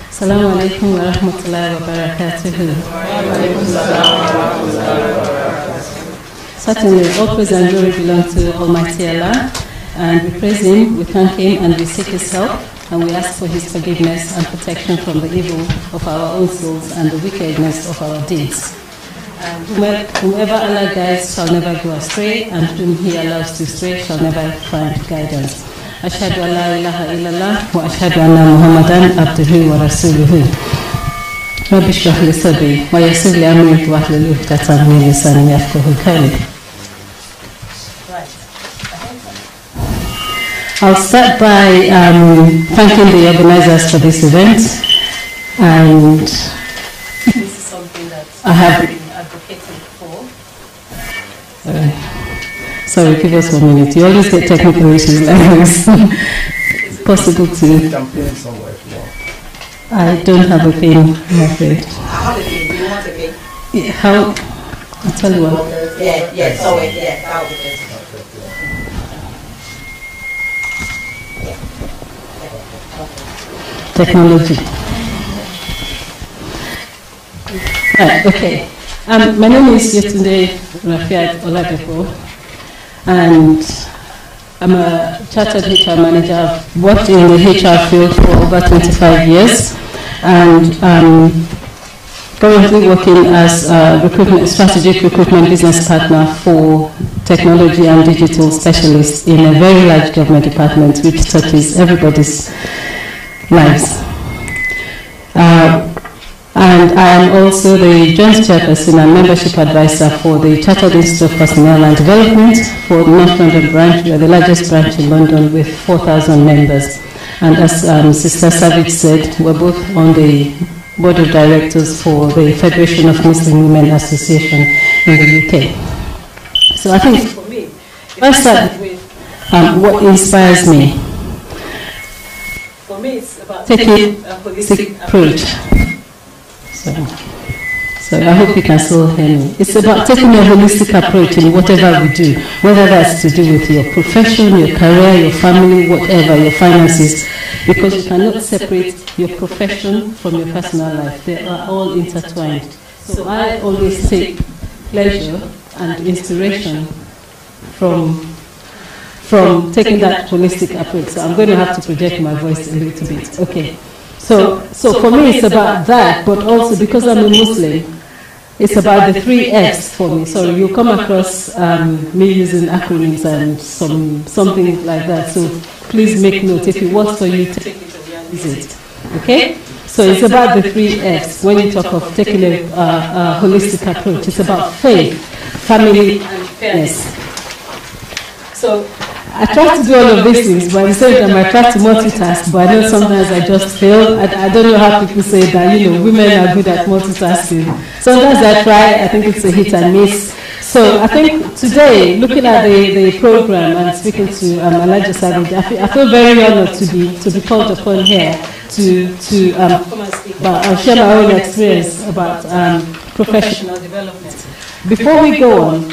Assalamu alaikum wa rahmatullahi wa barakatuhu. Certainly, all praise and glory belong to Almighty Allah, and we praise Him, we thank Him, and we seek His help, and we ask for His forgiveness and protection from the evil of our own souls and the wickedness of our deeds. Whomever Allah guides shall never go astray, and whom He allows to stray shall never find guidance. Ashhadu an la ilaha illallah wa ashhadu anna Muhammadan abduhu wa rasuluhu. Rabbi shrah li sadri wa yassir li amri wahlul 'uqdatan min lisani yafqahu qawli. I'll start by thanking the organizers for this event, and this is something that I have been advocating for. Sorry, give us 1 minute. You always get technical issues like this. It's possible to. Campaign somewhere if you want. I don't have a pen, I'm afraid. I have a pen. Do you want a pen? Yeah, how? I'll tell you what. Yeah, sorry, yeah, that would be good. Technology. Right, okay. My name is Yetunde Rafiat Oladipo, and I'm a chartered HR manager. I've worked in the HR field for over 25 years, and currently working as a strategic recruitment business partner for technology and digital specialists in a very large government department which touches everybody's lives. And I am also the Joint Chairperson and Membership Advisor for the Chartered Institute of Personnel and Development for the North London branch. We are the largest branch in London with 4,000 members. And as Sister Savage said, we're both on the Board of Directors for the Federation of Muslim Women Association in the UK. So I think for me, if I start with what inspires me, for me it's about taking a holistic approach. So I hope you can still hear me. It's about taking a holistic approach in whatever we do, whether that's to do with your profession, your career, your family, whatever, your finances, because you cannot separate your profession from your personal life. They are all intertwined. So I always take pleasure and inspiration from taking that holistic approach. So I'm going to have to project my voice a little bit. Okay. So for me it's about that, but also because I'm a Muslim, it's about the 3 F's for me. So you'll come across me using acronyms and something like that. So please make note. If it works for you, take it and use it. Okay? So it's about the 3 F's when you talk of taking a holistic approach. It's about faith, family, and fairness. So I try to do all of these things, but at the same time I try to multitask, but I know sometimes I just fail. I don't know how people say that, women are good at multitasking. Sometimes I try, I think it's a hit and miss. So I think today, looking at the program and speaking to Elijah Savage, I feel very honored to be called upon here to come and speak. But I'll share my own experience about professional development. Before we go on,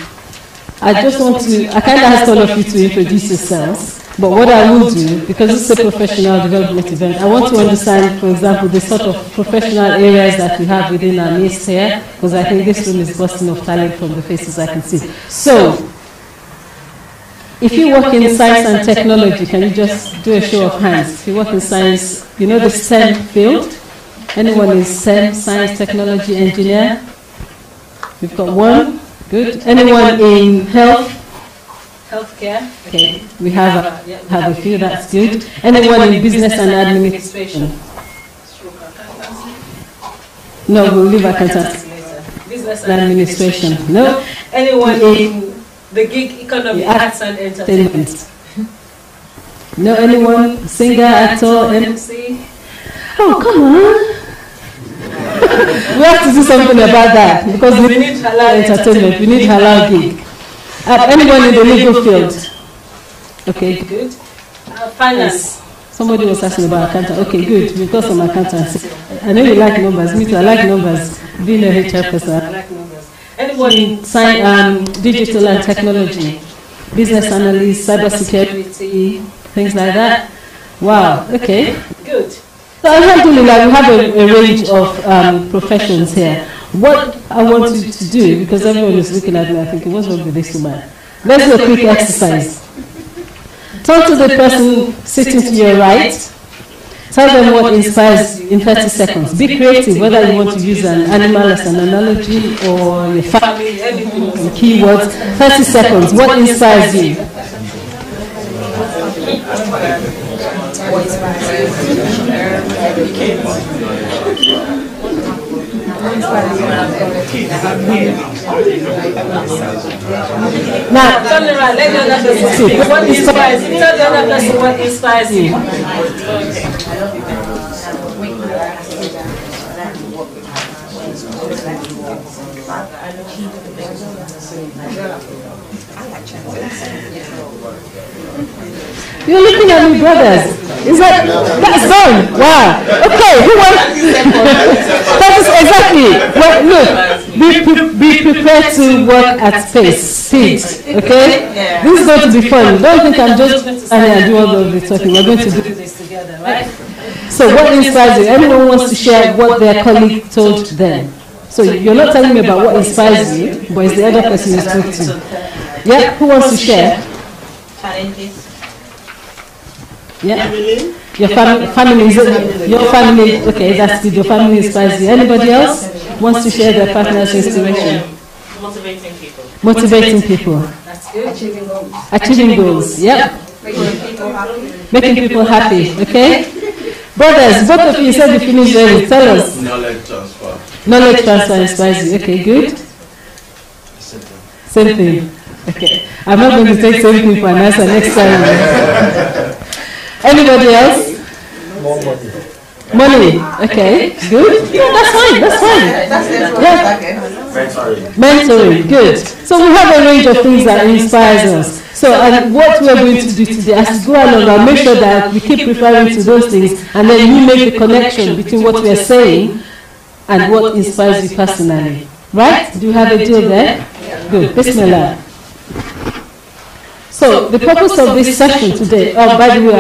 I kind of asked all of you to introduce yourselves, but what I will do, because it's a professional development event, I want to understand, for example, the sort of professional areas that we have within our midst here, because I think this room is bursting of talent from the faces I can see. So, if you work in science and technology, can you just do a show of hands? If you work in science, the STEM field? Anyone in STEM, science, technology, engineer? We've got one. Good. Anyone in healthcare? Okay. We have a few. That's good. Anyone in business and administration? No, we'll leave accountancy later. Business and administration. No. Anyone in the gig economy, arts and entertainment? No. Anyone? Singer, actor, MC? Oh, come on. We have to do something about that, because we need halal entertainment, we need halal gig. Anyone in the legal field? Okay, good. Finance. Somebody was asking about accountant. Okay, good. We've got some accountants. I know you like numbers. Me too. I like numbers. Being a HR person, I like numbers. Anyone in digital and technology? Business analyst, cybersecurity, things like that? Wow. Okay, good. So alhamdulillah, we have a range of professions here. What I want you to do, because everyone is looking at me, I think, what's wrong with this woman? Let's do a quick exercise. Turn to the person sitting to your right. Tell them what inspires you in 30 seconds. Be creative, whether you want to use an animal as an analogy or your family, anything, keywords. 30 seconds. What inspires you? Now, turn around, let the other person speak. What inspires you? Tell the other person what inspires you. You're looking at me, brothers. Is that that's done? Wow. Okay. Who wants? That is exactly. Well, look. Be prepared to work at speed. Okay. This is going to be fun. Don't think I'm just going to stand here and do all of the talking. We're going to do this together, right? So, what inspires you? Anyone wants to share what their colleague told them? So, you're not telling me about what inspires you, but it's the other person you spoke to. Yeah. Who wants to share? Challenges. Yeah. Your family is your family. Okay, that's good. Your family inspires you. Anybody else wants to share their partner's inspiration? Motivating people. Motivating people. That's good. Achieving goals. Achieving goals. Yep. Making people happy. Making people happy. Okay. Brothers, both of you said you finished early. Tell us. Knowledge transfer. Knowledge transfer inspires you. Okay, good. Same thing. Okay. I'm not going to take same thing for an answer next time. Anybody else? More money. Money. Okay, good. Yeah, that's fine. That's fine. Yeah. Mentoring. Good. So we have a range of things that inspires us. So, and what we're going to do today, as we go along, I'll make sure that we keep referring to those things, and then you make the connection between what we're saying and what inspires you personally. Right? Do you have a deal there? Good. Bismillah. So the purpose of this session today, by the way,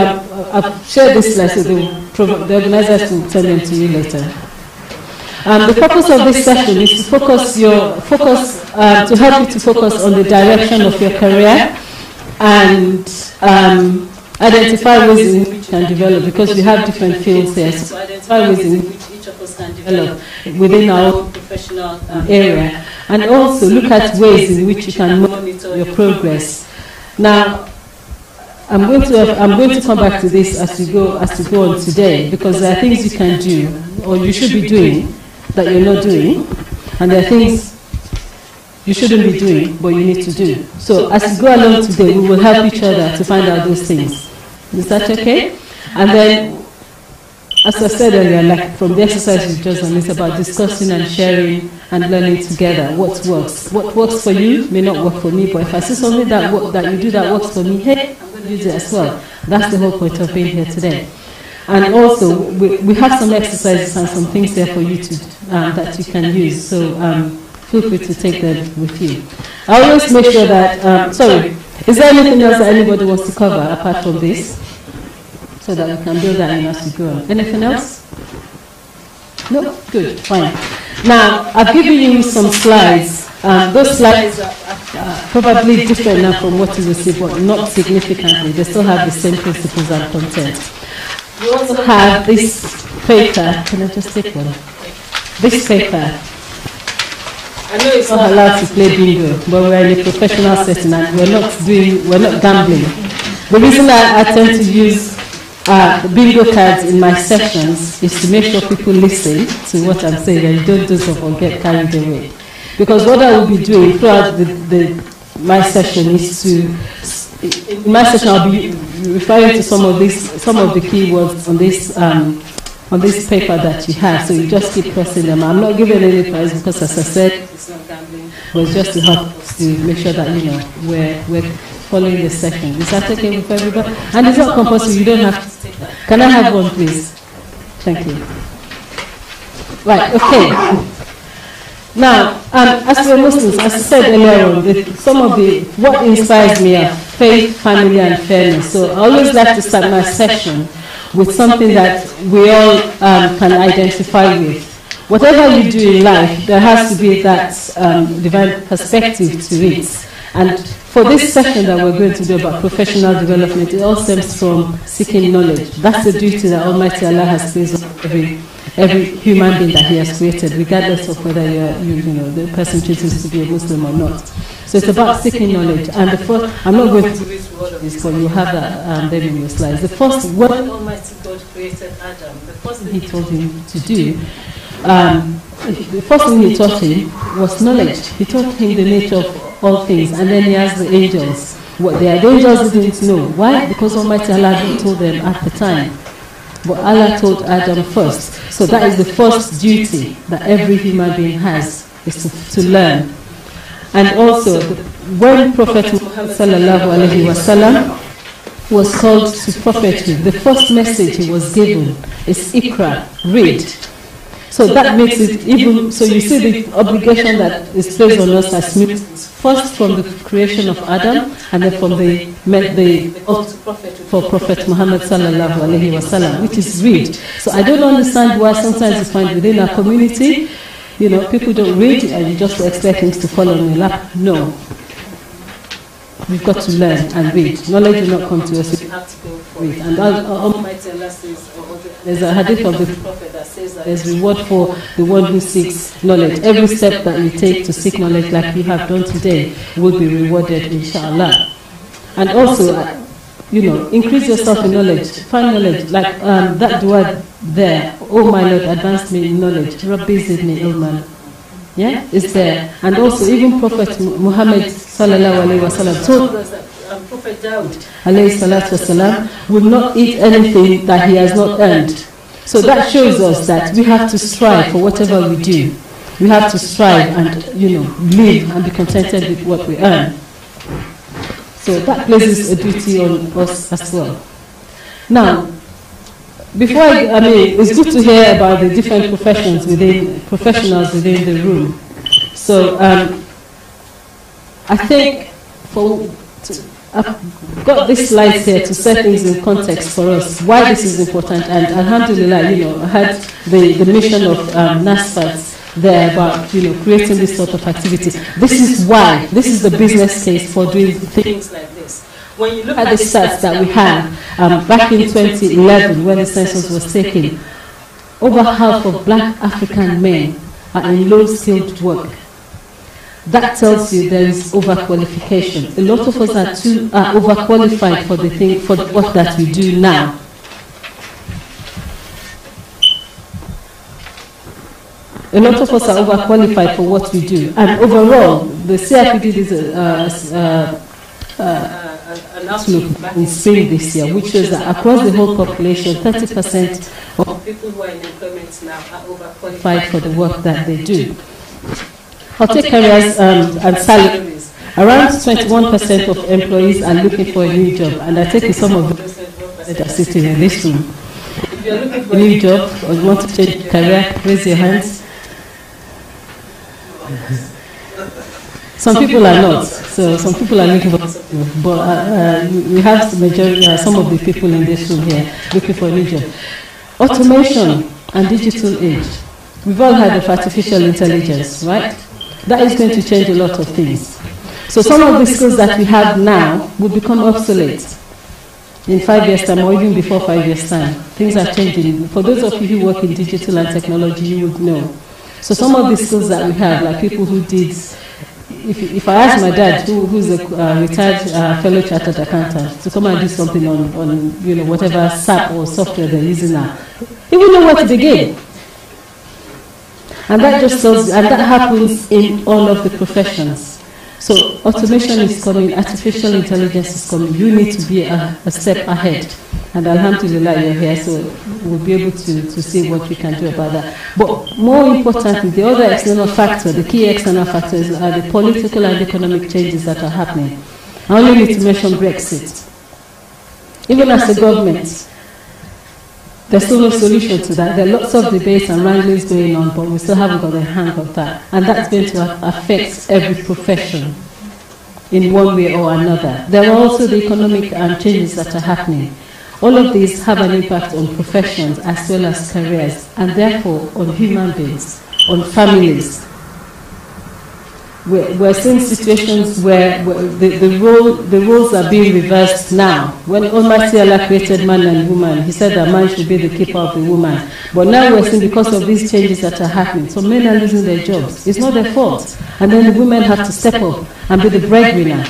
I've shared this slide so the organizers will tell them to you later. The purpose of this session is to to help you to focus on the direction of your career and identify ways in which you can develop, because we have different fields here. So identify ways in which each of us can develop within our own professional area, and also look at ways in which you can monitor your progress. Now, I'm going to come back to this as we go on today, because there are things you can do or you should be doing that you're not doing, and there are things you shouldn't be doing but you need to do. So as we go along today, we will help each other to find out those things. Is that okay? And then, as I said earlier, like from the exercise we've just done, it's about discussing and sharing and learning together what works. What works for you may not work for me, but if I see something that you do that works for me, hey, I'm going to use it as well. That's the whole point of being here today. And also, we have some exercises and some things there for you to that you can use. So feel free to take them with you. I always make sure that. Sorry, is there anything else that anybody wants to cover apart from this, so that we can build that in as we go on? Anything else? No? Good, fine. Now, I've given you some slides. Those slides are probably different now from what you will see, but not significantly. They still have the same principles and content. We also have this paper. Can I just take one? This paper. I know it's not allowed to play bingo, but we're in a professional setting and we're not gambling. The reason I tend to use the bingo cards in my sessions is to make sure people listen to what I'm saying and don't do so or get carried away. Because what I will be doing throughout my session is to, in my session I'll be referring to some of the keywords on this paper that you have. So you just keep pressing them. I'm not giving any prize because, as I said, it's not gambling, but it's just to help us to make sure that we're following the session. Is that okay with everybody? And it's not compulsory. You don't have to take that. Can I have one, please? Thank you. Right. Okay. Now, as we're Muslims, as I said earlier on, what inspires me are faith, family, and fairness. So I always like to start my session with something that we all can identify with. Whatever you do in life, there has to be that divine perspective to it. And for this session that we're going to do about professional development, it all stems from seeking knowledge. That's the duty that Almighty Allah has placed on every human being that He has created, regardless of whether the person chooses to be a Muslim or not. So it's about seeking knowledge. And the first, I'm not going to read all of this, but you have that there in your slides. The first, when Almighty God created Adam, the first thing He told him to do, the first thing He taught him was knowledge. He taught him the nature of all things, and then He asked the angels what they are. The angels didn't know. Why? Because Almighty Allah hadn't told them at the time. But Allah told Adam first. So that is the first duty that every human being has, is to learn. And also, when Prophet Muhammad was called to prophethood, the first message he was given is Iqra, read. So that makes it even, so you see the obligation that is placed on us as Muslims, first from the creation of Adam, and then from the for Prophet Muhammad sallallahu alaihi wasallam, which is read. So I don't understand why sometimes you find within our community, people don't read and you just expect things to fall on your lap. No. We've got to learn and read. Knowledge will not come to us. We have to go for it. And Almighty Allah says, there's a hadith of the Prophet that says that there's reward for the one who seeks knowledge. Every step that you take to seek knowledge, like you have done today, will be rewarded, inshallah. And also, increase yourself in knowledge. Find knowledge. Like that dua there, oh my Lord, advance me in knowledge. Rabbi zidni ilman. Yeah, it's there. And also, even Prophet Muhammad sallallahu alaihi wasallam told us that Prophet Dawood alayhi salatu wasalam will not eat anything that he has not earned. So that shows us that we have to strive for whatever we do. We have to strive and live and be contented with what we earn. So that places a duty on us as well. Now, before it's good to hear about the different professionals within the room. So I think I've got these slides here to set things in context for us, why this is important. And alhamdulillah, I had the mission of Nasfat there about creating this sort of activity. This is why. This is the business case for doing things like this. When you look at the stats that we had back in 2011, when the census was taken, over half of black African men are in low-skilled work. That tells you there is overqualification. A lot of us are overqualified for the work that we do now. A lot of us are overqualified for what we do. And overall, the CIPD is an outlook in spring this year, which shows that across the whole population, 30% of people who are in employment now are overqualified for the work that they do. I'll take careers and salaries. Around 21% of employees are looking for a new job, and I take some of those that are sitting in this room. If you're looking for a new job or you want to change your career, raise your hands. Some people are not, so some people are looking for something, but we have some of the people in this room here looking for a new job. Automation and digital age. We've all heard of artificial intelligence, right? That is going to change a lot of things. So some of the skills that we have now will become obsolete in 5 years' time, or even before 5 years' time. Things are changing. For those of you who work in digital and technology, you would know. So some of the skills that we have, like people who did, if I ask my dad, who's a retired fellow chartered accountant, to come and do something on whatever SAP or software they're using now, he wouldn't know where to begin. And that just tells you, and that happens in all of the professions. So automation is coming, artificial intelligence is coming. You need to be a step ahead. And alhamdulillah, you're here, so we'll be able to see what we can do about that. But more importantly, the other external factor, the key external factors are the political and economic changes that are happening. I only need to mention Brexit. Even as a government, there's still no solution to that. There are lots of debates and wranglings going on, but we still haven't got the hang of that. And that's going to affect every profession in one way or another. There are also the economic changes that are happening. All of these have an impact on professions as well as careers, and therefore on human beings, on families. We're seeing situations where the roles are being reversed now. When Almighty Allah created man and woman, He said that man should be the keeper of the woman. But now we're seeing, because of these changes that are happening, so men are losing their jobs. It's not their fault. And then the women have to step up and be the breadwinner.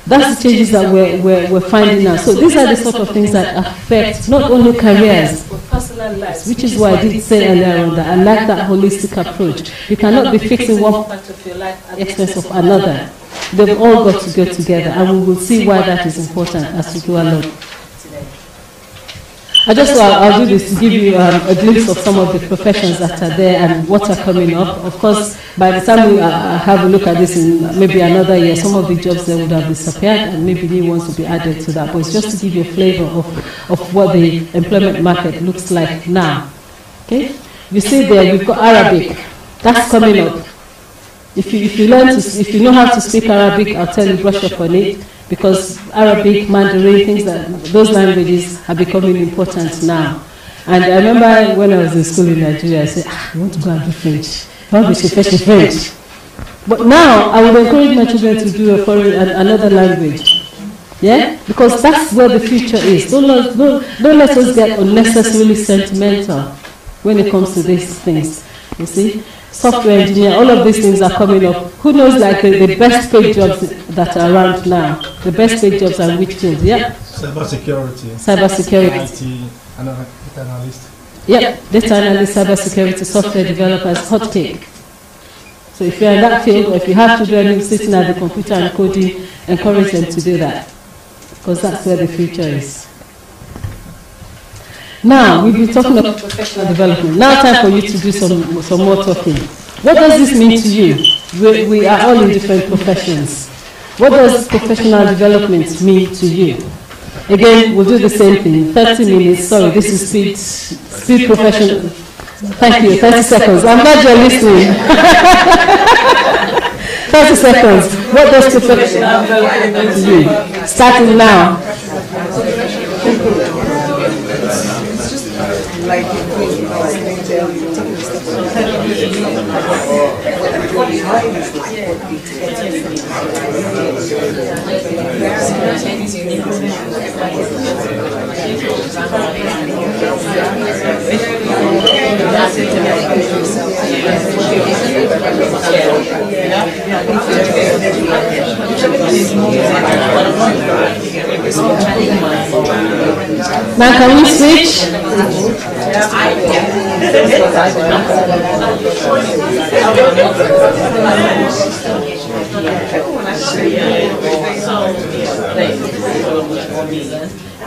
That's the changes that we're finding now. So these are the sort of things that affect not only careers, but personal lives, which is why I did say earlier on that I like that holistic approach. You cannot be fixing one part of your life at the expense of another. They've all got to go together, and we will see why that is important as we go along. I just thought I'll do this to give you a glimpse of some of the professions that are there and what are coming up. Of course, by the time we have a look at this in maybe another year, some of the jobs there would have disappeared and maybe new ones will be added to that. But it's just to give you a flavor of what the employment market looks like now. Okay? You see there, we've got Arabic. That's coming up. If you know how to speak Arabic, I'll tell you, brush up on it. Because Arabic, Mandarin, those languages are becoming important now. And I remember when I was in school in Nigeria, I said, I want to go and do French. I want to fetch French. But now, I would encourage my children to do another language. Yeah? Because that's where the future is. Don't let us get unnecessarily sentimental when it comes to these things. You see? Software engineer, all of these things are coming up. Who knows, like the best paid jobs that are around now? The best paid jobs are which fields? Yeah? Cybersecurity. Cybersecurity. Data analyst. Yep, data analyst, cybersecurity, software developers, hot cake. So if you're in that field, or if you have children sitting at the computer and coding, encourage them to do that. Because that's where the future is. Now, we've been talking about professional development. Now time for you to do some more talking. What does this mean to you? We are all in different professions. What does professional development mean to you? Again, we'll do the same thing. 30 minutes, sorry, this is speed professional. Thank you, 30 seconds. I'm glad you're listening. 30 seconds. What does professional development mean to you? Starting now. Like now can we switch?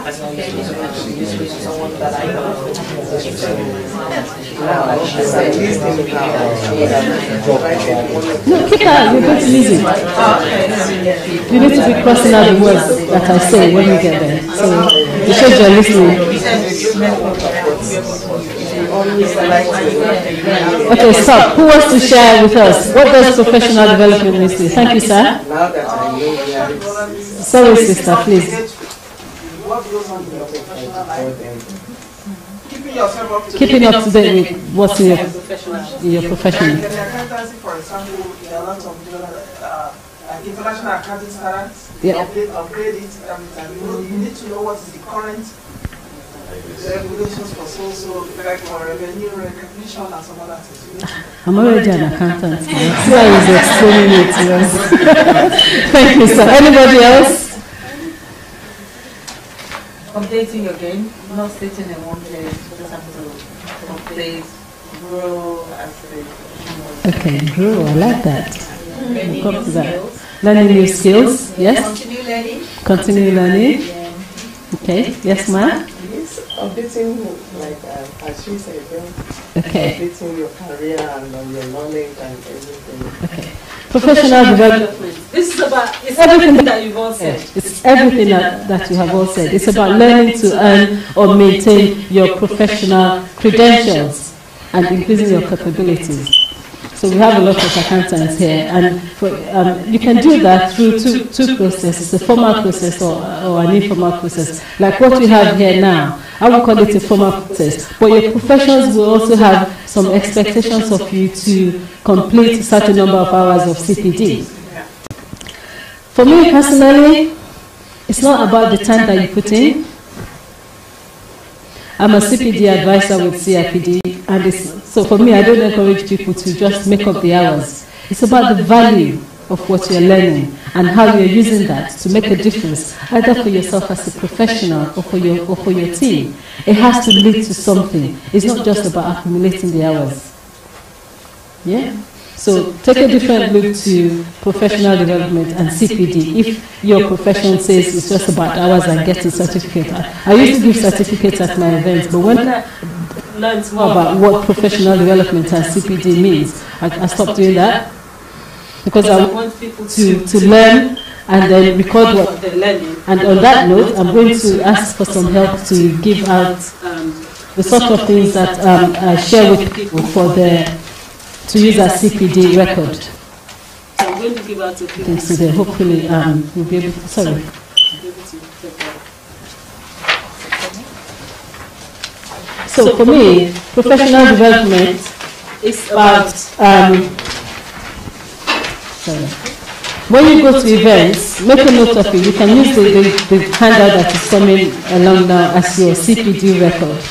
No, keep that, you're going to lose it. You need to be crossing out the words that I say when we get there. So you should you're listening. Okay, stop. Who wants to share with us? What does professional development mean to you? Thank you, sir. Sorry, sister, please. Keeping up to date with what's in your profession. Like in accountancy, for example, there are a lot of international accounting standards. Yeah. Upgrade it, and you need to know what is the current regulations for like for revenue recognition and some other things. I'm already an accountant. So I was explaining it to us. Thank you, sir. Anybody else? Updating your game, not sitting in one place. You just have to update, grow, as Okay, grow. I like that. learning Come new to that. skills. Learning new skills. Yes. Continue learning. Continue learning. Yeah. Okay. Yes, ma'am. Yes, updating, like as she said, Okay. updating your career and your knowledge and everything. Okay. Professional development. This is about, it's everything that you've all said. It's everything that you have all said. It's about learning to earn or maintain your professional credentials and increasing your capabilities. So we have a lot of accountants here, and you can do that through two processes, a formal process or an informal process. Like what we have here now, I would call it a formal process. But your professions will also have some expectations of you to complete a certain number of hours of CPD. For me personally, it's not about the time that you put in. I'm a CPD advisor with CIPD, and so for me, I don't encourage people to just make up the hours. It's about the value of what you're learning and how you're using that to make a difference, either for yourself as a professional or for your team. It has to lead to something. It's not just about accumulating the hours. Yeah? So take a different look to professional development and CPD. If your profession says it's just about hours and getting certificate. I used to give certificates at my events, but when I learned more about what professional development and CPD means, I stopped doing that. Because I want people to learn and then record what they're learning. And on that note, I'm going to ask for some help to give out the sort of things that I share with people to use as CPD record. So I'm going to give out a few things today. Hopefully we'll be able to, sorry. So for me, professional development is about, when you go to events, make a note of it. You can use the handout that is coming along now as your CPD record.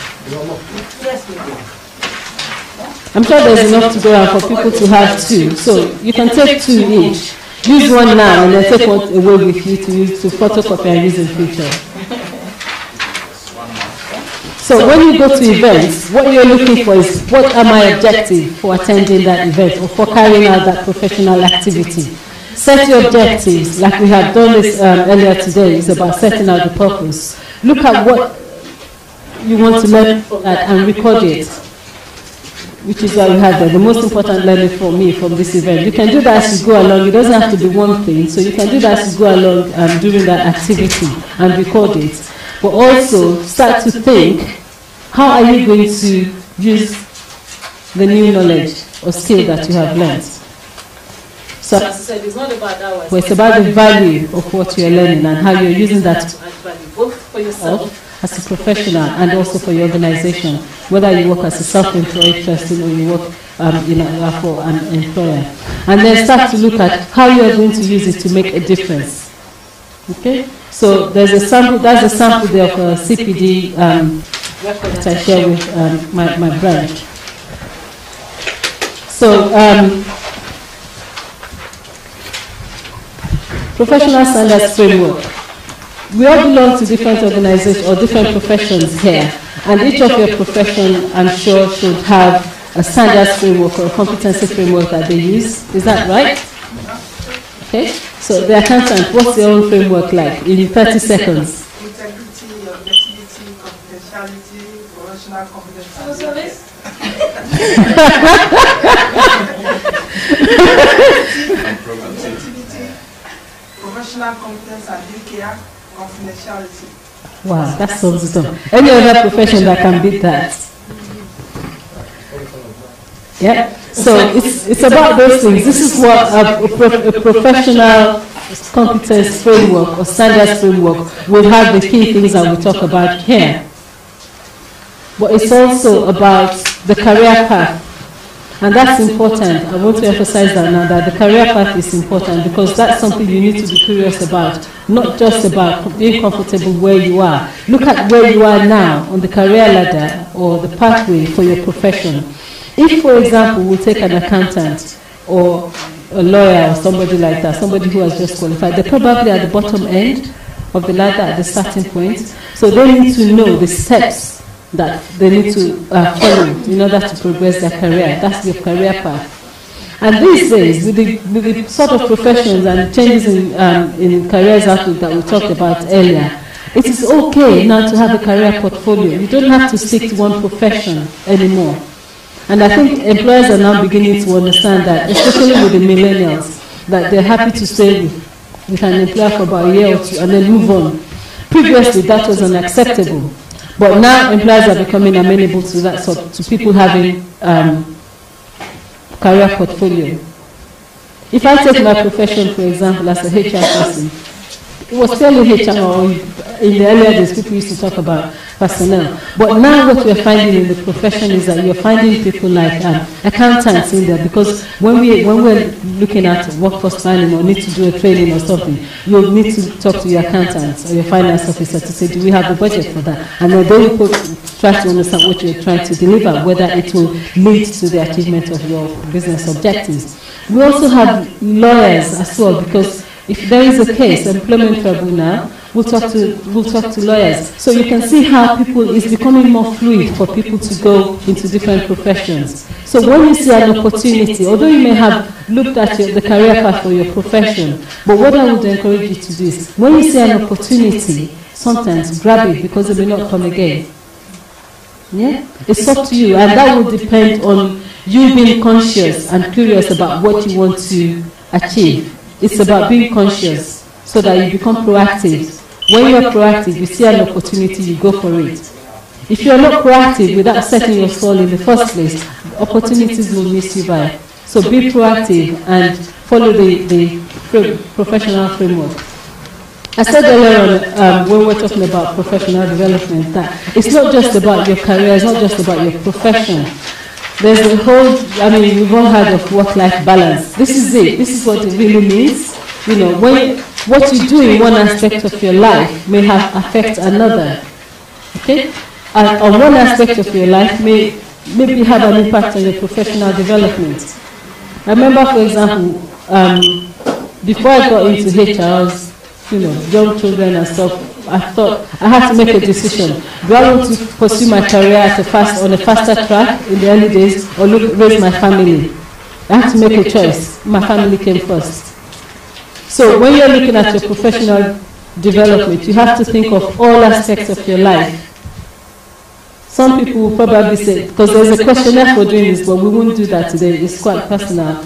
I'm sure there's enough to go around for people to have two. So you can take two each. Use one now and then take one away with you to use to photocopy and use in future. So when you go to events, what you're looking for is what are my objectives for attending that event or for carrying out that professional activity. Set your objectives, like we have done this earlier today. It's about setting out the purpose. Look at what you want to learn from that and record it, which is why we have the most important learning for me from this event. You can do that as you go along. It doesn't have to be one thing. So you can do that as you go along during that activity and record it. But also start to think, how are you going to use the new knowledge or skill that you have learned? So as I said, it's not about hours, but it's about the value of what you're learning and how you're using that to add value, both for yourself as a professional and also for your organization, whether you work as a self-employed person or you work for an employer. And then start to look at how you are going to use it to make a difference. Okay? So there's a sample, that's a sample there of a CPD record that I share with my branch. So professional standards framework. We all belong to different organizations or different professions here, and each of your profession, I'm sure, should have a standards framework or a competency framework that they use. Is that right? Okay. So the accountant, what's your own framework like in 30 seconds? Integrity, objectivity, confidentiality, professional competence. Professional competence and care, confidentiality. Wow, that solves it all. Any other profession that can beat that? Yeah. So it's about those things. This is what a professional competence framework or standards framework will have the key things that we talk about here. But it's also about the career path. And that's important. I want to emphasize that now, that the career path is important because that's something you need to be curious about, not just about being comfortable where you are. Look at where you are now on the career ladder or the pathway for your profession. If, for example, we take an accountant or a lawyer or somebody like that, somebody who has just qualified, they're probably at the bottom end of the ladder at the starting point. So they need to know the steps that they need to follow in order to progress their career. That's your career path. And these days, with the sort of professions and changes in careers outlook that we talked about earlier, it is okay now to have a career portfolio. You don't have to stick to one profession anymore. And I think employers are now beginning to understand that, especially with the millennials, that they're happy to stay with an employer for about a year or two and then move on. Previously, that was unacceptable. But now employers are becoming amenable to that, so to people having career portfolio. If I take my profession, for example, as a HR person, it was still HR, or in the earlier days, people used to talk about personnel. But now what we're finding in the profession is that you're finding people like accountants in there, because when we're looking at workforce planning or need to do a training or something, you'll need to talk to your accountant or your finance officer to say, do we have a budget for that? And then they will try to understand what you're trying to deliver, whether it will lead to the achievement of your business objectives. We also have lawyers as well, because if there is a case, employment tribunal, we'll talk to lawyers. So you can see how it's becoming more fluid for people to go into different professions. So when you see an opportunity, although you may have looked at the career path for your profession, but what I would encourage you to do is, when you see an opportunity, sometimes grab it, because it may not come again. Yeah? It's up to you, and that will depend on you being conscious and curious about what you want to achieve. It's about being conscious so that you become proactive. When you are proactive, you see an opportunity, you go for it. If you are not proactive without setting your soul in the first place, opportunities will miss you by. So be proactive and follow the professional framework. I said earlier on, when we're talking about professional development, that it's not just about your career, it's not just about your profession. There's a whole, we've all heard of work-life balance. This is it. This is what it really means. You know, what you do in one aspect of your life may affect another. Okay? And on one aspect of your life may maybe have an impact on your professional development. I remember, for example, before I got into HR, I was, young children and stuff. I thought I had to make a decision. Do I want to pursue my career on a faster track in the early days, or raise my family? I had to make a choice. My family came first. So when you're looking at your professional development, you have to think of all aspects of your life. Some people will probably say, because there's a questionnaire for doing this, but we won't do that today. It's quite personal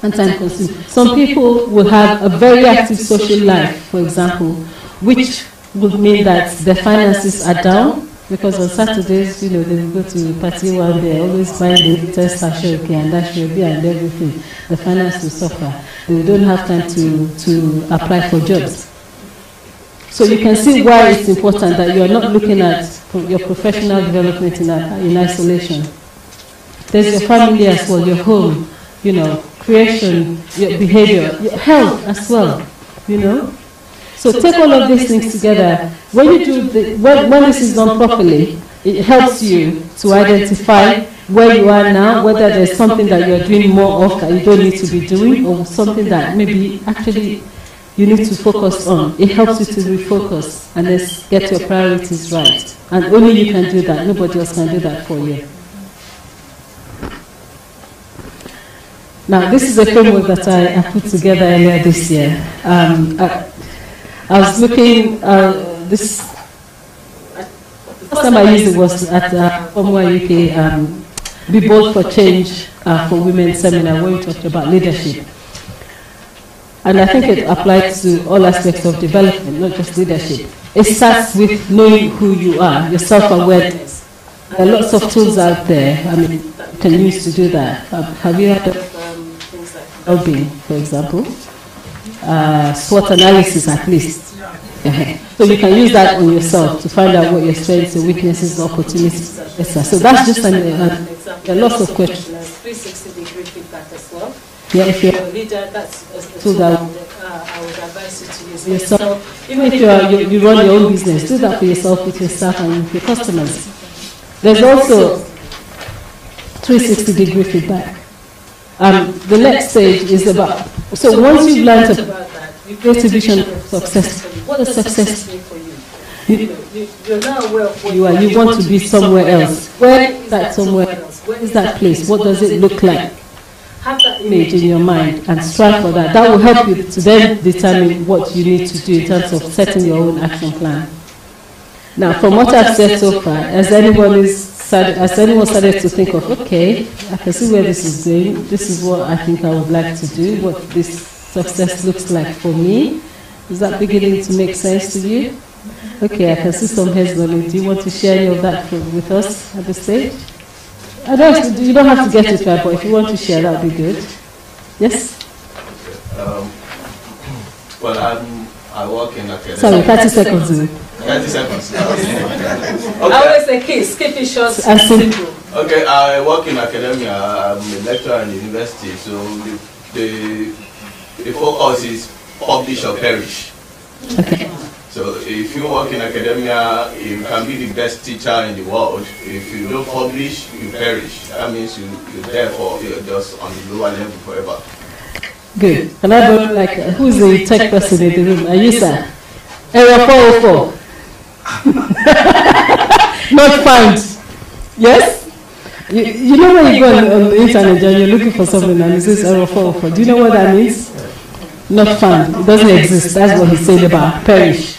and time consuming. Some people will have a very active social life, for example, which would mean that their finances are down, because on Saturdays, they will go to party one day, always buying the latest Ashoke and Ashoke and everything. The finance will suffer. They don't have time to apply for jobs. So you can see why it's important that you are not looking at your professional development in isolation. There's your family as well, your home, creation, your behavior, your health as well, So take all of these things together. When you do when this is done properly, it helps you to identify where you are now, whether there's something that you're doing more of that you don't need to be doing, or something that maybe actually you need to focus on. It helps you to refocus and get your priorities right. And only you can do that. Nobody else can do that for you. Now, this is a framework that I put together earlier this year. I was looking, the first time I used it was at Formula UK, Be Bold for Change for Women seminar, where we talked about leadership. And I think it applies to all aspects of development, not just leadership. It starts with knowing who you are, your self-awareness. There are lots of tools out there, you can use to do that. Have you heard of things like well-being, for example? SWOT analysis, at least. So you can use that on yourself to find out what your strengths, your weaknesses, opportunities, etc. So that's just an example. There are lots of questions. 360-degree feedback as well. Yeah, if you're a leader, that's a tool that I would advise you to use yourself. Even if you run your own business, do that for yourself, with your staff and with your customers. There's also 360-degree feedback. The next stage is about, so once you've learned about that, you create a vision of success. What does success mean for you? You're now aware of what you are. You want to be somewhere else. Where is that somewhere else? Where is that place? What does it look like? Have that image in your mind and strive for that. That will help you to then determine what you need to do in terms of setting your own action plan. Now, from what I've said so far, has anyone started to think of, okay, I can see where this is going, this is what I think I would like to do, what this success looks like for me? Is that beginning to make sense to you? Okay, I can see some heads nodding. Do you want to share any of that with us at this stage? I don't, you don't have to get it right, but if you want to share, that would be good. Yes? Well, I work in academia. Sorry, 30 seconds. 30 seconds. I always say, kids, keep it short and simple. Okay, I work in academia. I'm a lecturer in the university, so the focus is publish or perish. Okay. So if you work in academia, you can be the best teacher in the world. If you don't publish, you perish. That means you're therefore you're just on the lower level forever. Good. And I don't like, who's the tech person in the room? Are you, sir? Error 404. Not found. Yes? You know when you go on the internet and you're looking for something and it says error 404. Do you know what that means? Not found. It doesn't exist. That's what he's saying about perish.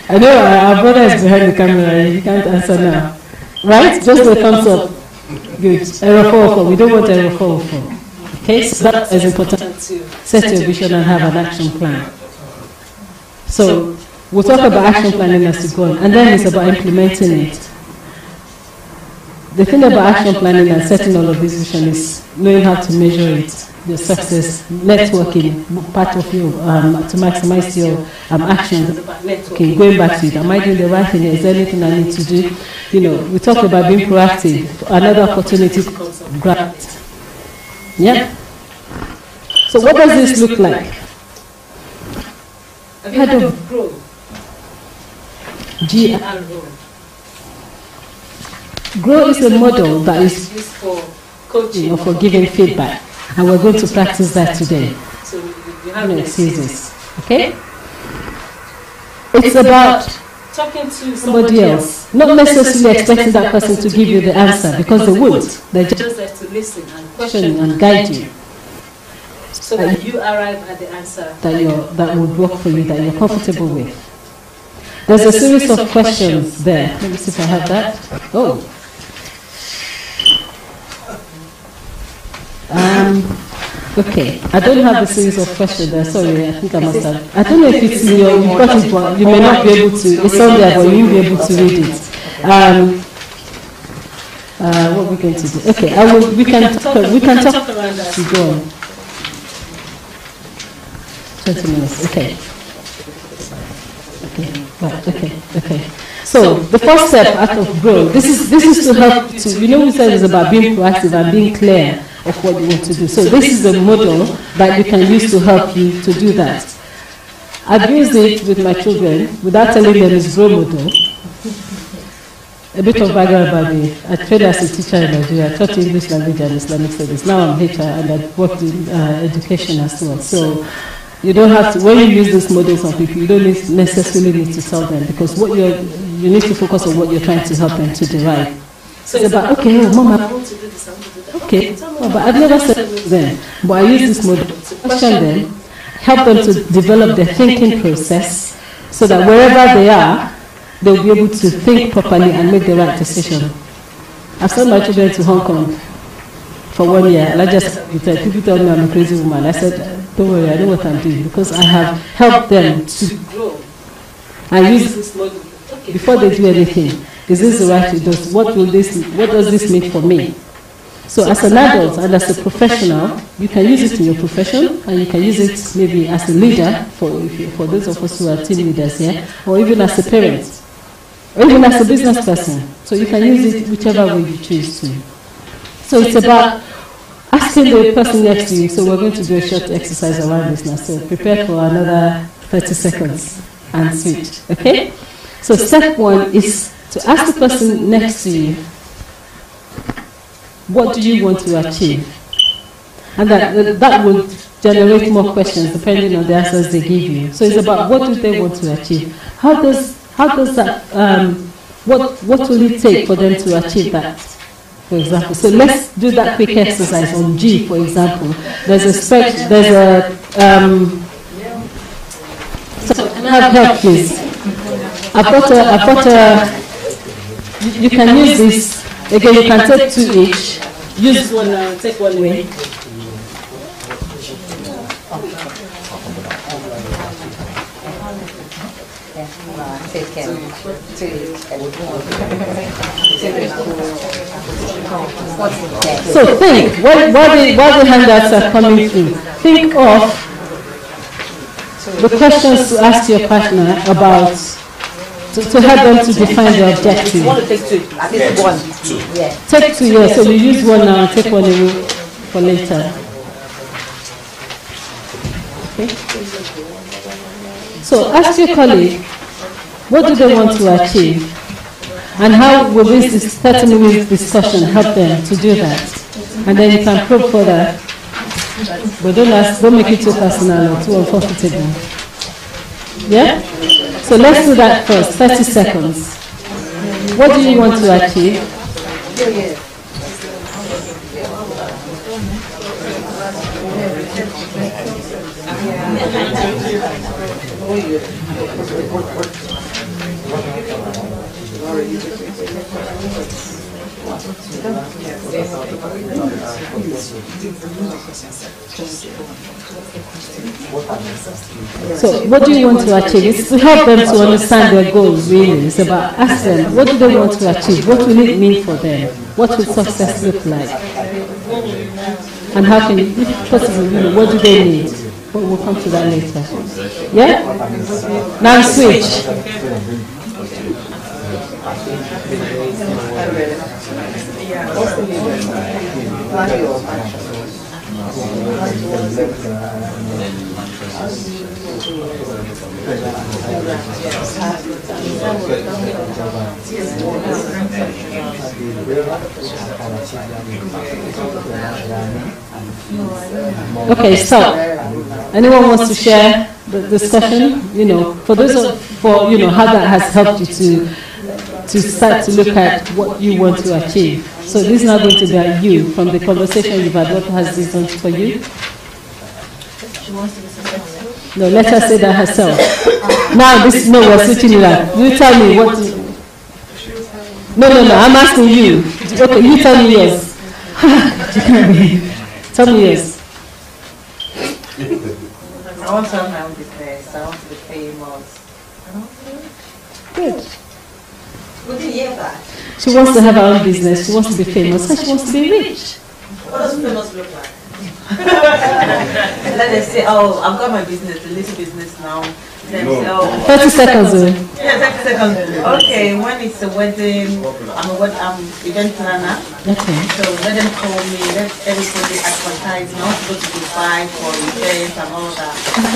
I know our brother is behind the camera. He can't answer now. Right? Just the thumbs up. Good. Error 404. We don't want error 404. Okay, so that is important to set your vision and have an action plan. So we'll talk about action planning as we go on, and then it's about implementing it. The thing about action planning and setting all of this vision is knowing how to measure it, your success, networking, part of you, to maximize your actions. Okay, going back to it, am I doing the right thing? Is there anything I need to do? You know, we talked about being proactive. Another opportunity to grab it. Yeah. So what does this look like? Head of grow. Grow is a model that is used for coaching or for giving feedback, and we're going to practice that today. So you have excuses. Okay? It's about talking to somebody else, not necessarily expecting that person to give you the answer, because they won't. They just have to listen and question and guide you, so that you arrive at the answer that would work for you, that you're comfortable with. There's a series of questions there. Let me see if I have that. Oh. Okay, I don't have a series of questions there. Sorry, I think I must have. I don't know if it's in your, you've got it, but you may not be able to. It's on there, but you won't be able to read it. What are we going to do? Okay, we can talk around that. Go on. 20 minutes. Okay. Okay. So the first step out of grow. This is to help to. We said it's about being proactive and being clear of what you want to do. So this is a model that you can use to help you to do that. I've used it with my children without telling them it's grow model. A bit of background about me. I trained as a teacher in Nigeria. I taught English language and Islamic studies. Now I'm HR and I've worked in education as well. So you don't have to, when you use these models on people, you don't necessarily need to tell them, because what you need to focus on what you're trying to help them to derive. So it's about, okay, Mama, I want to do this, I want to do that. Okay, but I've never said it then. But I use this model to question them, help them to develop their thinking process, so that wherever they are, they'll be able to think properly and make the right decision. I sent my children to Hong Kong for 1 year, and I just, people tell me I'm a crazy woman. I said, don't worry, I know what I'm doing, because I have helped them to grow. I use this model before they do anything. Is this the right way? What does this mean for me? So as an adult and as a professional, you can use it in your profession, and you can use it maybe as a leader, for those of us who are team leaders here, or even as a parent, or even as a business person. So you can use it whichever way you choose to. So it's about asking the person next to you. So we're going to do a short exercise around this now. So prepare for another 30 seconds and switch. Okay? So step one is to ask the person next to you, what do you want to achieve? And that will generate more questions depending on the answers they give you. So it's about what do they want to achieve? How does that, what will it take for them to achieve that? For example, so let's do that quick exercise on G, for example. There's a so can I have help, please? I've got a, you can use this, again, you can take two each. Use one now, take one away. Take care. So think, while the handouts are coming through, think of the questions to ask your partner about, to help them to define the objective. You want to take two, at least one. Yeah. Take two, yeah, so you use one now and take one away for later. Okay. So ask your colleague, what do they want to achieve? And how will this 30-minute discussion help them to do that? And then you can probe further. But don't make it too personal or too uncomfortable. Yeah? So let's do that first, 30 seconds. What do you want to achieve? So what do you want to achieve? It's to help them to understand their goals, really. It's about ask them, what do they want to achieve? What will it mean for them? What will success look like? And how can, if possible, what do they need? We'll come to that later. Yeah? Now switch. Okay, so anyone wants to share the discussion? You know, for those for you know how that has helped you to start to look at what you want to achieve. So this is not going to be about you from the conversation you've had. What has this done for you? No, let her say that herself. Now this we're switching it up. You tell me what. No, I'm asking you. Okay, you tell me yes. Tell me yes. I want to have my own business. I want to be famous. Good. Would you hear that? She wants to have her own business. She wants to be famous. And she wants to be rich. What does famous look like? Let them say, oh, I've got my business, a little business now. Then say, oh, 30 seconds. Yeah, 30 seconds. Okay, when it's a wedding, I'm event planner. Okay. So let them call me, let everybody advertise. I want to go to Dubai for events and all that.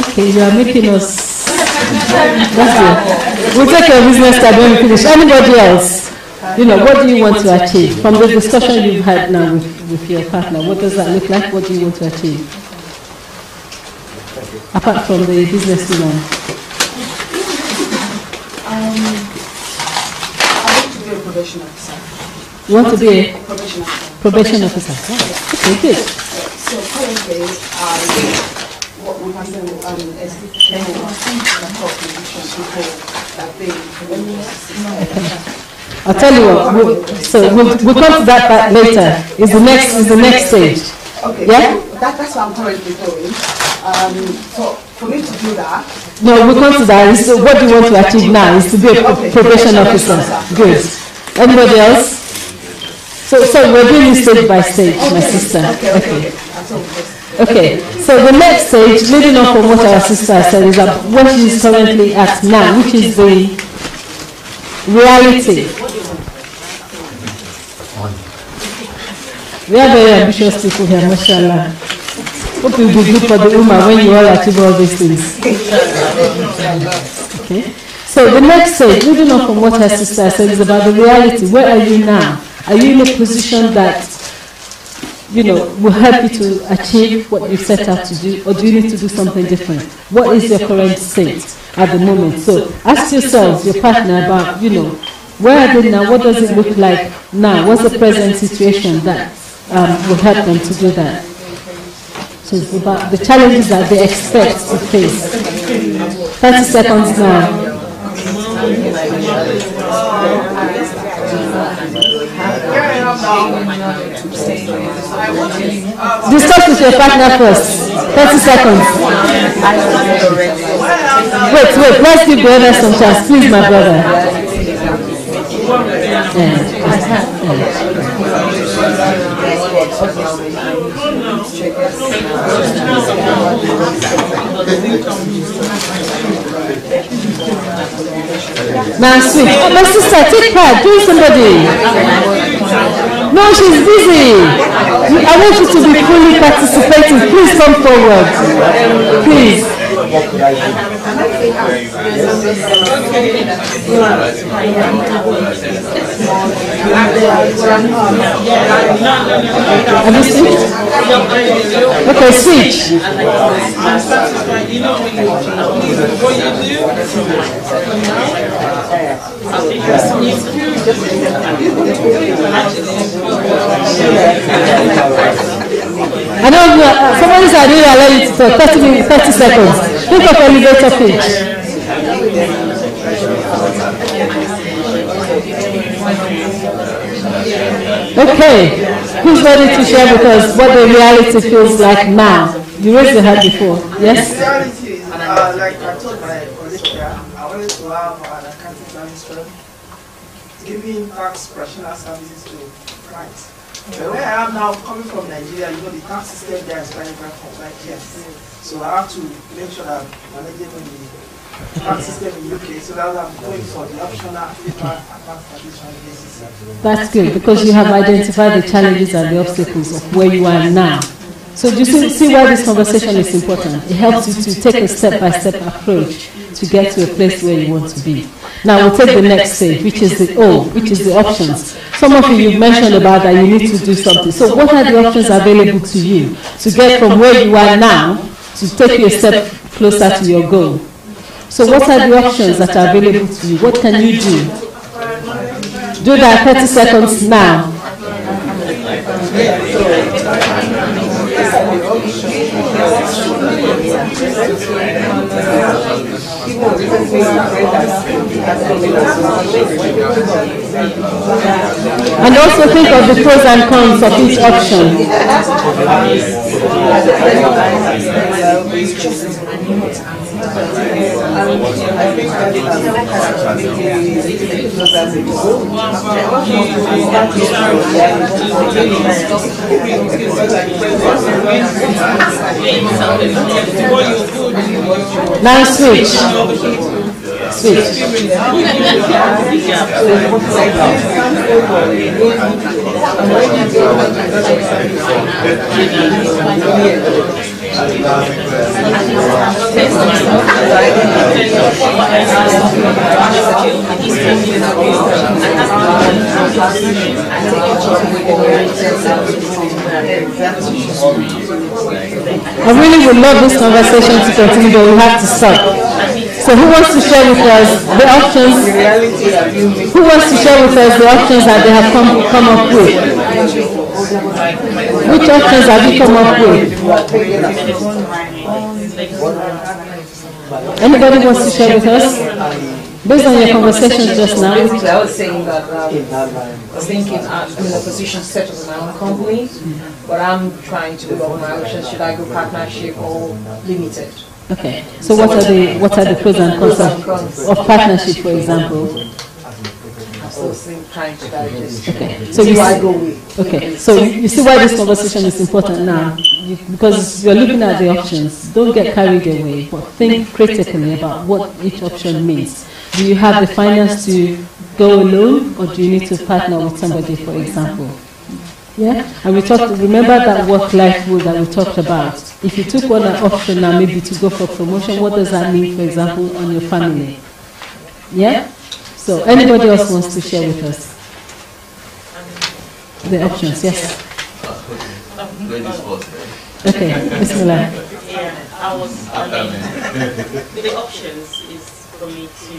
Okay, you are making us. That's good. We'll take your business card when we finish. Anybody else? You know, what do you want to achieve? From the discussion you've had now with your partner, what does that look like? What do you want to achieve? Apart from the business woman. I want to be a probation officer. You want to be a probation officer? probation officer? Oh, okay, good. So currently, what we can do is I'll tell you what. We'll come to that part later. Is the next stage. Okay. Yeah. That's what I'm currently doing. So for me to do that. No, we'll come to that. So what do you want to achieve now? Is to be a probation officer. Good. Anybody else? So we're doing this stage by stage, my sister. Okay. So the next stage, leading on from what our sister said, is what she's currently at now, which is the reality. We are very ambitious people here, mashallah. Hope it will be good for the woman when you all achieve all these things. Okay. So the next stage, moving on from what her sister said, is about the reality. Where are you now? Are you in a position that, you know, will help you to achieve what you set out to do, or do you need to do something different? What is your current state at the moment? So ask yourselves, your partner, about, you know, where are they now? What does it look like now? What's the present situation that will help them to do that? So it's about the challenges that they expect to face. 30 seconds now. Discuss with your partner first. 30 seconds. Wait. Let's give the other some chance. Please, my brother. Now switch. Oh, my sister, take part. Do somebody. No, she's busy. I want you to be fully participating. Please come forward. Please. Have you switched? Okay, switch. I don't know. Somebody said I didn't allow you to talk. 30 seconds. Think of elevator pitch. Okay. Who's ready to share with us what the reality feels like now? You raised your hand before. Yes? The reality is, like I told my colleague here, I wanted to have an accounting service firm giving tax professional services to clients. But where I am now, coming from Nigeria, you know, the tax system there is very, very complex. Yes. So I have to make sure that I'm managing the tax system in UK, so that I'm going for the optional advanced traditional basis. That's good, because you have identified the challenges and the obstacles of where you are now. So do you see why this conversation is important? It helps you to take a step-by-step approach to get to a place where you want to be. Now we'll take the next stage, which is the which is the options. Some of you mentioned about that you need to do something. So what are the options available to you to get from where you are now to take you a step closer to your goal? So what are the options that are available to you? What can you do? Do that 30 seconds now. And also think of the pros and cons of each option. Now switch. Switch. I really would love this conversation to continue, but we have to stop. So who wants to share with us the options? Who wants to share with us the options that they have come up with? Which options have you come up with? Anybody wants to share with us? Based on your conversation just now. I was saying that I was thinking I'm in a position to set up my own company, but I'm trying to develop my options. Should I go partnership or limited? Okay. So what are the pros and cons of partnership, for example? Trying to digest. Okay. So you see why this conversation is important now, because you're looking at the options. Don't get carried away, but think critically about what each option means. Do you have the finance to go alone, or do you need to partner with somebody, for example? Yeah, and we talked. Remember that work-life rule that we talked about. If you took one option now, maybe to go for promotion, what does that mean, for example, on your family? Yeah. So anybody else wants to share with us the options? Yes. Okay, Bismillah. Yeah, the options is for me to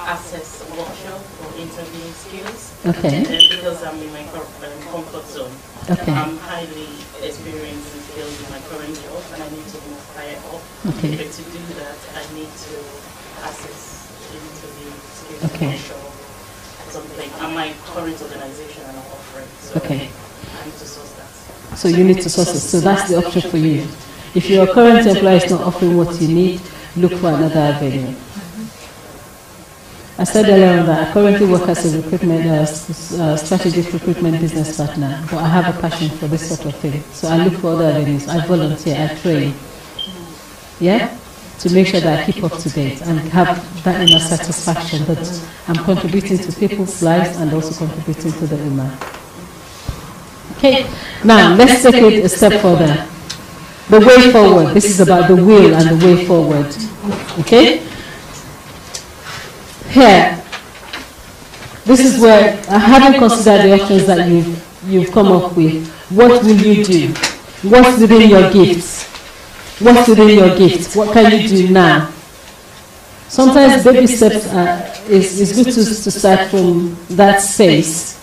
access workshop or interviewing skills. Okay. Because I'm in my comfort zone. Okay. I'm highly experienced and skilled in my current job, and I need to move higher up. Okay. But to do that, I need to access interview skills. Okay. Workshop, something. And my current organization are not offering. So Okay. I need to source that. So you need to source it. So that's the option for you. If your current employer is not offering what you need, look for another avenue. I said earlier on that I currently work as a strategic recruitment business partner, but I have a passion for this sort of thing. So I look for other avenues. I volunteer, I train, to make sure that I keep up to date and have that inner satisfaction that I'm contributing to people's lives and also contributing to the woman. Okay, now let's take it a step further. The way forward. This is about the will and the way forward. Okay? Here, this is where, having considered the options that you've come up with, what will you do? What's within your gifts? What's within your gifts? What can you do now? Sometimes baby steps is good to start from that space,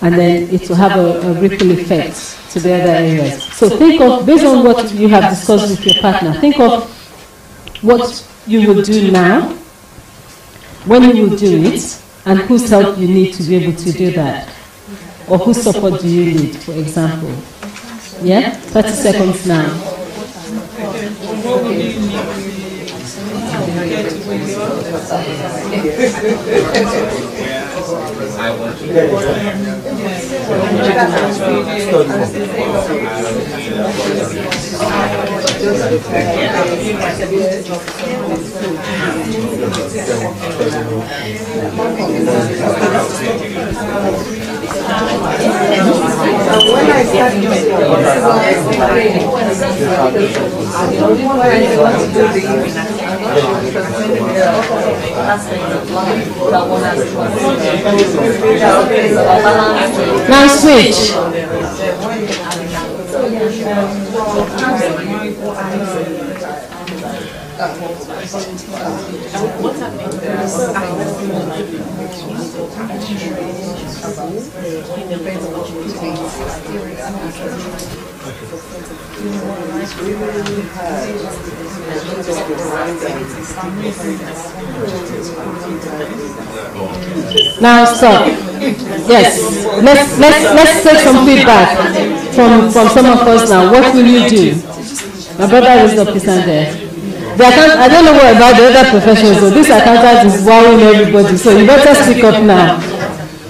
and then it will have a ripple effect to the other areas. So think of, based on what you have discussed with your partner, think of what you will do now, when you will do it, and whose help you need to be able to do that. Or whose support do you need, for example. Yeah? 30 seconds now. Now switch. Now stop. Yes. Let's take some feedback from some of us now. What will you do? My brother is up his hand there. I don't know what about the other professions, so this accountant is wowing everybody, so you better speak up now.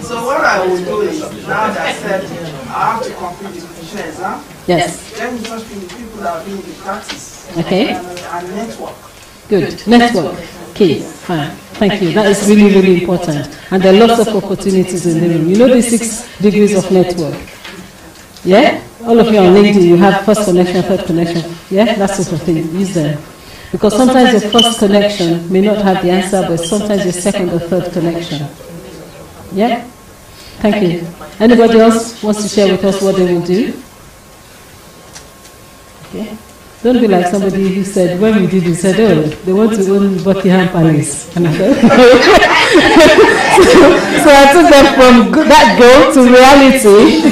So what I will do is, now that I said I have to complete the professional exam, yes. Then you touch with the people that are doing the practice. Okay. And network. Good. Network. Okay, fine. Thank you. That is really, really important. And there are lots of opportunities in the room. You know the 6 degrees of network? Yeah? All of you on LinkedIn, you have first connection, third connection. Yeah? That sort of thing. Use them. Because sometimes your first connection may not have the answer, but sometimes your second or third connection. Yeah? Thank you. Anybody else wants to share with us what they will do? Okay. Don't be like somebody who said, when we did this, said, oh, they want to own Buckingham Palace. And I said, so I took them from that goal to reality.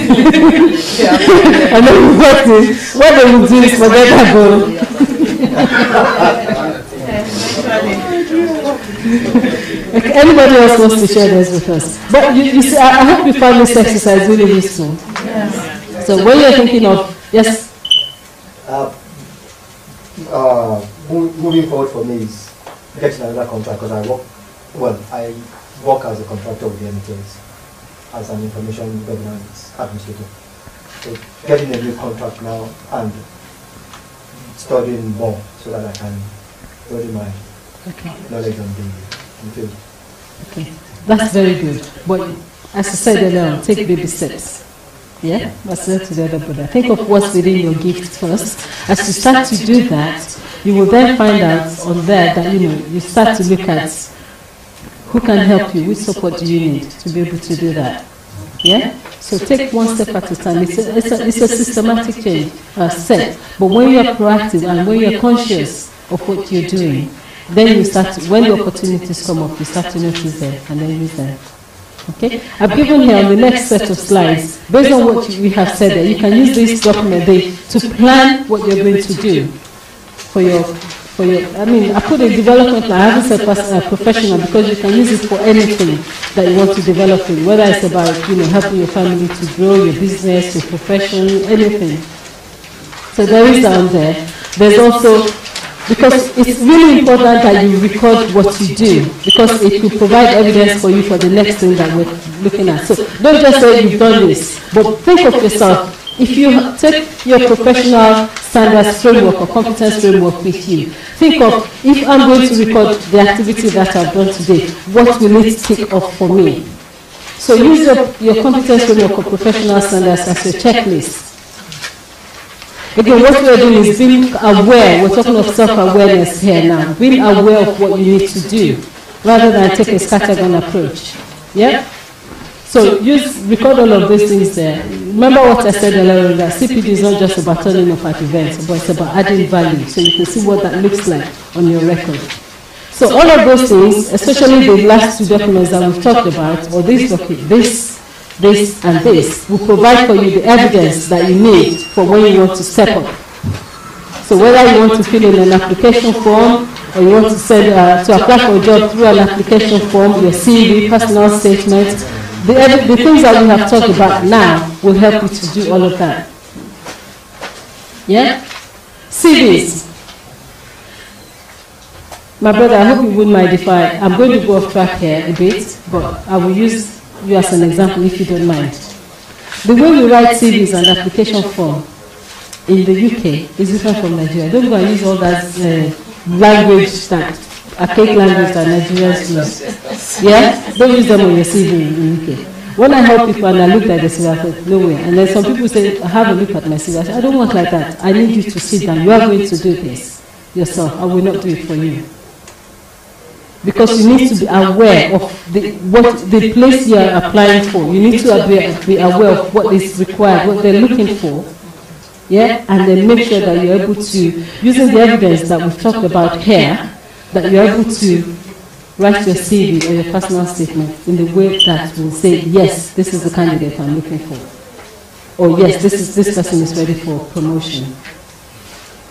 And then what they will do is forget that goal. Okay, anybody else wants to share this with us? But you see, I hope you find this exercise really useful. So when you're thinking of, yes? Moving forward for me is getting another contract, because I work as a contractor with the NHS as an information governance administrator. So getting a new contract now and studying more so that I can study my knowledge on the field. Okay, that's very good. But as I said earlier, take baby steps. Yeah, that's it to the other brother. Think of what's within your gift first. As you start to do that, you will then find out on there that you start to look at who can help you, which support do you need to be able to do that. Yeah? So take one step at a time. It's a systematic change, set. But when you're proactive and when you're conscious of what you're doing, then you start to, when the opportunities come up, you start to notice them and then use them. Okay? I've given here on the next set of slides, based on what we have said there, you can use this document to plan what you're going to do for your, I put a development plan. I haven't said professional, because you can use it for anything that you want to develop in, whether it's about, helping your family to grow, your business, your profession, anything. So there is down there. There's also Because it's really important that you record what you do, because it will provide evidence for you for the next thing that we're looking at. So don't just say you've done this, but think of yourself. If you take your professional standards framework or competence framework with you, think of, if I'm going to record the activity that I've done today, what will it tick off for me? So use your competence framework or professional standards as your checklist. Again, what we're doing is being aware. We're talking of self-awareness here now. Being aware of what you need to do, rather than take a scattergun approach. Yeah? So record all of these things there. Remember what I said earlier, that CPD is not just about turning up at events, but it's about adding value. So you can see what that looks like on your record. So all of those things, especially the last two documents that we've talked about, or this and this, will provide for you the evidence that you need for when you want to step up. So whether you want to fill in an application form, or you want to send to apply for a job through an application form, your CV, personal statement, the things that we have talked about now will help you to do all of that. Yeah? CVs. My brother, I hope you wouldn't mind if I'm going to go off track here a bit, but I will use you as an example if you don't mind. The way we write CVs and application form in the UK is different from Nigeria. Don't go and use all that language, that archaic language that Nigerians use. Yeah? Don't use them on your CV in the UK. When I help people and I look at the CV, I said, no way. And then some people say, have a look at my CV. I said, I don't want like that. I need you to sit down. You are going to do this yourself. I will not do it for you. Because you need to be aware of the place you are applying for. You need to be aware of what is required, what they're looking for. Yeah? And then make sure that you're able to, using the evidence that we've talked about here, that you're able to write your CV or your personal statement in the way that will say, yes, this is the candidate I'm looking for. Or yes, this person is ready for promotion.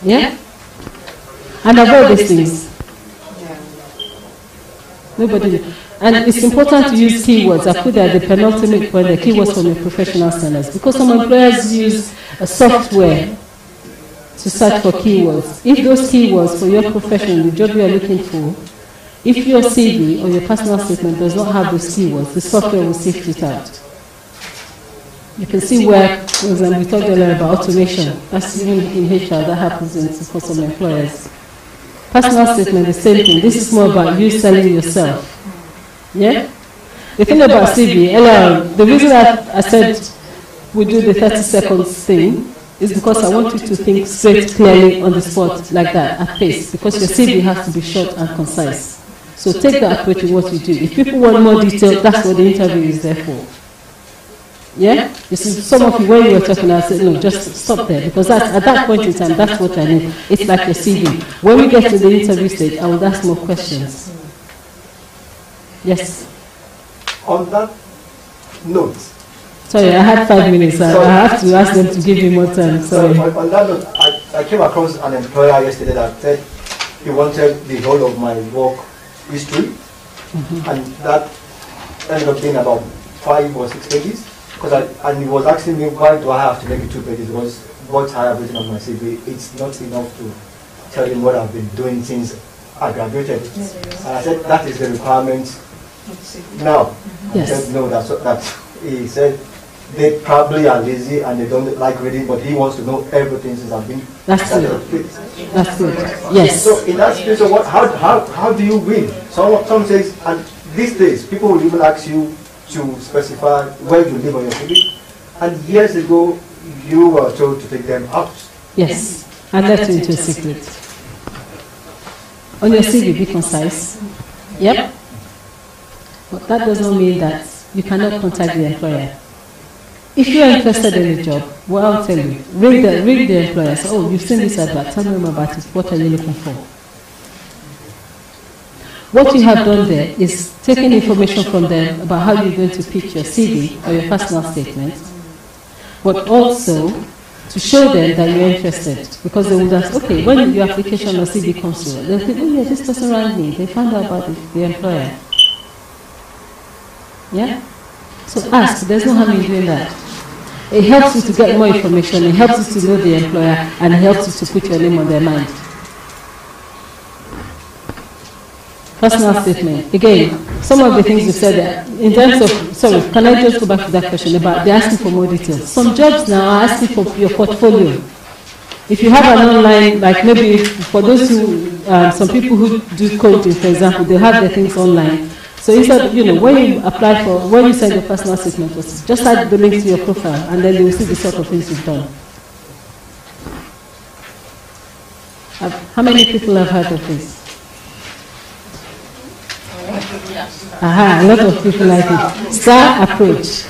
Yeah? And avoid these things. Nobody. And it's important to use keywords. I put that the penultimate point, the keywords from your professional standards. Because some employers use a software to search for keywords. If those keywords for your profession, the job you are looking for, if your CV or your personal statement does not have those keywords, the software will sift it out. You can see where, for example, we talked earlier about automation. That's even in HR, that happens for some employers. Personal statement, the same thing. This is more about you selling yourself. Yeah? The thing about CV, earlier, the reason that I said we do the 30 seconds thing is because I want you to think straight, clearly, on the spot, like that, at pace. Because your CV has to be short and concise. So take that approach in what you do. If people want more detail, that's what the interview is there for. Yeah? You see, some of you, when you were talking, I said, no, just stop there. Because at that point in time, that's what I need. It's like your CV. When we get to the interview stage, I will ask more questions. Yes? On that note. Sorry, I had 5 minutes. I have to ask them to give me more time. Sorry. On that note, I came across an employer yesterday that said he wanted the whole of my work history. And that ended up being about 5 or 6 pages. And he was asking me, why do I have to make it 2 pages? Because what I have written on my CV, it's not enough to tell him what I've been doing since I graduated. And I said, that is the requirement now. He said, no, he said, they probably are lazy and they don't like reading, but he wants to know everything since I've been. That's good. That's good. Yes. So in that situation, how do you win? Some says, and these days, people will even ask you to specify where you live on your CV. And years ago, you were told to take them out. Yes. I let you into a secret. On your CV, be concise. Yep. But that does not mean that you cannot contact the employer. If you are interested in a job, well, I'll tell you, ring the employer. Say, oh, you've seen this advert, tell me more about it. What are you looking for? What you have done there is taking information from them about how you're going to pitch your CV or your personal statement, but also to show them that you're interested. Because they will ask, okay, when your application or CV comes through, they'll think, oh yeah, this person rang me. They found out about the employer. Yeah? So ask, there's no harm in doing that. It helps you to get more information, it helps you to know the employer, and it helps you to put your name on their mind. Personal statement. Again, some of the things you said there, in terms of, sorry, can I just go back to that question about they're asking for more details? Some jobs now are asking for your portfolio. If you have an online, like maybe for those who, some people who do coding, for example, they have their things online. So instead, when you apply for, when you send your personal statement, just add the link to your profile, and then they will see the sort of things you've done. How many people have heard of this? A lot of people like it. STAR approach.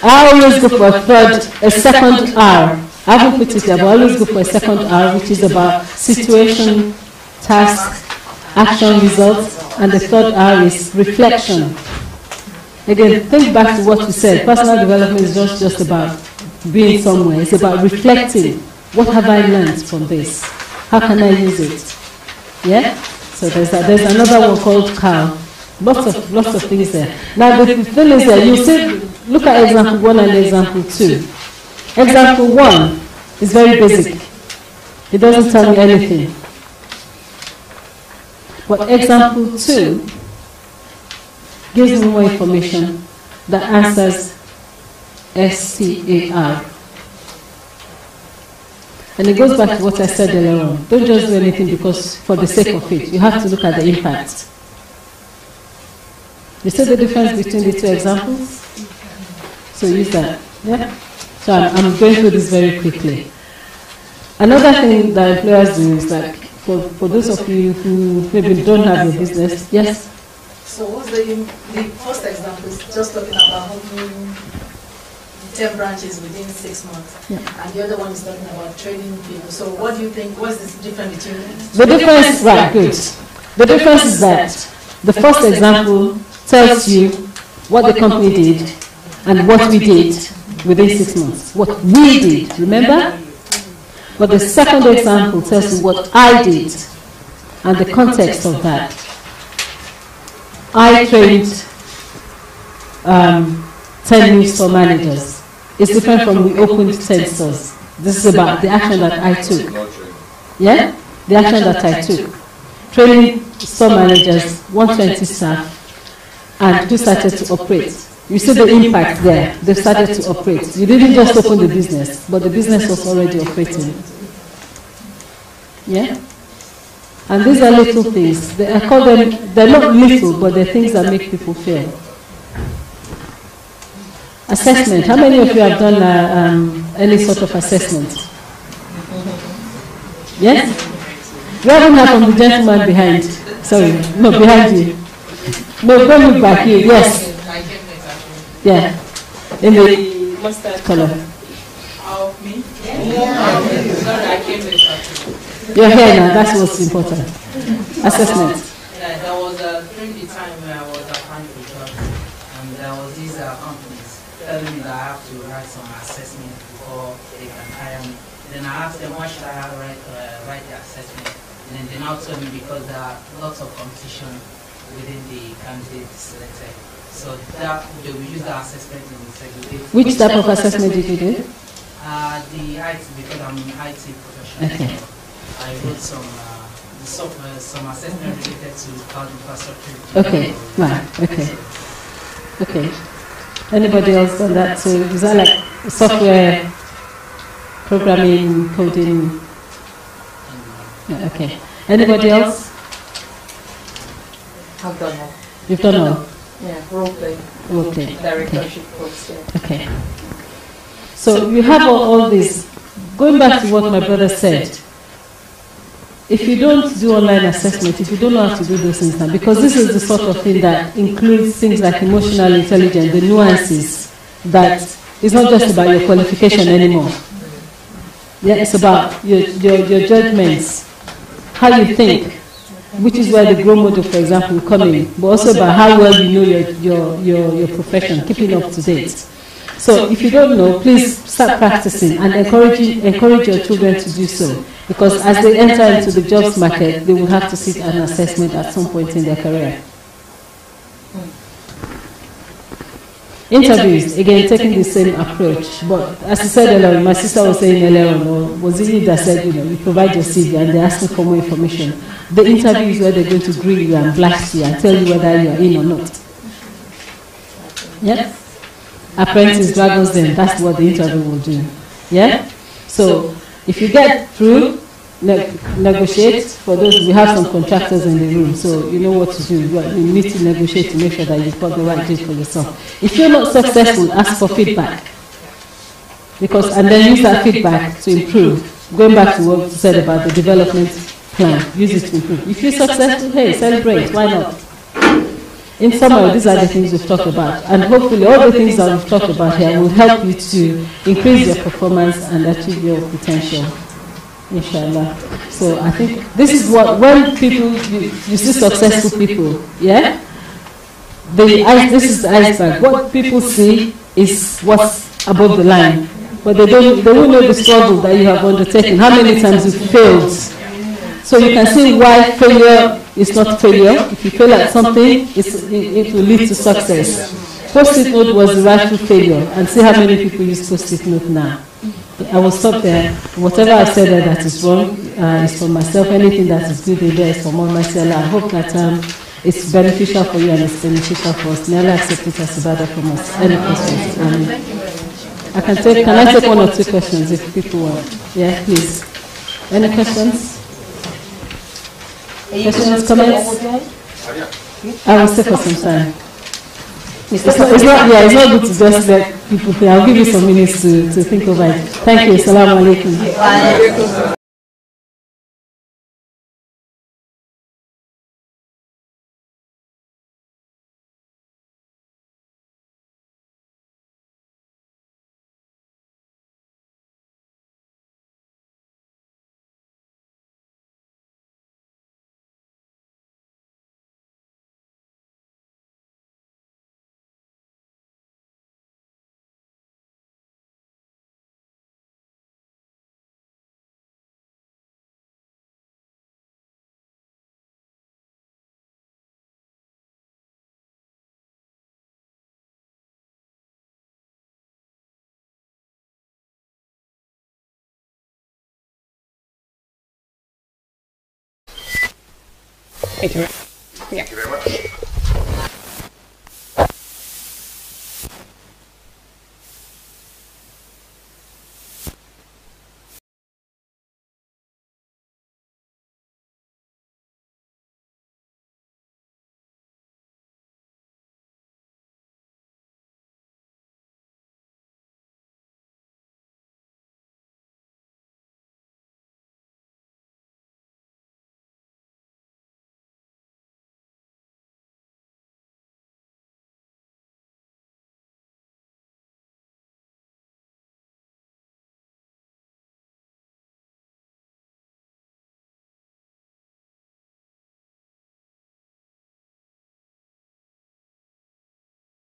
I always go for a second R. I haven't put it there, but I always go for a second R, which is about situation, task, action, results, and the third R is reflection. Again, think back to what we said. Personal development is not just about being somewhere. It's about reflecting. What have I learned from this? How can I use it? Yeah? So there's another one called CAL. Lots of things there. Now the thing is that you see, look at example 1 and example 2. Example 1 is very basic. It doesn't tell me anything. But example 2 gives me more information that answers SCAR. And it goes back to what I said earlier on. Don't just do anything because for the sake of it. You have to look at the impact. You see the difference between the two examples? So use that. Yeah? So I'm going through this very quickly. Another thing that employers do is like, for those of you who maybe don't have your business, yes? So what's the first example is just talking about opening 10 branches within 6 months. Yeah. And the other one is talking about training people. So what do you think, what's the difference between them? The difference, right, good. The difference is that the first example tells you what the company did and what we did within 6 months. What we did, remember? But the second example tells you what I did and the context of that. I trained 10 new store managers. It's different from we opened 10 stores. This is about the action that I took. Yeah? The action that I took. Training store managers, 120 staff, and who started to operate. You see the impact there. They started to operate. You didn't just open the business, but the business was already operating. Yeah? And these are little things. I call them, they're not little, but they're things that make people feel. Assessment. How many of you have done any sort of assessment? Yes? You haven't heard from the gentleman behind. Sorry, no, behind you. No, don't look back here. Yes. Yeah. In the mustard color. Of me? Yeah. Sorry, I came later. You're here now, that's what's important. Assessment. Yeah, there was during the time where I was applying for jobs, and there was these companies telling me that I have to write some assessment before they can hire me. Then I asked them, why should I write the assessment? And then they now told me because there are lots of competition within the candidates selected. So that they will use the assessment in the segregate. Which type of assessment did you do? The IT, because I'm an IT professional. Okay. I wrote some assessment related to cloud infrastructure. Okay, right, okay. Okay. Anybody else done that? So is that like software programming, coding? Yeah, okay. Anybody else? I've done all. You've done all? Yeah, role play. Role play. Directorship course, yeah. Okay. So you have all this. Going back to what my brother said, if you don't do online assessment, if you don't know how to do those things now, because this is the sort of thing that includes things like emotional intelligence, the nuances, that it's not just about your qualification anymore. Yeah, it's about your judgments, how you think, which is where the grow model, for example, will come in, but also about how well you know your profession, keeping up to date. So if you don't know, please start practicing and encourage your children to do so. Because as they enter into the jobs market, they will have to sit an assessment at some point in their career. Interviews, again, taking the same approach. But as I said earlier, my sister was saying earlier on, or was it you that said, you provide your CV and they're asking for more information. The interview is where they're going to grill you and blast you and tell you whether you're in or not. Yeah? Apprentice, dragons, then that's what the interview will do. Yeah? So, if you get through, negotiate. For those, we have some contractors in the room, so you know what to do. You need to negotiate to make sure that you've got the right deal for yourself. If you're not successful, ask for feedback. And then use that feedback to improve. Going back to what you said about the development plan, use it to improve. If you're successful, hey, celebrate, why not? In summary, these are the things we've talked about. And hopefully all the things that we've talked about here will help you to increase your performance and achieve your potential. Inshallah. So I think this is what, when people, you see successful people, yeah? This is the iceberg. What people see is what's above the line. But they won't know the struggle that you have undertaken, how many times you've failed. So you can see why failure is not failure. If you fail at something, it will lead to success. Post-it note was the rightful failure, and see how many people use post-it note now. I will stop there. Whatever I said there that is wrong is for myself. Anything that is good in there is for myself. I hope that it's beneficial for you and it's beneficial for us. May Allah accept it as ibadah from us. Any questions? Can I take one or two questions if people want? Yeah, please. Any questions? Questions, comments? I will stay for some time. It's not good to just let people play. I'll give you some minutes to think over it. Thank you. Assalamu alaikum. Thank you. Yeah. Thank you very much.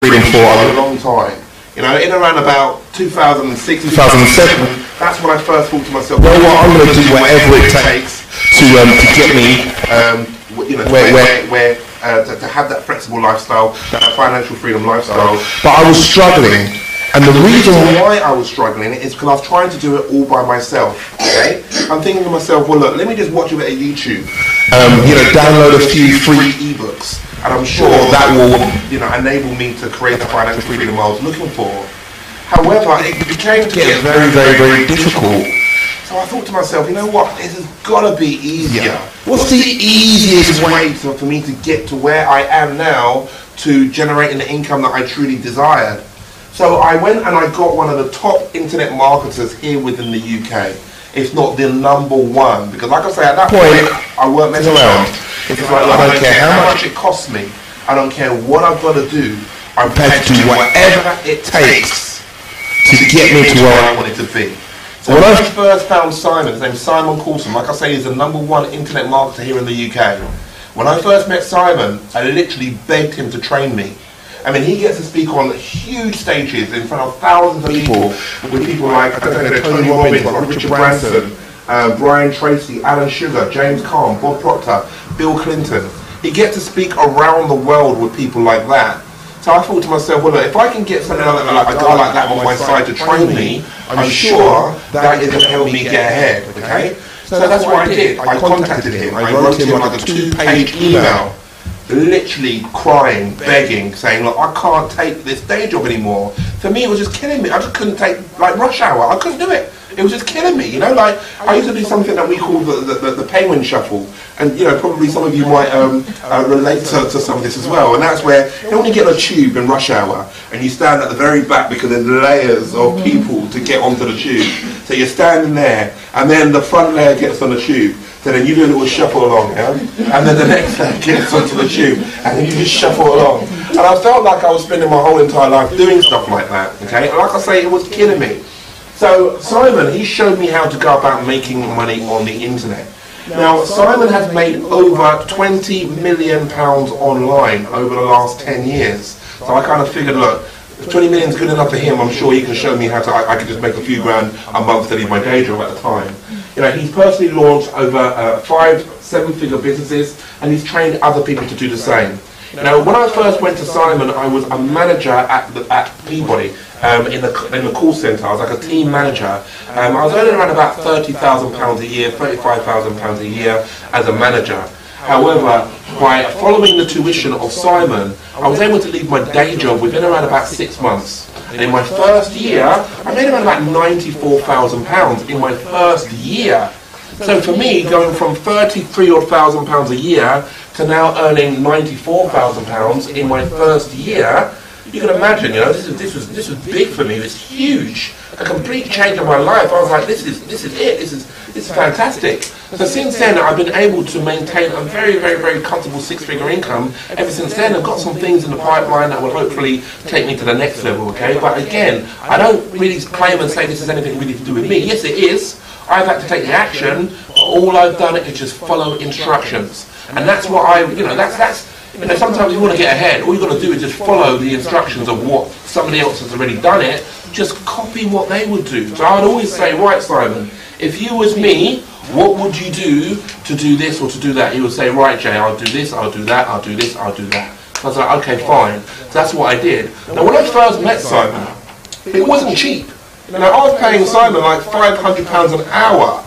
Reading for a long time. You know, in around about 2006, 2007, that's when I first thought to myself, well, what, I'm going to do whatever it takes to get me, you know, to have that flexible lifestyle, that financial freedom lifestyle. But I was struggling, and the reason why I was struggling is because I was trying to do it all by myself. Okay, I'm thinking to myself, well, look, let me just watch a bit of YouTube, you know, download a few free ebooks. And I'm sure that will, you know, enable me to create the financial freedom I was looking for. However, it became to get very, very, very difficult. So I thought to myself, you know what, this has got to be easier. What's the easiest way for me to get to where I am now to generating the income that I truly desired? So I went and I got one of the top internet marketers here within the UK. If not the #1, because like I say, at that point, I weren't messing around. It's like, I don't care how much it costs me. I don't care what I've got to do. I'm prepared to do whatever it takes to get me to where I wanted to be. So when I first found Simon, his name is Simon Coulson, like I say, he's the #1 internet marketer here in the UK. When I first met Simon, I literally begged him to train me. I mean, he gets to speak on huge stages in front of thousands of people, with people like, I don't know, Tony Robbins, like Richard Branson, Brian Tracy, Alan Sugar, James Caan, Bob Proctor, Bill Clinton. He gets to speak around the world with people like that. So I thought to myself, well, look, if I can get something like a guy like that on my side to train me, I'm sure that is going to help me get ahead, okay? So that's what I did. I contacted him. I wrote him like a 2-page email, literally crying, begging, saying, look, I can't take this day job anymore. For me, it was just killing me. I just couldn't take, like, rush hour. I couldn't do it. It was just killing me, you know, like, I used to do something that we call the penguin shuffle, and, you know, probably some of you might relate to some of this as well, and that's where, you know, when you get on a tube in rush hour, and you stand at the very back because there's layers of people to get onto the tube, so you're standing there, and then the front layer gets on the tube, so then you do a little shuffle along, yeah? And then the next layer gets onto the tube, and then you just shuffle along, and I felt like I was spending my whole entire life doing stuff like that, okay, and like I say, it was killing me. So Simon, he showed me how to go about making money on the internet. Now Simon has made over £20 million online over the last 10 years. So I kind of figured, look, if 20 million is good enough for him, I'm sure he can show me how to, I could just make a few grand a month to leave my day job at the time. You know, he's personally launched over 5 7-figure businesses, and he's trained other people to do the same. Now, when I first went to Simon, I was a manager at Peabody in the call centre. I was like a team manager. I was earning around about £30,000 a year, £35,000 a year as a manager. However, by following the tuition of Simon, I was able to leave my day job within around about 6 months. And in my first year, I made around about £94,000 in my first year. So for me, going from £33,000 a year to now earning £94,000 in my first year, you can imagine, you know, this was big for me. It's huge, a complete change of my life. I was like, this is it. This is fantastic. So since then, I've been able to maintain a very, very, very comfortable 6-figure income. Ever since then, I've got some things in the pipeline that will hopefully take me to the next level. Okay, but again, I don't really claim and say this is anything really to do with me. Yes, it is. I've had to take the action. All I've done is just follow instructions, and that's what that's. You know, sometimes you want to get ahead. All you've got to do is just follow the instructions of what somebody else has already done it. Just copy what they would do. So I'd always say, right, Simon, if you was me, what would you do to do this or to do that? He would say, right, Jay, I'll do this, I'll do that, I'll do this, I'll do that. So I was like, okay, fine. So that's what I did. Now, when I first met Simon, it wasn't cheap. You know, I was paying Simon like £500 an hour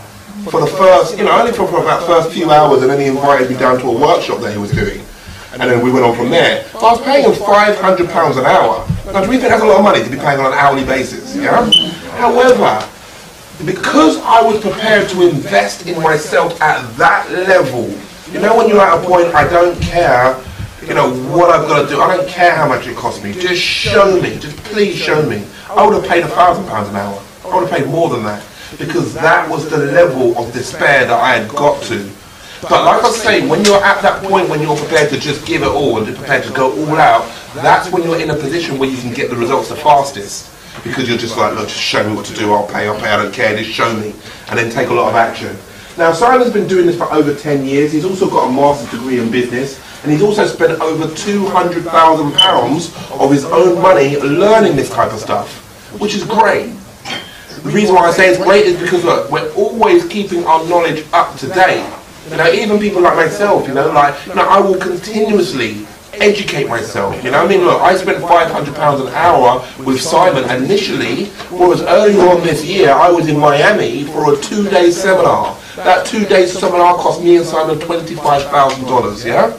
for the first, you know, only for about first few hours, and then he invited me down to a workshop that he was doing. And then we went on from there. So I was paying him £500 an hour. Now, do we think that's a lot of money to be paying on an hourly basis? Yeah. However, because I was prepared to invest in myself at that level, you know, when you're at a point, I don't care, you know, what I've got to do. I don't care how much it costs me. Just show me. Just please show me. I would have paid £1,000 an hour. I would have paid more than that, because that was the level of despair that I had got to. But like I say, when you're at that point when you're prepared to just give it all and prepared to go all out, that's when you're in a position where you can get the results the fastest. Because you're just like, look, just show me what to do, I'll pay, I don't care, just show me. And then take a lot of action. Now, Simon's been doing this for over 10 years. He's also got a master's degree in business. And he's also spent over £200,000 of his own money learning this type of stuff, which is great. The reason why I say it's great is because, look, we're always keeping our knowledge up to date. You know, even people like myself, you know, like, you know, I will continuously educate myself, you know. I mean, look, I spent £500 an hour with Simon initially, whereas earlier on this year, I was in Miami for a 2-day seminar. That 2-day seminar cost me and Simon $25,000, yeah?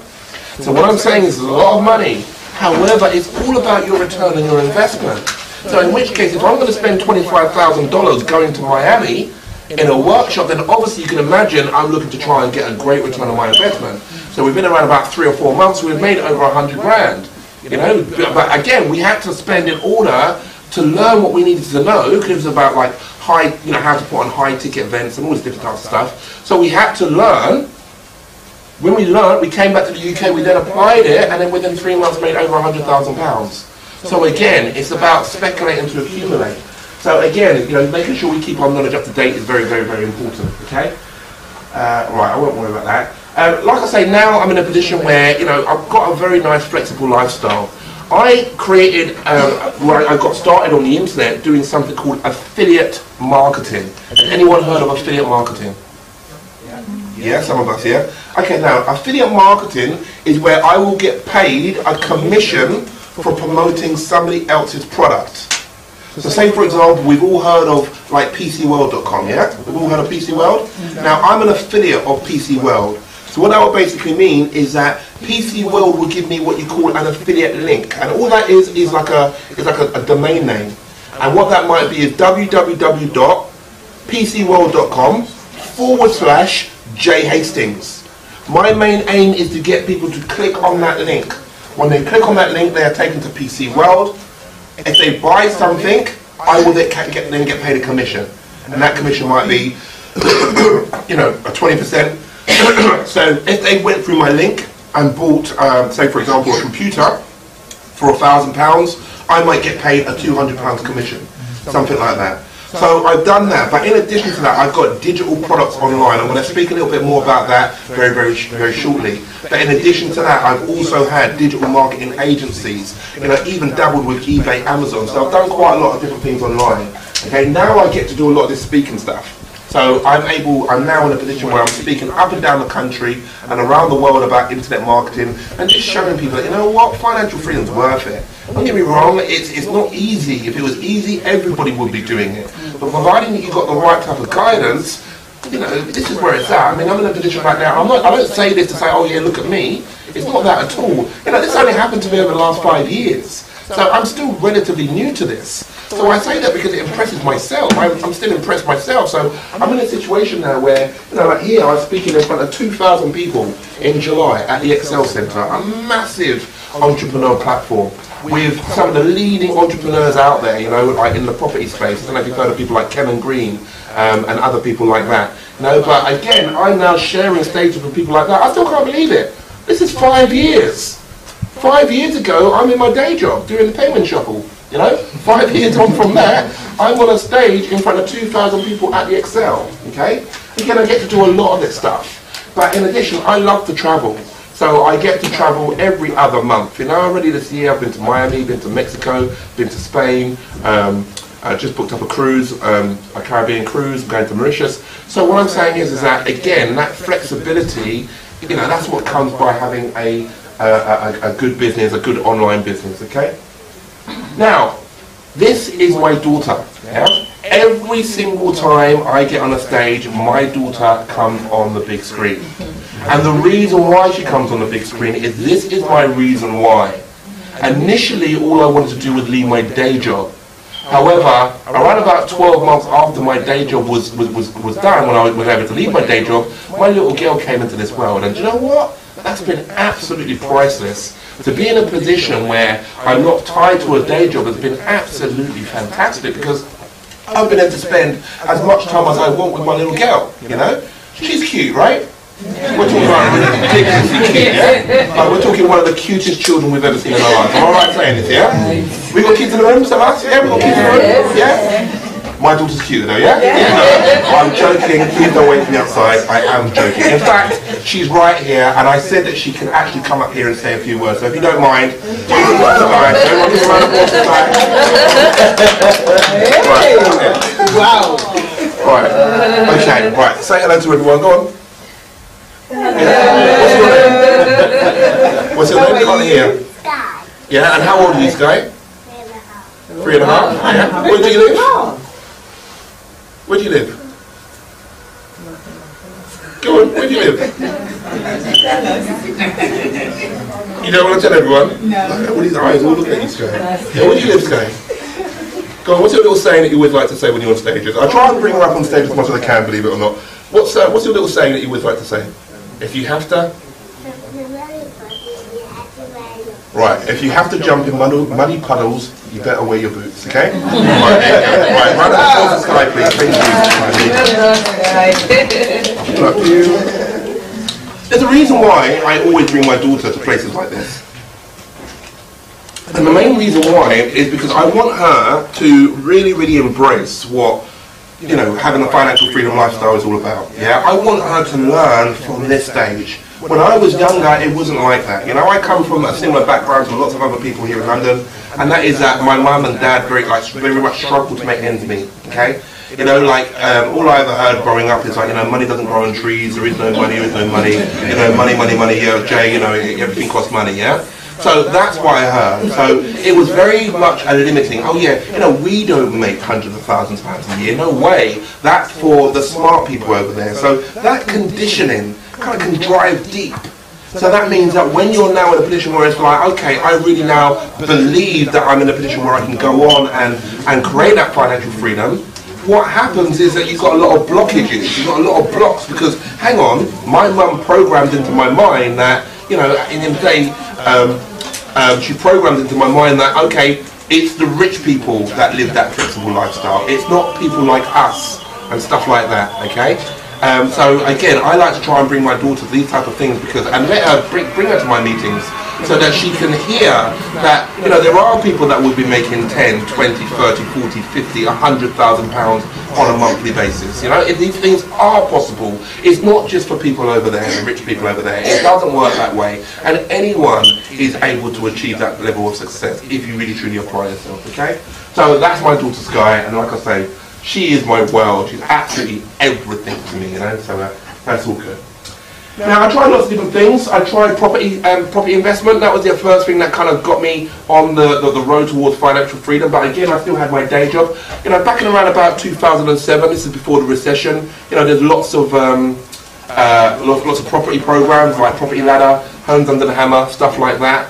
So what I'm saying is, it's a lot of money. However, it's all about your return on your investment. So in which case, if I'm going to spend $25,000 going to Miami in a workshop, then obviously you can imagine I'm looking to try and get a great return on my investment. So we've been around about 3 or 4 months, we've made over 100 grand. You know, but again, we had to spend in order to learn what we needed to know, because it was about like high, you know, how to put on high ticket events and all this different types of stuff. So we had to learn. When we learned, we came back to the UK, we then applied it, and then within 3 months made over £100,000. So again, it's about speculating to accumulate. So again, you know, making sure we keep our knowledge up to date is very, very, very important, okay? Right, I won't worry about that. Like I say, now I'm in a position where, you know, I've got a very nice flexible lifestyle. I created, I got started on the internet doing something called affiliate marketing. Has anyone heard of affiliate marketing? Yeah, some of us, yeah? Okay, now, affiliate marketing is where I will get paid a commission for promoting somebody else's product. So say for example, we've all heard of like PCWorld.com, yeah? We've all heard of PC World? Now I'm an affiliate of PC World. So what that would basically mean is that PC World will give me what you call an affiliate link. And all that is like a domain name. And what that might be is www.pcworld.com/J Hastings. My main aim is to get people to click on that link. When they click on that link, they are taken to PC World. If they buy something, I will then get paid a commission. And that commission might be, you know, a 20%. So if they went through my link and bought, say for example, a computer for £1,000, I might get paid a £200 commission, something like that. So I've done that, but in addition to that, I've got digital products online. I'm going to speak a little bit more about that very shortly. But in addition to that, I've also had digital marketing agencies, you know, even dabbled with eBay, Amazon. So I've done quite a lot of different things online. Okay, now I get to do a lot of this speaking stuff. So I'm now in a position where I'm speaking up and down the country and around the world about internet marketing and just showing people that, you know what, financial freedom's worth it. Don't get me wrong, it's not easy. If it was easy, everybody would be doing it. But providing that you've got the right type of guidance, you know, this is where it's at. I mean, I'm in a position right now, I don't say this to say, oh yeah, look at me. It's not that at all. You know, this only happened to me over the last 5 years. So I'm still relatively new to this. So I say that because it impresses myself. I'm still impressed myself. So I'm in a situation now where, you know, like here I was speaking in front of 2,000 people in July at the Excel Centre, a massive entrepreneur platform with some of the leading entrepreneurs out there, you know, like in the property space. I don't know if you've heard of people like Kevin Green and other people like that. You know, but again, I'm now sharing stages with people like that. I still can't believe it. This is 5 years. 5 years ago, I'm in my day job doing the payment shuffle. You know, 5 years on from that, I'm on a stage in front of 2,000 people at the Excel. Okay, again, I get to do a lot of this stuff. But in addition, I love to travel. So I get to travel every other month. You know, already this year I've been to Miami, been to Mexico, been to Spain. I just booked up a cruise, a Caribbean cruise, going to Mauritius. So what I'm saying is that again, that flexibility, you know, that's what comes by having a good business, a good online business. Okay. Now, this is my daughter. Yeah? Every single time I get on a stage, my daughter comes on the big screen. And the reason why she comes on the big screen is this is my reason why. Initially, all I wanted to do was leave my day job. However, around about 12 months after my day job was done, when I was able to leave my day job, my little girl came into this world. And do you know what? That's been absolutely priceless. To be in a position where I'm not tied to a day job has been absolutely fantastic, because I've been able to spend as much time as I want with my little girl, you know? She's cute, right? We're talking about ridiculously cute, yeah? Like, we're talking one of the cutest children we've ever seen in our life. Am I right saying this, yeah? We got kids in the room, so us? Yeah, we got kids in the room? Yeah? My daughter's cute though, yeah? No, I'm joking, please don't wait for me outside, I am joking. In fact, she's right here, and I said that she can actually come up here and say a few words, so if you don't mind, Wow. Right, okay, right, say hello to everyone, go on. What's your name? Can't hear. Yeah, and how old are you, Sky? 3.5. Yeah. Where do you live? Where do you live? Go on, where do you live? You don't want to tell everyone? No. All these eyes all looking at you, Sky. Yeah, where do you live, Sky? Go on, what's your little saying that you always like to say when you're on stages? I try and bring her up on stage as much as I can, believe it or not. What's your little saying that you always like to say? If you have to? Right, if you have to jump in muddy puddles, you better wear your boots, okay? Right, round of applause to Sky, please. Thank you. There's a reason why I always bring my daughter to places like this. And the main reason why is because I want her to really embrace what, you know, having a financial freedom lifestyle is all about. Yeah, I want her to learn from this stage. When I was younger, it wasn't like that. You know, I come from a similar background to lots of other people here in London, and that is that my mum and dad very much struggled to make ends meet. Okay, you know, like all I ever heard growing up is like, you know, money doesn't grow on trees. There is no money. There is no money. You know, money. Yeah, Jay. You know, everything costs money. Yeah. So that's why I heard. So it was very much a limiting. Oh yeah, you know, we don't make hundreds of thousands of pounds a year. No way. That's for the smart people over there. So that conditioning kind of can drive deep. So that means that when you're now in a position where it's like, okay, I really now believe that I'm in a position where I can go on and create that financial freedom, what happens is that you've got a lot of blockages, you've got a lot of blocks, because, hang on, my mum programmed into my mind that, you know, in the day, she programmed into my mind that, okay, it's the rich people that live that flexible lifestyle, it's not people like us, and stuff like that, okay? So again, I like to try and bring my daughter to these type of things because, and let her bring her to my meetings so that she can hear that, you know, there are people that will be making 10, 20, 30, 40, 50, 100,000 pounds on a monthly basis. You know, if these things are possible, it's not just for people over there, the rich people over there. It doesn't work that way, and anyone is able to achieve that level of success if you really truly apply yourself. Okay, so that's my daughter Sky, and like I say, she is my world. She's absolutely everything to me, you know, so that's all good. Now, I tried lots of different things. I tried property investment. That was the first thing that kind of got me on the road towards financial freedom. But again, I still had my day job. You know, back in around about 2007, this is before the recession, you know, there's lots of property programs like Property Ladder, Homes Under the Hammer, stuff like that.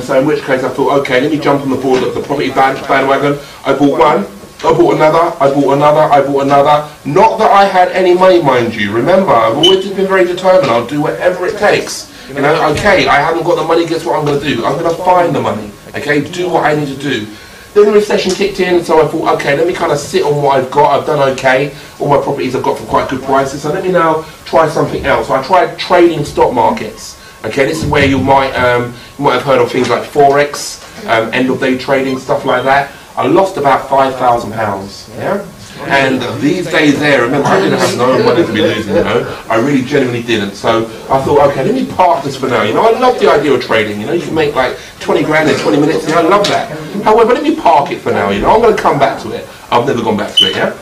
So in which case I thought, okay, let me jump on the board of the property bandwagon. I bought one. I bought another, I bought another, I bought another. Not that I had any money, mind you. Remember, I've always just been very determined. I'll do whatever it takes. You know, okay, I haven't got the money, guess what I'm going to do? I'm going to find the money, okay, do what I need to do. Then the recession kicked in, so I thought, okay, let me kind of sit on what I've got. I've done okay. All my properties I've got for quite good prices, so let me now try something else. So I tried trading stock markets. Okay, this is where you might have heard of things like Forex, end of day trading, stuff like that. I lost about £5,000, yeah? And these days there, remember, I didn't have no money to be losing, you know? I really genuinely didn't. So I thought, okay, let me park this for now. You know, I love the idea of trading, you know? You can make like 20 grand in 20 minutes, you know? I love that. However, let me park it for now, you know? I'm going to come back to it. I've never gone back to it, yeah?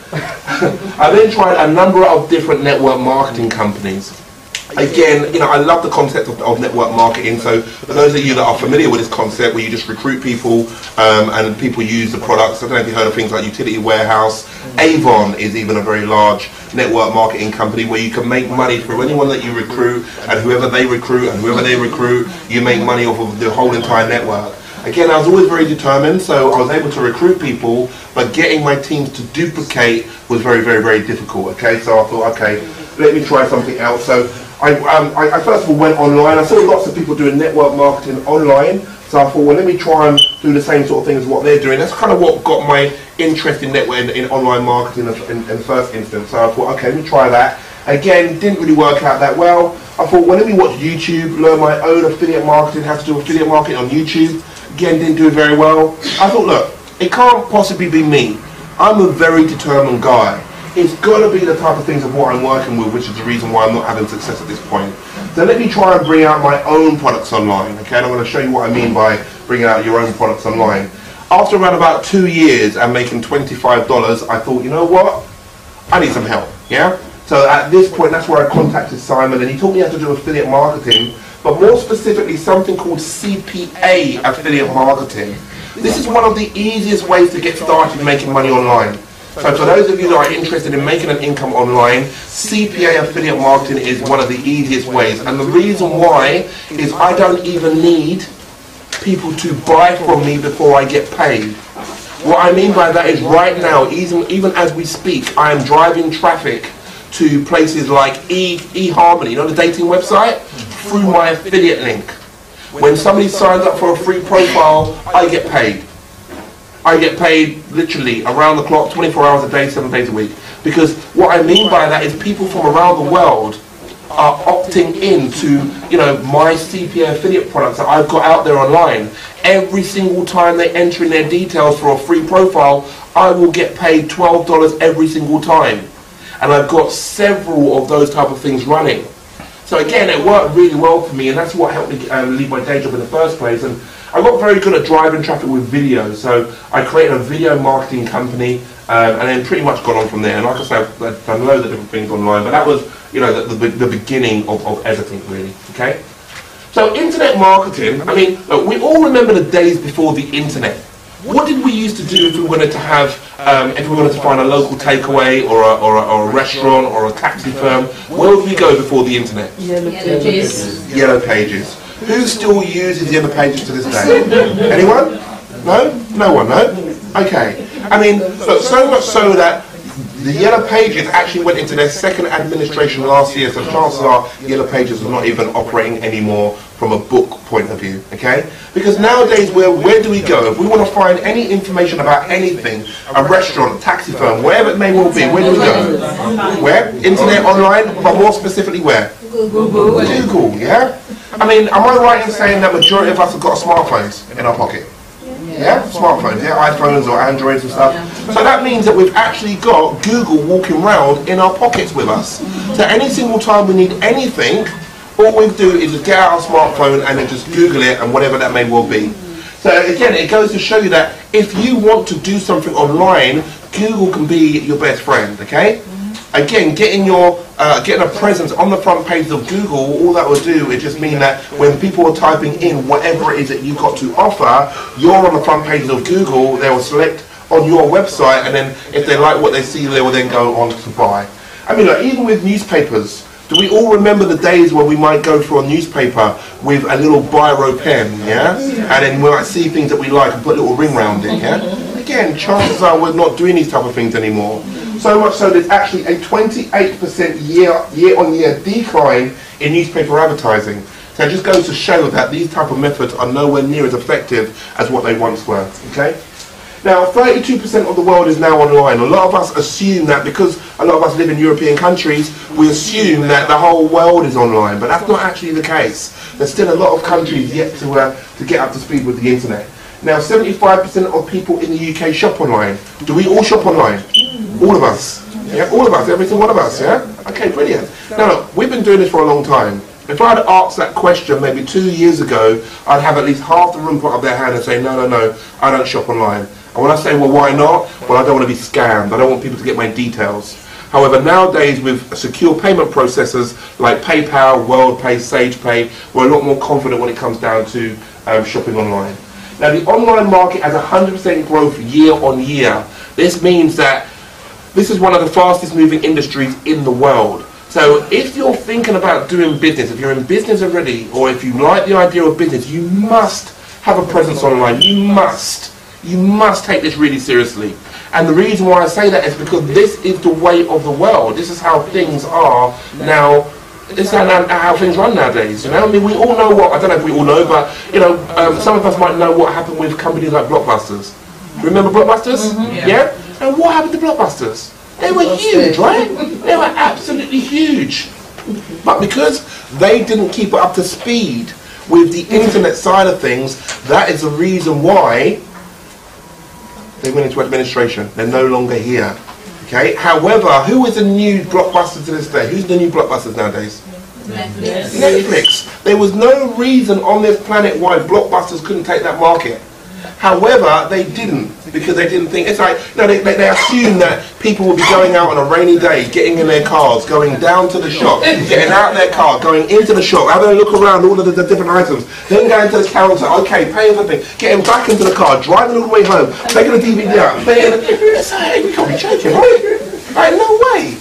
I then tried a number of different network marketing companies. Again, you know, I love the concept of network marketing. So for those of you that are familiar with this concept, where you just recruit people and people use the products. I don't know if you've heard of things like Utility Warehouse. Avon is even a very large network marketing company where you can make money through anyone that you recruit, and whoever they recruit, you make money off of the whole entire network. Again, I was always very determined, so I was able to recruit people, but getting my teams to duplicate was very, very, very difficult. Okay, so I thought, okay, let me try something else. So I first of all went online. I saw lots of people doing network marketing online, so I thought, well, let me try and do the same sort of thing as what they're doing. That's kind of what got my interest in network in online marketing in the first instance. So I thought, okay, let me try that. Again, didn't really work out that well. I thought, well, let me watch YouTube, learn my own affiliate marketing, how to do affiliate marketing on YouTube. Again, didn't do very well. I thought, look, it can't possibly be me. I'm a very determined guy. It's got to be the type of things of what I'm working with, which is the reason why I'm not having success at this point. So let me try and bring out my own products online, okay? And I'm going to show you what I mean by bringing out your own products online. After around about 2 years and making $25, I thought, you know what? I need some help, yeah? So at this point, that's where I contacted Simon, and he taught me how to do affiliate marketing, but more specifically, something called CPA affiliate marketing. This is one of the easiest ways to get started making money online. So for those of you that are interested in making an income online, CPA affiliate marketing is one of the easiest ways. And the reason why is I don't even need people to buy from me before I get paid. What I mean by that is right now, even as we speak, I am driving traffic to places like eHarmony, you know, the dating website, through my affiliate link. When somebody signs up for a free profile, I get paid. I get paid literally around the clock, 24 hours a day, 7 days a week. Because what I mean by that is people from around the world are opting into, you know, my CPA affiliate products that I've got out there online. Every single time they enter in their details for a free profile, I will get paid $12 every single time. And I've got several of those type of things running. So again, it worked really well for me, and that's what helped me leave my day job in the first place. And I got very good at driving traffic with video, so I created a video marketing company, and then pretty much got on from there. And like I said, I've done loads of different things online, but that was, you know, the beginning of everything, really. Okay. So internet marketing, I mean, look, we all remember the days before the internet. What did we used to do if we wanted to have, if we wanted to find a local takeaway or a restaurant or a taxi firm? Where would we go before the internet? Yellow Pages. Yellow Pages. Who still uses Yellow Pages to this day? Anyone? No? No one, no? Okay. I mean, look, so much so that the Yellow Pages actually went into their second administration last year, so chances are Yellow Pages are not even operating anymore from a book point of view, okay? Because nowadays, where do we go? If we want to find any information about anything, a restaurant, a taxi firm, wherever it may well be, where do we go? Where? Internet, online, but more specifically where? Google. Google, yeah? I mean, am I right in saying that majority of us have got smartphones in our pocket? Yeah, smartphones, yeah, iPhones or Androids and stuff. So that means that we've actually got Google walking around in our pockets with us. So any single time we need anything, all we do is just get out our smartphone and then just Google it and whatever that may well be. So again, it goes to show you that if you want to do something online, Google can be your best friend, okay? Again, getting a presence on the front page of Google, all that will do is just mean that when people are typing in whatever it is that you've got to offer, you're on the front page of Google, they will select on your website, and then if they like what they see, they will then go on to buy. I mean, like, even with newspapers, do we all remember the days where we might go through a newspaper with a little biro pen, yeah? And then we might see things that we like and put a little ring around it, yeah? Again, chances are we're not doing these type of things anymore. So much so there's actually a 28% year-on-year decline in newspaper advertising. So it just goes to show that these type of methods are nowhere near as effective as what they once were, okay? Now, 32% of the world is now online. A lot of us assume that because a lot of us live in European countries, we assume that the whole world is online, but that's not actually the case. There's still a lot of countries yet to get up to speed with the internet. Now, 75% of people in the UK shop online. Do we all shop online? All of us. Yeah, all of us, every single one of us, yeah? Okay, brilliant. Now, look, we've been doing this for a long time. If I had asked that question maybe 2 years ago, I'd have at least half the room put up their hand and say, no, I don't shop online. And when I say, well, why not? Well, I don't want to be scammed. I don't want people to get my details. However, nowadays with secure payment processors like PayPal, WorldPay, SagePay, we're a lot more confident when it comes down to shopping online. Now, the online market has 100% growth year on year. This means that this is one of the fastest moving industries in the world. So if you're thinking about doing business, if you're in business already, or if you like the idea of business, you must have a presence online. You must take this really seriously. And the reason why I say that is because this is the way of the world. This is how things are now. This is how things run nowadays, you know? I mean, we all know what, I don't know if we all know, but, you know, some of us might know what happened with companies like Blockbusters. Remember Blockbusters? Yeah? And what happened to Blockbusters? They were huge, right? They were absolutely huge. But because they didn't keep it up to speed with the internet side of things, that is the reason why they went into administration. They're no longer here. Okay. However, who is the new Blockbuster to this day? Who's the new Blockbusters nowadays? Netflix. There was no reason on this planet why Blockbusters couldn't take that market. However, they didn't, because they didn't think, it's like, no, they assumed that people would be going out on a rainy day, getting in their cars, going down to the shop, getting out of their car, going into the shop, having a look around all of the different items, then going to the counter, okay, paying something, getting back into the car, driving all the way home, taking the DVD out, playing it's like, you can't be joking, right? Like, no way.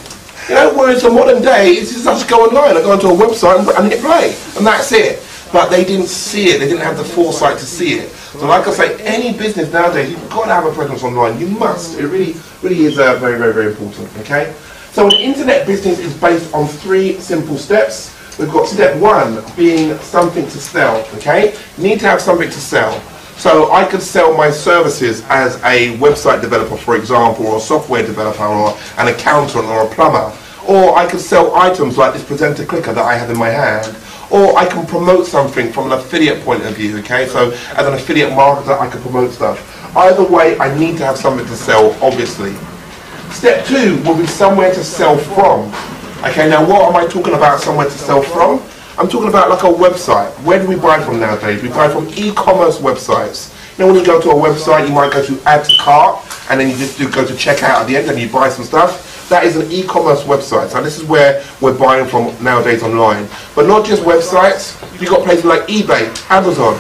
You know, whereas the modern day, it's just I just go online, I go onto a website and hit play, and that's it. But they didn't see it, they didn't have the foresight to see it. So like I say, any business nowadays, you've got to have a presence online. You must. It really is very, very, very important, okay? So an internet business is based on 3 simple steps. We've got step 1 being something to sell, okay? You need to have something to sell. So I could sell my services as a website developer, for example, or a software developer, or an accountant, or a plumber. Or I could sell items like this presenter clicker that I have in my hand. Or I can promote something from an affiliate point of view, okay? So as an affiliate marketer, I can promote stuff. Either way, I need to have something to sell, obviously. Step 2 will be somewhere to sell from. Okay, now what am I talking about somewhere to sell from? I'm talking about like a website. Where do we buy from nowadays? We buy from e-commerce websites. You know, when you go to a website, you might go to add to cart, and then you just go to checkout at the end and you buy some stuff. that is an e-commerce website. So this is where we're buying from nowadays online. But not just websites, you've got places like eBay, Amazon.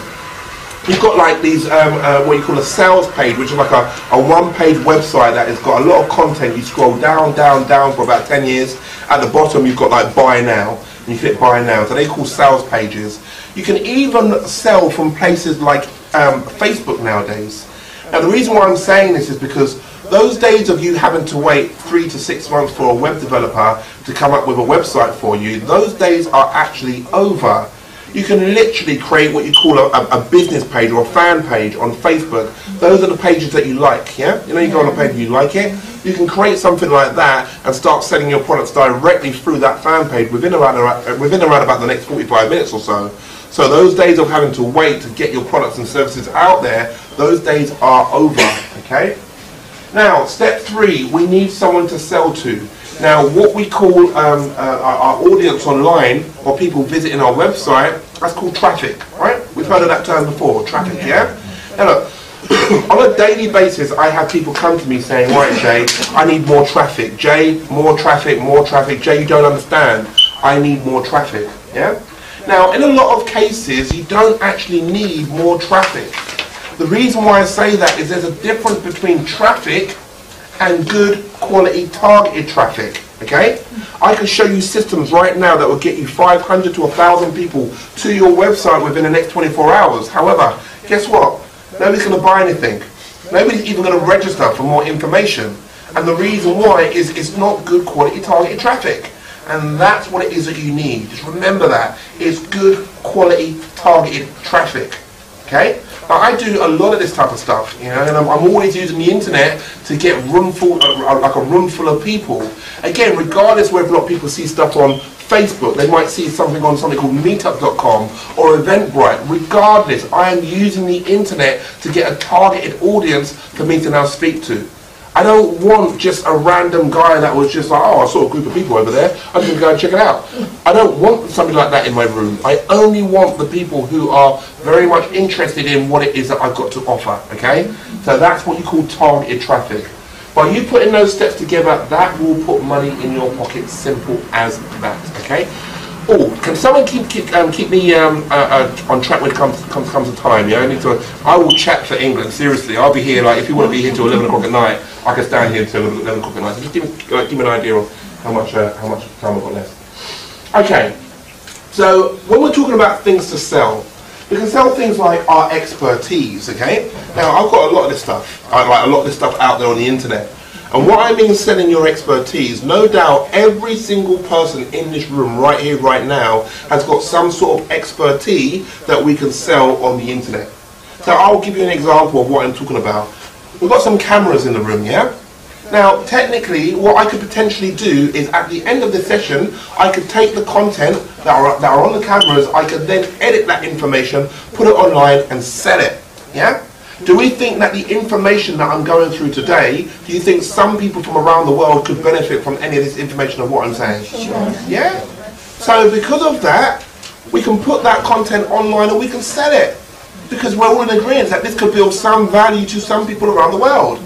You've got like these, what you call a sales page, which is like a one-page website that has got a lot of content. You scroll down, down, down for about 10 years. At the bottom, you've got like buy now, and you click buy now. So they call sales pages. You can even sell from places like Facebook nowadays. Now the reason why I'm saying this is because those days of you having to wait 3 to 6 months for a web developer to come up with a website for you, those days are actually over. You can literally create what you call a business page or a fan page on Facebook. Those are the pages that you like, yeah? You know, you go on a page and you like it. You can create something like that and start selling your products directly through that fan page within around about the next 45 minutes or so. So those days of having to wait to get your products and services out there, those days are over, okay? Now, step 3, we need someone to sell to. Now, what we call our audience online, or people visiting our website, that's called traffic, right? We've heard of that term before, traffic, yeah? Now look, on a daily basis, I have people come to me saying, right, Jay, I need more traffic. Jay, more traffic, more traffic. Jay, you don't understand. I need more traffic, yeah? Now, in a lot of cases, you don't actually need more traffic. The reason why I say that is there's a difference between traffic and good quality targeted traffic, okay? I can show you systems right now that will get you 500 to 1,000 people to your website within the next 24 hours. However, guess what? Nobody's going to buy anything. Nobody's even going to register for more information. And the reason why is it's not good quality targeted traffic. And that's what it is that you need. Just remember that. It's good quality targeted traffic, okay? Now, I do a lot of this type of stuff, you know, and I'm always using the internet to get like a room full of people. Again, regardless whether or not people see stuff on Facebook, they might see something on something called meetup.com or Eventbrite. Regardless, I am using the internet to get a targeted audience for me to now speak to. I don't want just a random guy that was just like, oh, I saw a group of people over there, I'm going to go and check it out. I don't want something like that in my room. I only want the people who are very much interested in what it is that I've got to offer, okay? So that's what you call targeted traffic. By you putting those steps together, that will put money in your pocket, simple as that, okay? Oh, can someone keep me on track when it comes to time? Yeah, I will chat for England. Seriously, I'll be here. Like, if you want to be here till 11 o'clock at night, I can stand here until 11 o'clock at night. So just give me an idea of how much time I've got left. Okay, so when we're talking about things to sell, we can sell things like our expertise. Okay, now I've got a lot of this stuff. I like a lot of this stuff out there on the internet. And what I mean selling your expertise, no doubt every single person in this room right here, right now, has got some sort of expertise that we can sell on the internet. So I'll give you an example of what I'm talking about. We've got some cameras in the room, yeah? Now, technically, what I could potentially do is at the end of the session, I could take the content that are on the cameras, I could then edit that information, put it online and sell it, yeah? Do we think that the information that I'm going through today, do you think some people from around the world could benefit from any of this information of what I'm saying? Sure. Yeah? So because of that, we can put that content online and we can sell it. Because we're all in agreement that this could build some value to some people around the world.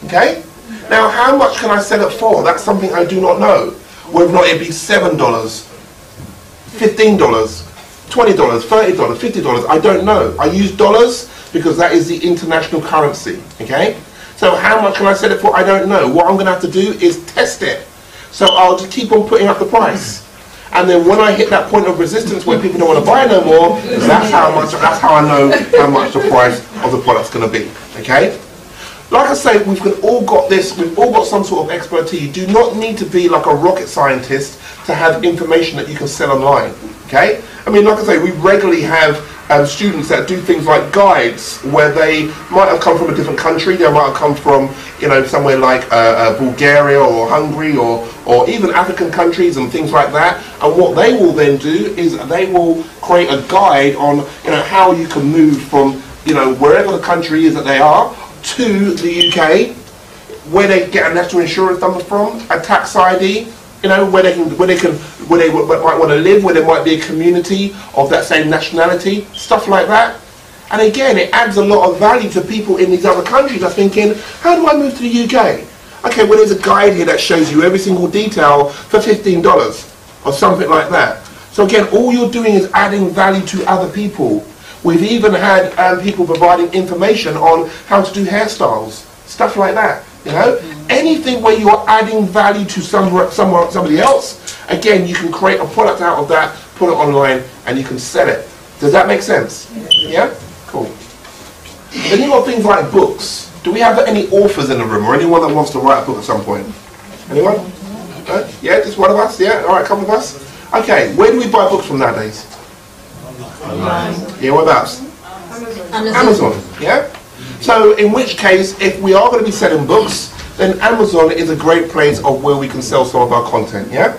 Okay? Now, how much can I sell it for? That's something I do not know. Whether or not it be $7, $15, $20, $30, $50, I don't know. I use dollars because that is the international currency, okay? So how much can I sell it for? I don't know. What I'm going to have to do is test it. So I'll just keep on putting up the price. And then when I hit that point of resistance where people don't want to buy no more, that's how I know how much the price of the product's going to be, okay? Like I say, we've all got some sort of expertise. You do not need to be like a rocket scientist to have information that you can sell online, okay? I mean, like I say, we regularly have students that do things like guides where they might have come from a different country. They might have come from, you know, somewhere like Bulgaria or Hungary or even African countries and things like that. And what they will then do is they will create a guide on, you know, how you can move from, you know, wherever the country is that they are to the UK, where they get a national insurance number from, a tax ID, you know, where they might want to live, where there might be a community of that same nationality, stuff like that. And again, it adds a lot of value to people in these other countries. They're thinking, how do I move to the UK? Okay, well there's a guide here that shows you every single detail for $15 or something like that. So again, all you're doing is adding value to other people. We've even had people providing information on how to do hairstyles, stuff like that. You know, anything where you're adding value to somebody else. Again, you can create a product out of that, put it online, and you can sell it. Does that make sense? Yeah? Cool. Then you've got things like books. Do we have any authors in the room, or anyone that wants to write a book at some point? Anyone? Yeah, just one of us? Yeah? Alright, a couple of us? Okay, where do we buy books from nowadays? Yeah, what about? Amazon. Yeah? So, in which case, if we are going to be selling books, then Amazon is a great place of where we can sell some of our content, yeah?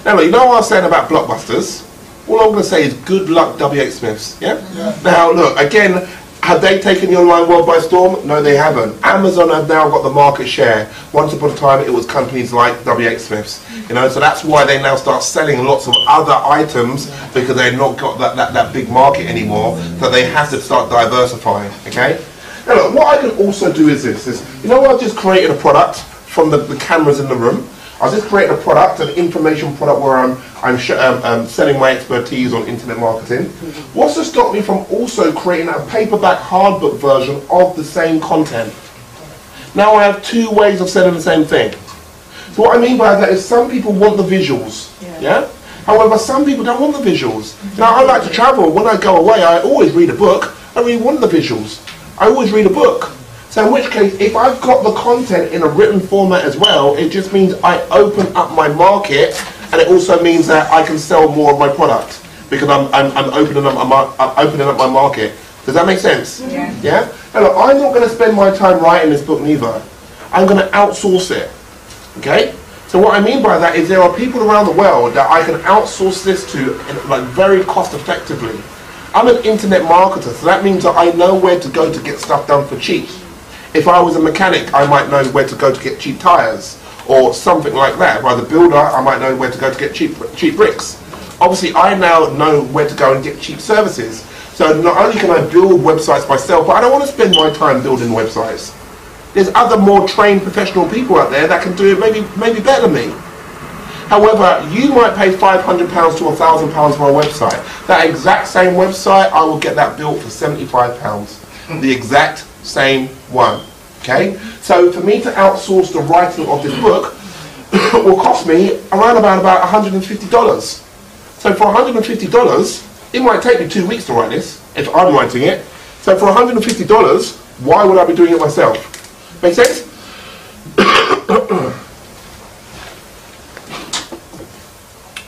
Now, look, you know what I was saying about blockbusters? All I'm going to say is good luck, W.H. Smiths, yeah? Now, look, again, have they taken the online world by storm? No, they haven't. Amazon have now got the market share. Once upon a time, it was companies like W.H. Smiths. You know, so that's why they now start selling lots of other items, because they've not got that big market anymore, so they have to start diversifying, okay? Now look, what I can also do is this, you know, I've just created a product from the cameras in the room. I've just created a product, an information product where I'm selling my expertise on internet marketing. What's to stop me from also creating a paperback hardbook version of the same content? Now I have two ways of selling the same thing. So what I mean by that is some people want the visuals, yeah? However, some people don't want the visuals. Now I like to travel. When I go away, I always read a book. I really want the visuals. I always read a book. So in which case, if I've got the content in a written format as well, it just means I open up my market, and it also means that I can sell more of my product, because I'm opening up my market. Does that make sense? Yeah. Yeah? Now look, I'm not going to spend my time writing this book neither. I'm going to outsource it. Okay? So what I mean by that is there are people around the world that I can outsource this to like very cost effectively. I'm an internet marketer, so that means that I know where to go to get stuff done for cheap. If I was a mechanic, I might know where to go to get cheap tires, or something like that. If I was a builder, I might know where to go to get cheap bricks. Obviously, I now know where to go and get cheap services. So not only can I build websites myself, but I don't want to spend my time building websites. There's other more trained professional people out there that can do it maybe better than me. However, you might pay £500 to £1,000 for a website. That exact same website, I will get that built for £75. The exact same one. Okay? So for me to outsource the writing of this book will cost me around about $150. So for $150, it might take me 2 weeks to write this, if I'm writing it. So for $150, why would I be doing it myself? Make sense?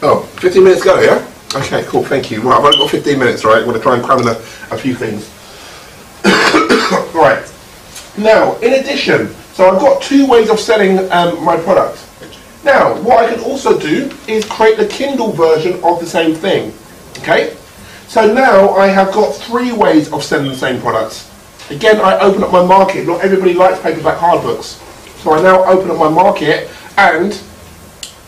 Oh, 15 minutes ago, yeah? Okay, cool, thank you. Right, I've only got 15 minutes, right? I'm going to try and cram in a few things. Right. Now, in addition, so I've got two ways of selling my product. Now, what I can also do is create the Kindle version of the same thing. Okay? So now I have got 3 ways of selling the same products. Again, I open up my market. Not everybody likes paperback hard books. So I now open up my market, and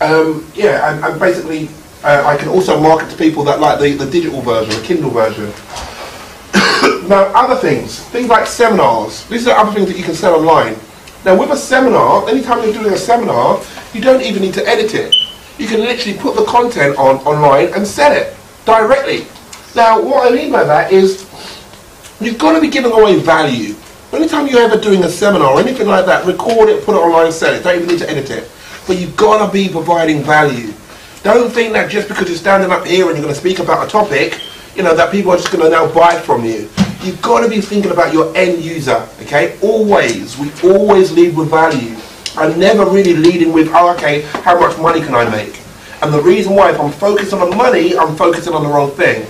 and basically I can also market to people that like the digital version, the Kindle version. Now, other things like seminars. These are other things that you can sell online. Now, with a seminar, anytime you're doing a seminar, you don't even need to edit it. You can literally put the content online and sell it directly. Now, what I mean by that is you've got to be giving away value. Anytime you're ever doing a seminar or anything like that, record it, put it online, sell it. Don't even need to edit it. But you've got to be providing value. Don't think that just because you're standing up here and you're going to speak about a topic, you know, that people are just going to now buy from you. You've got to be thinking about your end user, okay? Always. We always lead with value. I'm never really leading with, oh, okay, how much money can I make? And the reason why, if I'm focusing on money, I'm focusing on the wrong thing.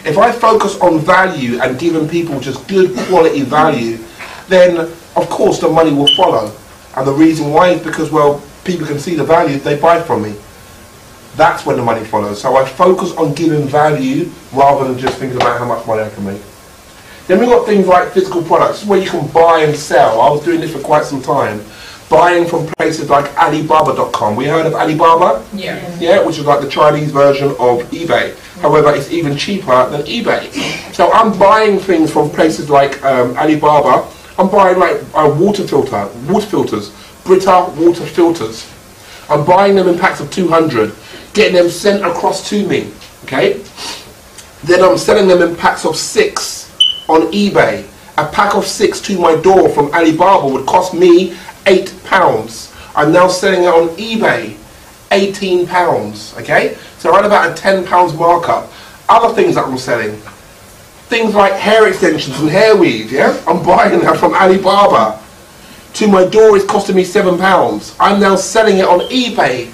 If I focus on value and giving people just good quality value, then, of course, the money will follow. And the reason why is because, well, people can see the value, they buy from me. That's when the money follows. So I focus on giving value rather than just thinking about how much money I can make. Then we've got things like physical products where you can buy and sell. I was doing this for quite some time. Buying from places like Alibaba.com. We heard of Alibaba? Yeah. Yeah, which is like the Chinese version of eBay. However, it's even cheaper than eBay. So I'm buying things from places like Alibaba. I'm buying like water filters, Brita water filters. I'm buying them in packs of 200, getting them sent across to me, okay? Then I'm selling them in packs of 6 on eBay. A pack of 6 to my door from Alibaba would cost me £8. I'm now selling it on eBay, £18, okay? So around about a £10 markup. Other things that I'm selling, things like hair extensions and hair weave, yeah? I'm buying that from Alibaba. To my door, it's costing me £7. I'm now selling it on eBay,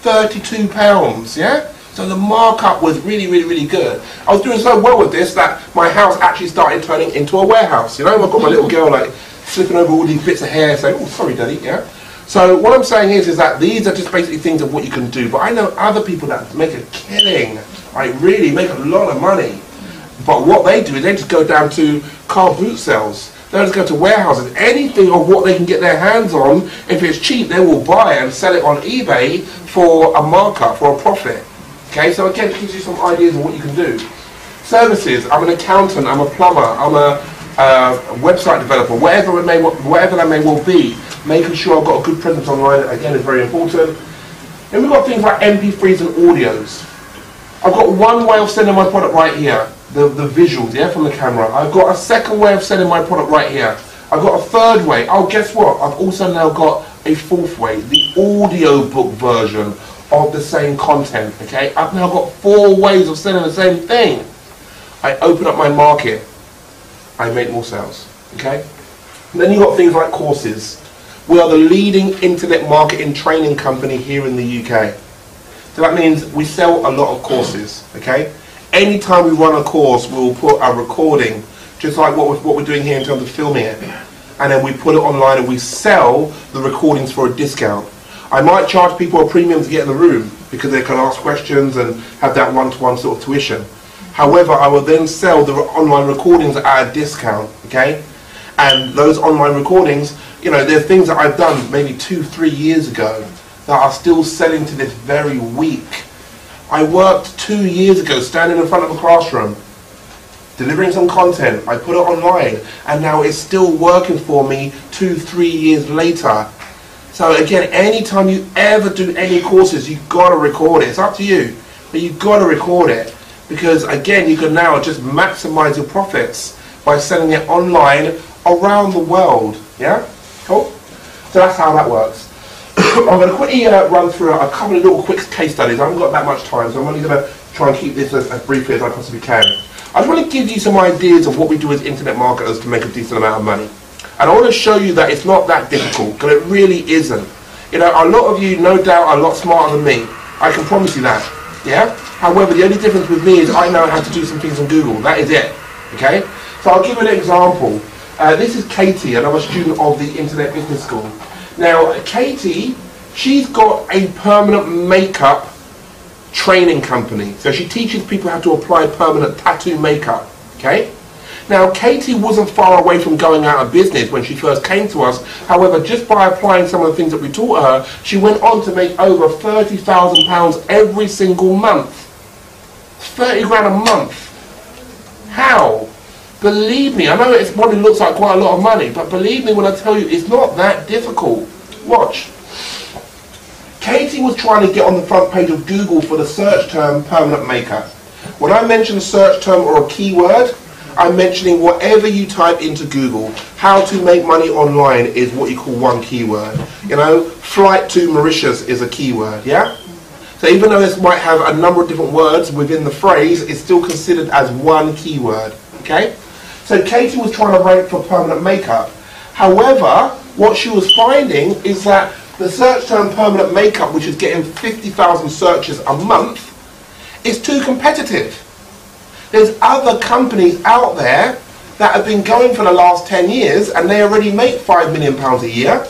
£32, yeah? So the markup was really, really, really good. I was doing so well with this that my house actually started turning into a warehouse, you know? I've got my little girl like slipping over all these bits of hair saying, oh, sorry, Daddy, yeah? So what I'm saying is that these are just basically things of what you can do. But I know other people that make a killing, like really make a lot of money. But what they do is they just go down to car boot sales. They'll just go to warehouses. Anything of what they can get their hands on, if it's cheap, they will buy and sell it on eBay for a markup, for a profit. Okay, so again, it gives you some ideas of what you can do. Services, I'm an accountant, I'm a plumber, I'm a website developer, whatever that may well be. Making sure I've got a good presence online, again, is very important. Then we've got things like MP3s and audios. I've got one way of sending my product right here, the visuals, yeah, from the camera. I've got a second way of sending my product right here. I've got a third way. Oh, guess what? I've also now got a fourth way, the audio book version of the same content, okay? I've now got 4 ways of selling the same thing. I open up my market, I make more sales, okay? And then you've got things like courses. We are the leading internet marketing training company here in the UK. So that means we sell a lot of courses, okay? Anytime we run a course, we'll put a recording, just like what we're doing here in terms of filming it. And then we put it online and we sell the recordings for a discount. I might charge people a premium to get in the room because they can ask questions and have that one-to-one sort of tuition. However, I will then sell the online recordings at a discount, okay? And those online recordings, you know, they're things that I've done maybe 2-3 years ago that are still selling to this very week. I worked 2 years ago standing in front of a classroom, delivering some content. I put it online, and now it's still working for me 2-3 years later. So again, anytime you ever do any courses, you've got to record it. It's up to you, but you've got to record it. Because again, you can now just maximize your profits by selling it online around the world. Yeah? Cool? So that's how that works. I'm going to quickly run through a couple of little quick case studies. I haven't got that much time, so I'm only going to try and keep this as briefly as I possibly can. I just want to give you some ideas of what we do as internet marketers to make a decent amount of money. And I want to show you that it's not that difficult, because it really isn't. You know, a lot of you, no doubt, are a lot smarter than me. I can promise you that. Yeah? However, the only difference with me is I know how to do some things on Google. That is it. Okay? So I'll give you an example. This is Katie, another student of the Internet Business School. Now, Katie, she's got a permanent makeup training company. So she teaches people how to apply permanent tattoo makeup. Okay? Now, Katie wasn't far away from going out of business when she first came to us. However, just by applying some of the things that we taught her, she went on to make over £30,000 every single month. 30 grand a month. How? Believe me, I know it probably looks like quite a lot of money, but believe me when I tell you, it's not that difficult. Watch. Katie was trying to get on the front page of Google for the search term permanent makeup. When I mention a search term or a keyword, I'm mentioning whatever you type into Google. How to make money online is what you call one keyword. You know, flight to Mauritius is a keyword, yeah? So even though this might have a number of different words within the phrase, it's still considered as one keyword, okay? So Katie was trying to rank for permanent makeup. However, what she was finding is that the search term permanent makeup, which is getting 50,000 searches a month, is too competitive. There's other companies out there that have been going for the last 10 years and they already make £5 million a year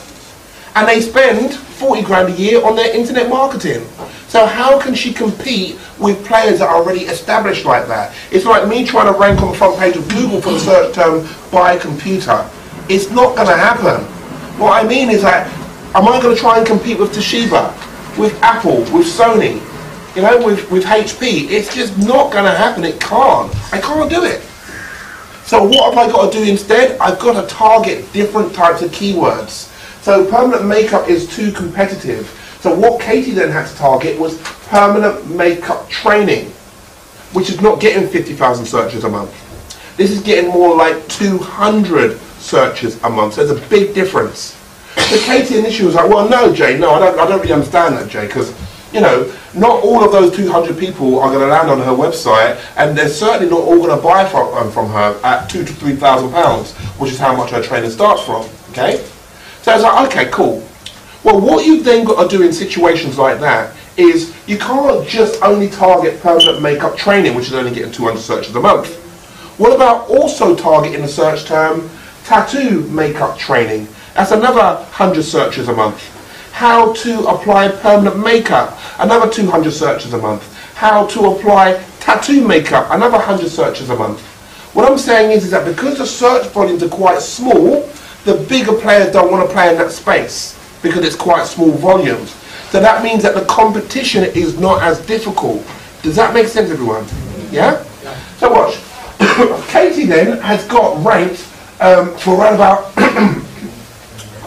and they spend 40 grand a year on their internet marketing. So how can she compete with players that are already established like that? It's like me trying to rank on the front page of Google for the search term buy computer. It's not going to happen. What I mean is that, am I going to try and compete with Toshiba, with Apple, with Sony? You know, with HP, it's just not going to happen. It can't. I can't do it. So what have I got to do instead? I've got to target different types of keywords. So permanent makeup is too competitive. So what Katie then had to target was permanent makeup training, which is not getting 50,000 searches a month. This is getting more like 200 searches a month. So there's a big difference. So Katie initially was like, well, no, Jay, no, I don't really understand that, Jay, because, you know, not all of those 200 people are going to land on her website, and they're certainly not all going to buy from her at £2,000 to £3,000, which is how much her training starts from, okay? So I was like, okay, cool. Well, what you've then got to do in situations like that is you can't just only target permanent makeup training, which is only getting 200 searches a month. What about also targeting the search term tattoo makeup training? That's another 100 searches a month. How to apply permanent makeup, another 200 searches a month. How to apply tattoo makeup, another 100 searches a month. What I'm saying is that because the search volumes are quite small, the bigger players don't want to play in that space because it's quite small volumes. So that means that the competition is not as difficult. Does that make sense, everyone? Yeah? So watch. Katie then has got ranked for around about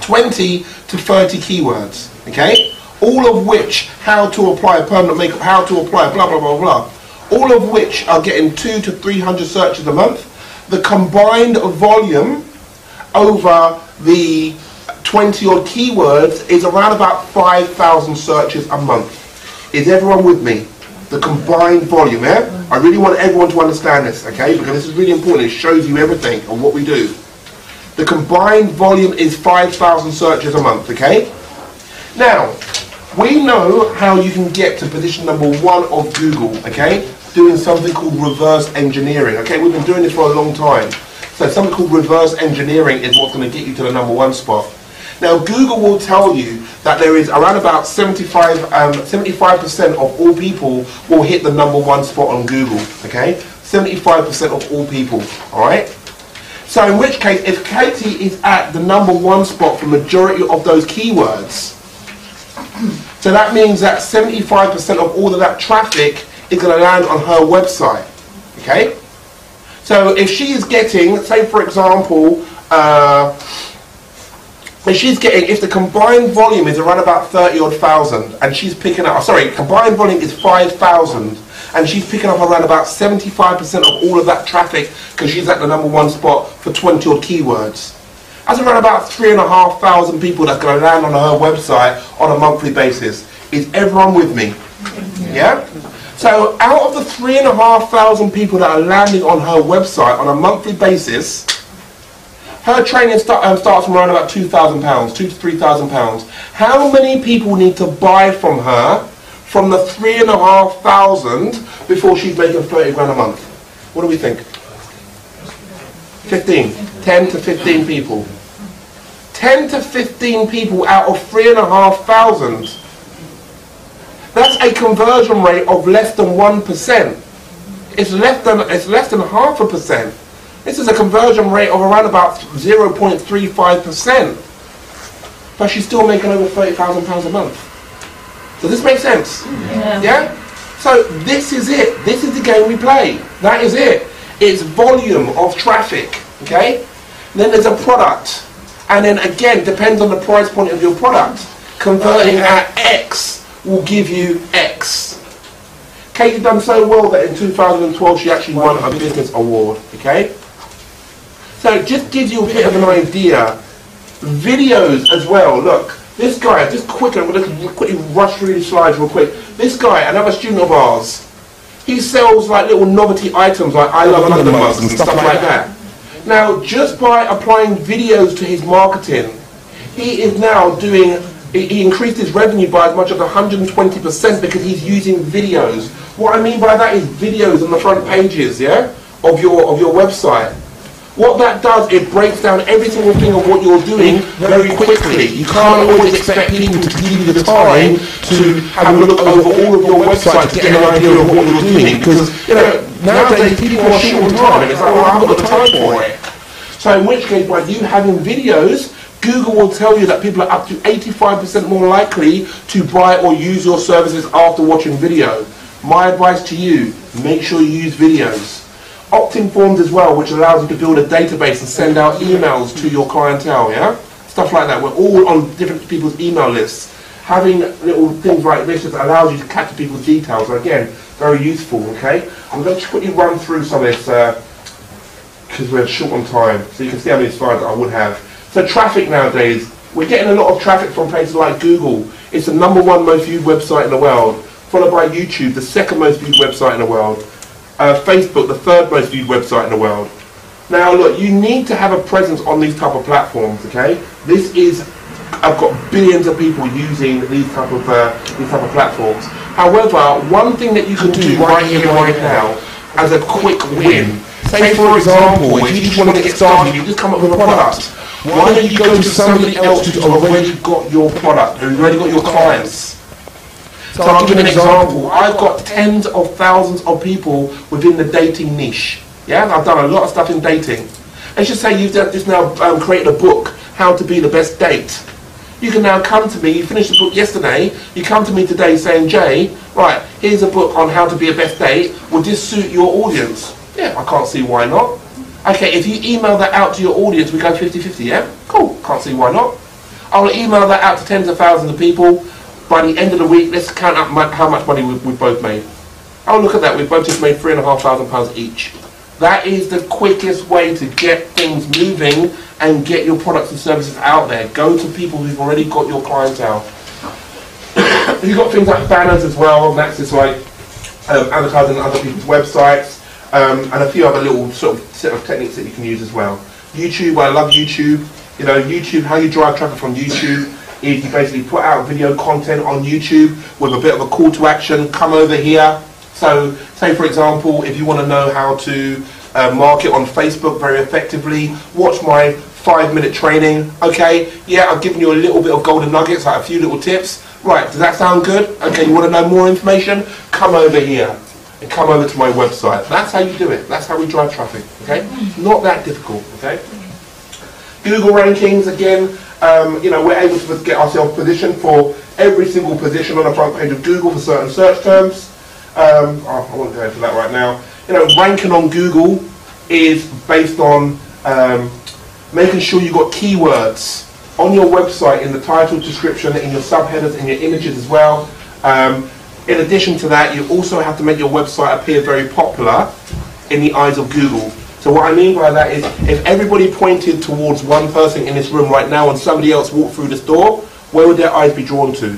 20 to 30 keywords, okay? All of which, how to apply permanent makeup, how to apply blah, blah, blah, blah. All of which are getting 200 to 300 searches a month. The combined volume over the 20 odd keywords is around about 5,000 searches a month. Is everyone with me? The combined volume, yeah? I really want everyone to understand this, okay? Because this is really important. It shows you everything of what we do. The combined volume is 5,000 searches a month, okay? Now, we know how you can get to position number 1 of Google, okay? Doing something called reverse engineering, okay? We've been doing this for a long time. So something called reverse engineering is what's going to get you to the number 1 spot. Now, Google will tell you that there is around about 75% of all people will hit the number 1 spot on Google, okay? 75% of all people, all right? So in which case, if Katie is at the number 1 spot for majority of those keywords, so that means that 75% of all of that traffic is going to land on her website, okay? So if she is getting, say for example, if the combined volume is around about 30 odd thousand, and she's picking up, combined volume is 5,000, and she's picking up around about 75% of all of that traffic because she's at the number 1 spot for 20 odd keywords. That's around about 3,500 people that's going to land on her website on a monthly basis. Is everyone with me? Yeah? So out of the 3,500 people that are landing on her website on a monthly basis, her training starts from around about £2,000, £2,000 to £3,000. How many people need to buy from her from the 3,500 before she's making 30 grand a month? What do we think? 15, 10 to 15 people. 10 to 15 people out of 3,500. That's a conversion rate of less than 1%. It's less than 0.5%. This is a conversion rate of around about 0.35%. But she's still making over £30,000 a month. Does this make sense? Yeah? So this is it. This is the game we play. That is it. It's volume of traffic. Okay? And then there's a product. And then again, depends on the price point of your product. Converting at X will give you X. Katie done so well that in 2012 she actually won a business award. Okay? So it just gives you a bit of an idea. Videos as well. Look, this guy, just quickly, I'm going to quickly rush through these slides real quick. This guy, another student of ours, he sells like little novelty items like I Love London mugs and stuff like that. Now, just by applying videos to his marketing, he is now doing, he increased his revenue by as much as 120% because he's using videos. What I mean by that is videos on the front pages, yeah, of your website. What that does, it breaks down every single thing of what you're doing very quickly. You can't always expect people to give you the time to have a look over all of your website to get an idea of what you're doing. Because, you know, nowadays people are short on time. It's like, well, I haven't got the time for it. So in which case, by you having videos, Google will tell you that people are up to 85% more likely to buy or use your services after watching video. My advice to you, make sure you use videos. Opt-in forms as well, which allows you to build a database and send out emails to your clientele, yeah? stuff like that. We're all on different people's email lists. Having little things like this just allows you to capture people's details. So again, very useful, okay? I'm going to quickly run through some of this because we're short on time, so you can see how many slides I would have. So traffic nowadays, we're getting a lot of traffic from places like Google. It's the #1 most viewed website in the world, followed by YouTube, the 2nd most viewed website in the world. Facebook, the 3rd most viewed website in the world. Now look, you need to have a presence on these type of platforms, okay? I've got billions of people using these type of platforms. However, one thing that you can do right here, right now, as a quick win, say for example, if you just want to get started, you just come up with a product. Why don't you go to somebody else who's already got your product, who's already got your clients? So I'll give you an example. I've got tens of thousands of people within the dating niche. Yeah, I've done a lot of stuff in dating. Let's just say you've just now created a book, How to Be the Best Date. You can now come to me, you finished the book yesterday, you come to me today saying, Jay, right, here's a book on how to be a best date, would this suit your audience? Yeah, I can't see why not. Okay, if you email that out to your audience, we go 50-50, yeah? Cool, can't see why not. I'll email that out to tens of thousands of people. By the end of the week, let's count up how much money we've both made. Oh, look at that, we've both just made £3,500 each. That is the quickest way to get things moving and get your products and services out there. Go to people who've already got your clientele. You've got things like banners as well, and that's just like advertising on other people's websites, and a few other little sort of set of techniques that you can use as well. YouTube, I love YouTube. You know, YouTube, how you drive traffic from YouTube is you basically put out video content on YouTube with a bit of a call to action, come over here. So, say for example, if you want to know how to market on Facebook very effectively, watch my 5-minute training. Okay, yeah, I've given you a little bit of golden nuggets, like a few little tips. Right, does that sound good? Okay, you want to know more information? Come over here and come over to my website. That's how you do it. That's how we drive traffic, okay? Not that difficult, okay? Google rankings, again, you know, we're able to get ourselves positioned for every single position on the front page of Google for certain search terms. I won't go into that right now. You know, ranking on Google is based on making sure you've got keywords on your website, in the title, description, in your subheaders, in your images as well. In addition to that, you also have to make your website appear very popular in the eyes of Google. So what I mean by that is, if everybody pointed towards one person in this room right now and somebody else walked through this door, where would their eyes be drawn to?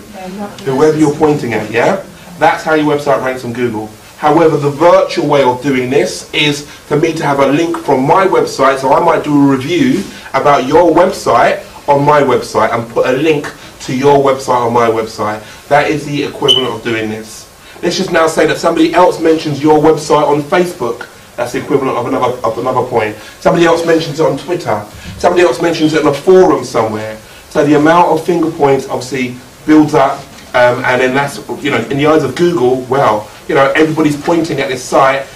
Whoever you're pointing at, yeah? That's how your website ranks on Google. However, the virtual way of doing this is for me to have a link from my website, so I might do a review about your website on my website and put a link to your website on my website. That is the equivalent of doing this. Let's just now say that somebody else mentions your website on Facebook. That's the equivalent of another point. Somebody else mentions it on Twitter. Somebody else mentions it on a forum somewhere. So the amount of finger points obviously builds up, and then that's, you know, in the eyes of Google, well, you know, everybody's pointing at this site,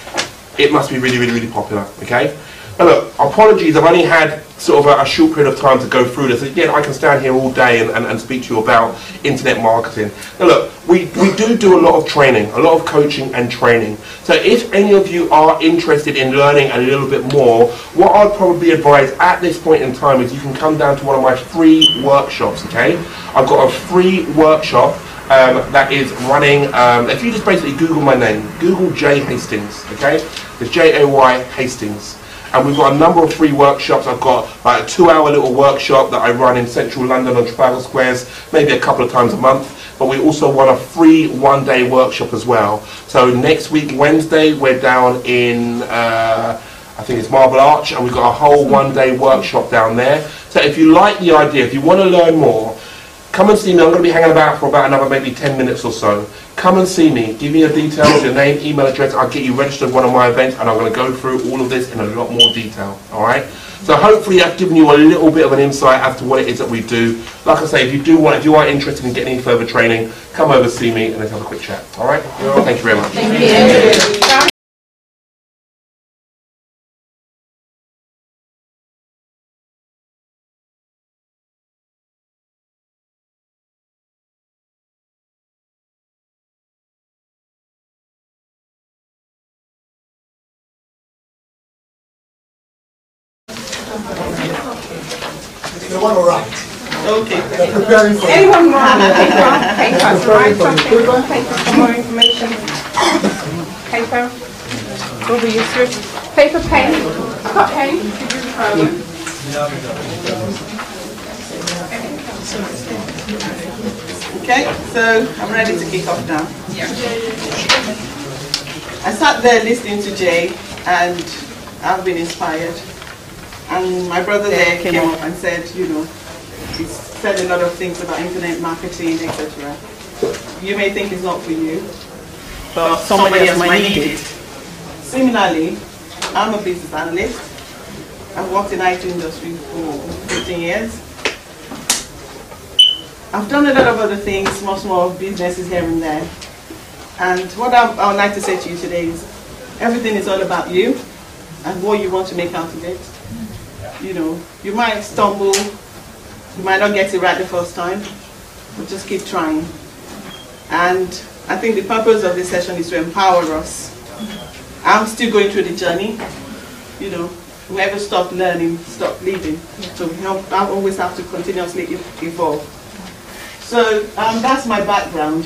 it must be really, really, really popular, okay? Now look, apologies, I've only had sort of a short period of time to go through this. Again, I can stand here all day and speak to you about internet marketing. Now look, we do a lot of training, a lot of coaching and training. So if any of you are interested in learning a little bit more, what I'd probably advise at this point in time is you can come down to one of my free workshops, okay? I've got a free workshop that is running, if you just basically Google my name, Google Jay Hastings, okay? It's J-A-Y Hastings. And we've got a number of free workshops. I've got like a 2-hour little workshop that I run in central London on Trafalgar Squares, maybe a couple of times a month. But we also run a free 1-day workshop as well. So next week, Wednesday, we're down in, I think it's Marble Arch, and we've got a whole 1-day workshop down there. So if you like the idea, if you want to learn more, come and see me. I'm going to be hanging about for about another maybe 10 minutes or so. Come and see me. Give me your details, your name, email address. I'll get you registered at one of my events, and I'm going to go through all of this in a lot more detail. All right? So hopefully I've given you a little bit of an insight as to what it is that we do. Like I say, if you are interested in getting any further training, come over, see me, and let's have a quick chat. All right? Thank you very much. Thank you. They want to write. Okay. They're preparing for Anyone want paper to write something? Paper for more information? Paper? Will be useful. Paper, pen? I've got pen. Okay, so I'm ready to kick off now. I sat there listening to Jay and I've been inspired. And my brother there came up and said, you know, he said a lot of things about internet marketing, etc. You may think it's not for you, but somebody else might need it. Similarly, I'm a business analyst. I've worked in the IT industry for 15 years. I've done a lot of other things, small businesses here and there. And what I would like to say to you today is, everything is all about you and what you want to make out of it. You know, you might stumble, you might not get it right the first time, but just keep trying. And I think the purpose of this session is to empower us. I'm still going through the journey. You know, whoever stopped learning, stopped living. So I always have to continuously evolve. So that's my background.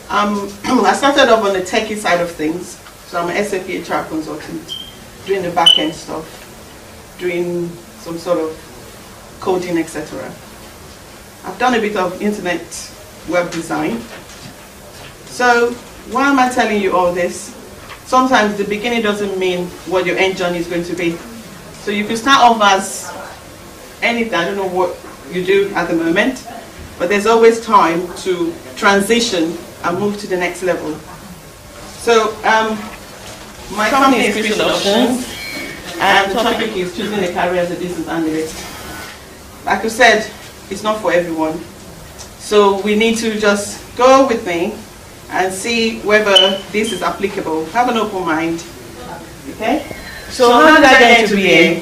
I started off on the techie side of things. So I'm an SAP HR consultant, doing the back-end stuff, doing some sort of coding, etc. I've done a bit of internet web design. So why am I telling you all this? Sometimes the beginning doesn't mean what your end journey is going to be. So you can start off as anything, I don't know what you do at the moment, but there's always time to transition and move to the next level. So my company is Crystal Options, and the topic is choosing a career as a business analyst. Like I said, it's not for everyone. So we need to just go with me and see whether this is applicable. Have an open mind. Okay? So how did I get into BA?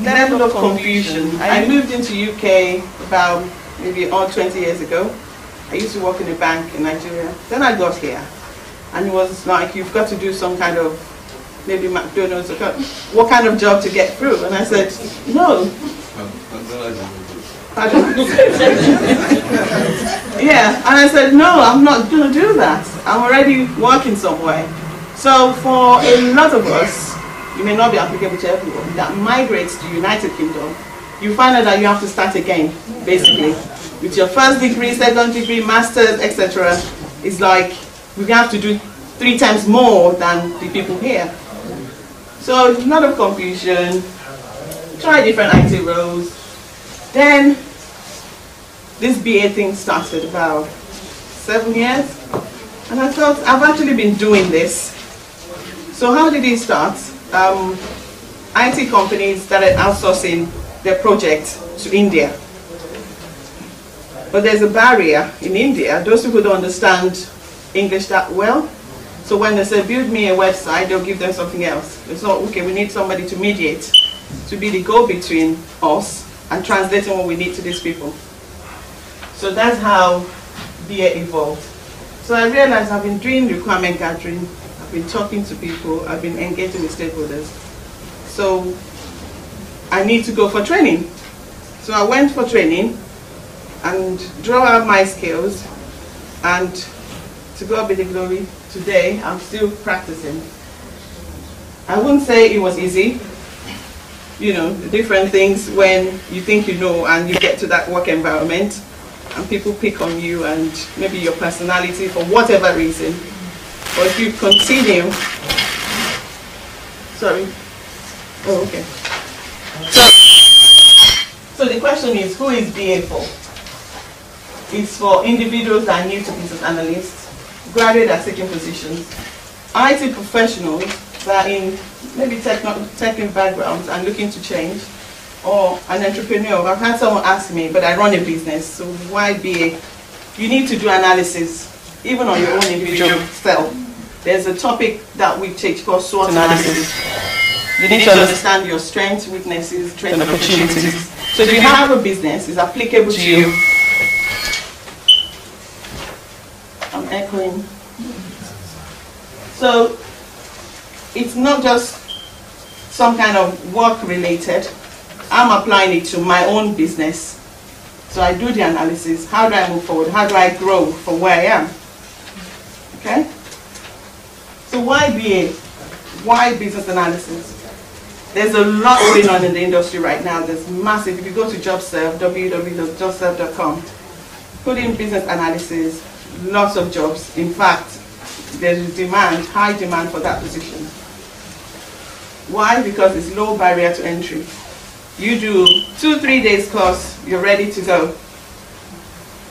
Level of confusion. I moved into UK about maybe 20 years ago. I used to work in a bank in Nigeria. Then I got here, and it was like, you've got to do some kind of, maybe McDonald's, what kind of job to get through? And I said, no. Yeah, and I said, no, I'm not going to do that. I'm already working somewhere. So for a lot of us, it may not be applicable to everyone, that migrates to United Kingdom, you find out that you have to start again, basically. With your first degree, second degree, master's, etc. It's like we have to do 3 times more than the people here. So a lot of confusion, try different IT roles. Then this BA thing started about 7 years, and I thought, I've actually been doing this. So how did it start? IT companies started outsourcing their projects to India. But there's a barrier in India. Those people don't understand English that well. So when they say, build me a website, they'll give them something else. It's not, okay, we need somebody to mediate, to be the go-between us and translating what we need to these people. So that's how BA evolved. So I realized I've been doing requirement gathering, I've been talking to people, I've been engaging with stakeholders. So I need to go for training. So I went for training and draw out my skills, and to God be the glory, today I'm still practicing. I wouldn't say it was easy. You know, the different things when you think you know and you get to that work environment and people pick on you and maybe your personality for whatever reason. But if you continue, sorry. Oh, okay. So the question is, who is BA for? It's for individuals that are new to business analysts, graduates that are seeking positions, IT professionals that are in maybe tech backgrounds and looking to change, or an entrepreneur. I've had someone ask me, but I run a business, so why BA? You need to do analysis, even on your own individual self. There's a topic that we teach called SWOT analysis. You need to understand your strengths, weaknesses, strengths, and opportunities. So if you have a business, it's applicable to you. I'm echoing. So it's not just some kind of work related, I'm applying it to my own business. So I do the analysis. How do I move forward? How do I grow from where I am? Okay? So why BA? Why business analysis? There's a lot going on in the industry right now. There's massive. If you go to JobServe, www.jobserve.com, put in business analysis, lots of jobs. In fact, there's demand, high demand for that position. Why? Because it's low barrier to entry. You do 2-3 days course, you're ready to go.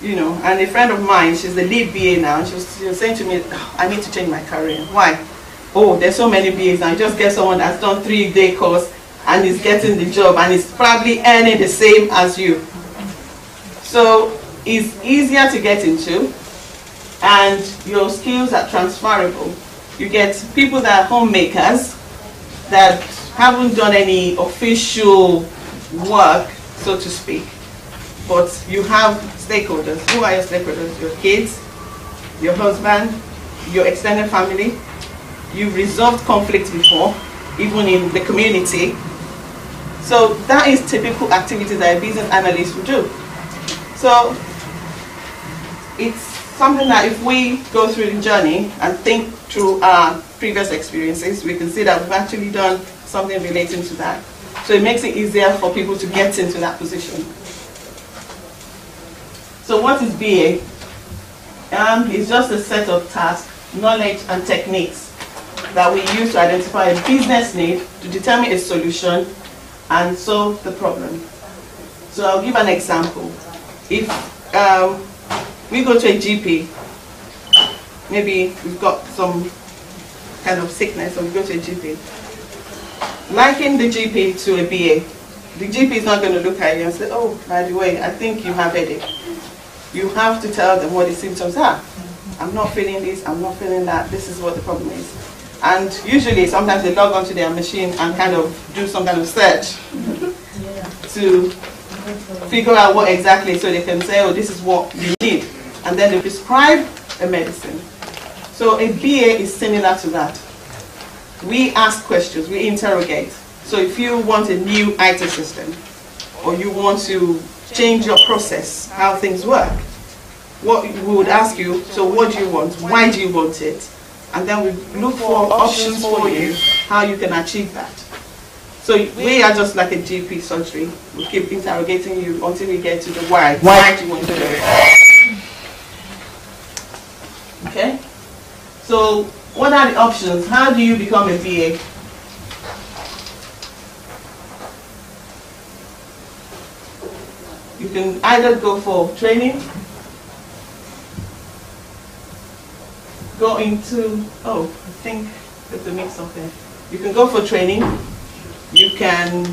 You know, and a friend of mine, she's the lead BA now, and she was saying to me, oh, I need to change my career. Why? Oh, there's so many BAs now. Just get someone that's done 3-day course and is getting the job and is probably earning the same as you. So it's easier to get into, and your skills are transferable. You get people that are homemakers that haven't done any official work, so to speak, but you have stakeholders. Who are your stakeholders? Your kids, your husband, your extended family. You've resolved conflict before, even in the community. So that is typical activities that a business analyst would do. So it's something that if we go through the journey and think through our previous experiences, we can see that we've actually done something relating to that. So it makes it easier for people to get into that position. So what is BA? It's just a set of tasks, knowledge and techniques that we use to identify a business need, to determine a solution, and solve the problem. So I'll give an example. If we go to a GP, maybe we've got some kind of sickness, so we go to a GP. Liken the GP to a BA. The GP is not going to look at you and say, oh, by the way, I think you have headache. You have to tell them what the symptoms are. I'm not feeling this, I'm not feeling that, this is what the problem is. And usually, sometimes they log onto their machine and kind of do some kind of search to figure out what exactly, so they can say, oh, this is what you need. And then they prescribe a medicine. So a BA is similar to that. We ask questions, we interrogate. So if you want a new IT system, or you want to change your process, how things work, what we would ask you, so what do you want? Why do you want it? And then we look for options for you, how you can achieve that. So we are just like a GP surgery. We keep interrogating you until we get to the why. Why do you want to do it? Okay? So what are the options? How do you become a BA? You can either go for training, go into, oh, I think there's a mix up there. You can go for training, you can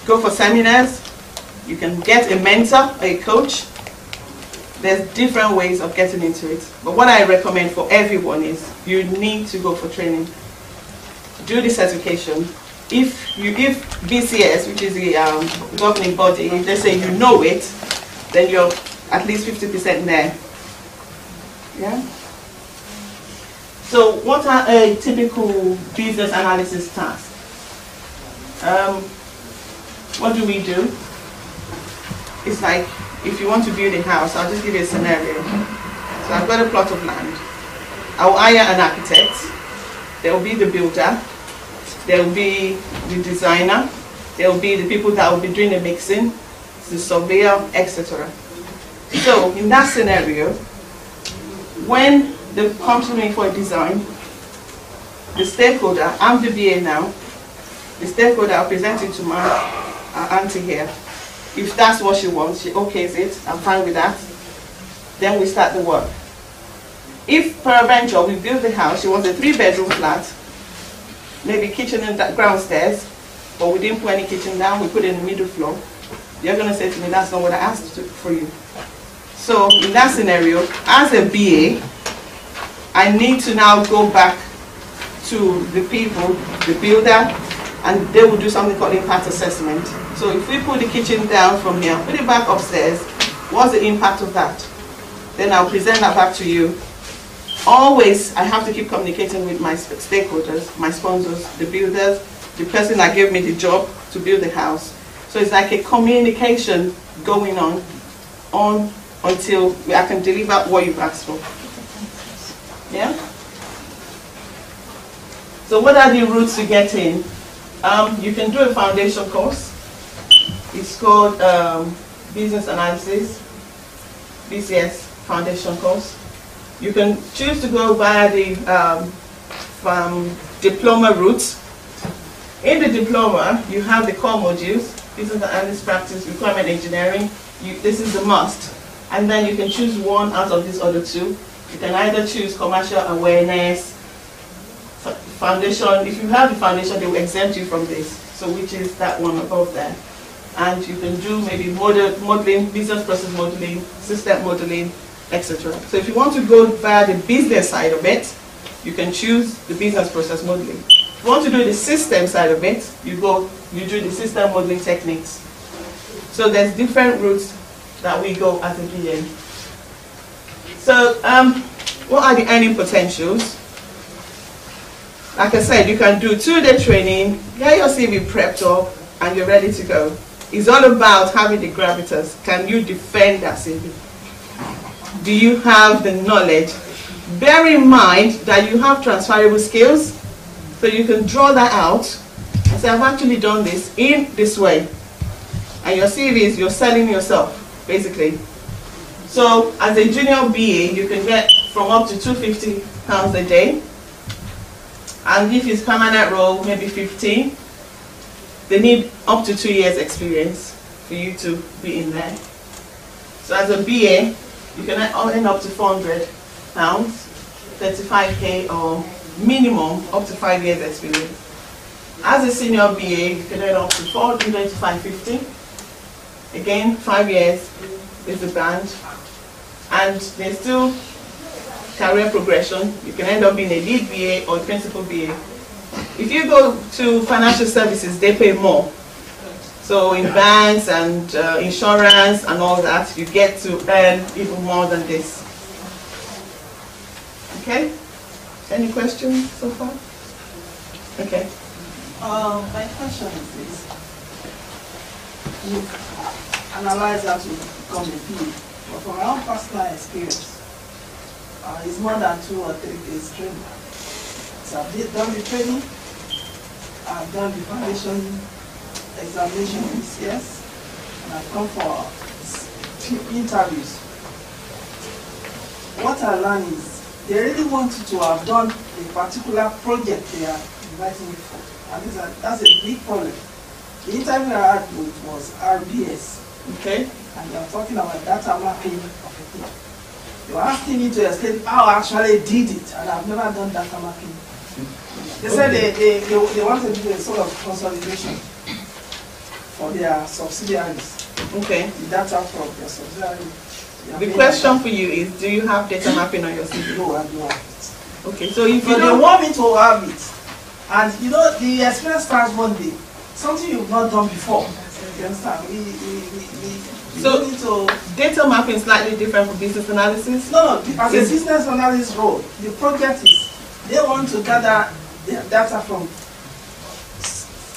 go for seminars, you can get a mentor, a coach. There's different ways of getting into it. But what I recommend for everyone is you need to go for training. Do the certification. If BCS, which is the governing body, if they say you know it, then you're at least 50% there. Yeah? So what are a typical business analysis task? What do we do? It's like, if you want to build a house, I'll just give you a scenario. So I've got a plot of land. I'll hire an architect. There will be the builder. There will be the designer. There will be the people that will be doing the mixing, the surveyor, etc. So in that scenario, when they come to me for a design, the stakeholder, I'm the BA now, the stakeholder, I'll present it to my auntie here. If that's what she wants, she okays it, I'm fine with that. Then we start the work. If peradventure we build the house, she wants a 3-bedroom flat, maybe kitchen and ground stairs, but we didn't put any kitchen down, we put it in the middle floor. You're going to say to me, that's not what I asked for you. So in that scenario, as a BA, I need to now go back to the people, the builder, and they will do something called impact assessment. So if we put the kitchen down from here, put it back upstairs, what's the impact of that? Then I'll present that back to you. Always, I have to keep communicating with my stakeholders, my sponsors, the builders, the person that gave me the job to build the house. So it's like a communication going on until I can deliver what you've asked for. Yeah? So what are the routes to get in? You can do a foundation course. It's called Business Analysis, BCS Foundation course. You can choose to go via the diploma route. In the diploma, you have the core modules, Business Analysis Practice, Requirement Engineering. This is the must. And then you can choose one out of these other two. You can either choose Commercial Awareness, Foundation. If you have the foundation, they will exempt you from this. So which is that one above there. And you can do maybe modeling, business process modeling, system modeling, etc. So if you want to go via the business side of it, you can choose the business process modeling. If you want to do the system side of it, you do the system modeling techniques. So there's different routes that we go as a BA. So what are the earning potentials? Like I said, you can do 2-day training, get your CV prepped up, and you're ready to go. It's all about having the gravitas. Can you defend that CV? Do you have the knowledge? Bear in mind that you have transferable skills, so you can draw that out and say, I've actually done this in this way. And your CV is, you're selling yourself, basically. So as a junior BA, you can get from up to £250 a day. And if it's permanent role, maybe 15. They need up to 2 years experience for you to be in there. So as a BA, you can earn up to £400, 35k, or minimum up to 5 years experience. As a senior BA, you can earn up to 400 to 550. Again, 5 years is the band. And there's still career progression. You can end up being a lead BA or principal BA. If you go to financial services, they pay more. So in banks and insurance and all that, you get to earn even more than this. Okay? Any questions so far? Okay. My question is this. You analyze how to become a PA, but from my own personal experience, it's more than 2 or 3 days training. So I've done the training, I've done the foundation examination this year, and I've come for interviews. What I learned is they really want you to have done a particular project they are inviting you for. And that's a big problem. The interview I had was RBS. Okay. And they are talking about data mapping of a thing. They were asking me to explain how I actually did it, and I've never done data mapping. They said they wanted to do a sort of consolidation for their subsidiaries. Okay. The data from their subsidiaries. The question for you is, do you have data mapping on your CV? No, I don't have it. Okay, so if you they want me to have it, and you know, the experience starts one day. Something you've not done before. You understand? So data mapping is slightly different from business analysis? No, as a business analyst role, the project is, they want to gather their data from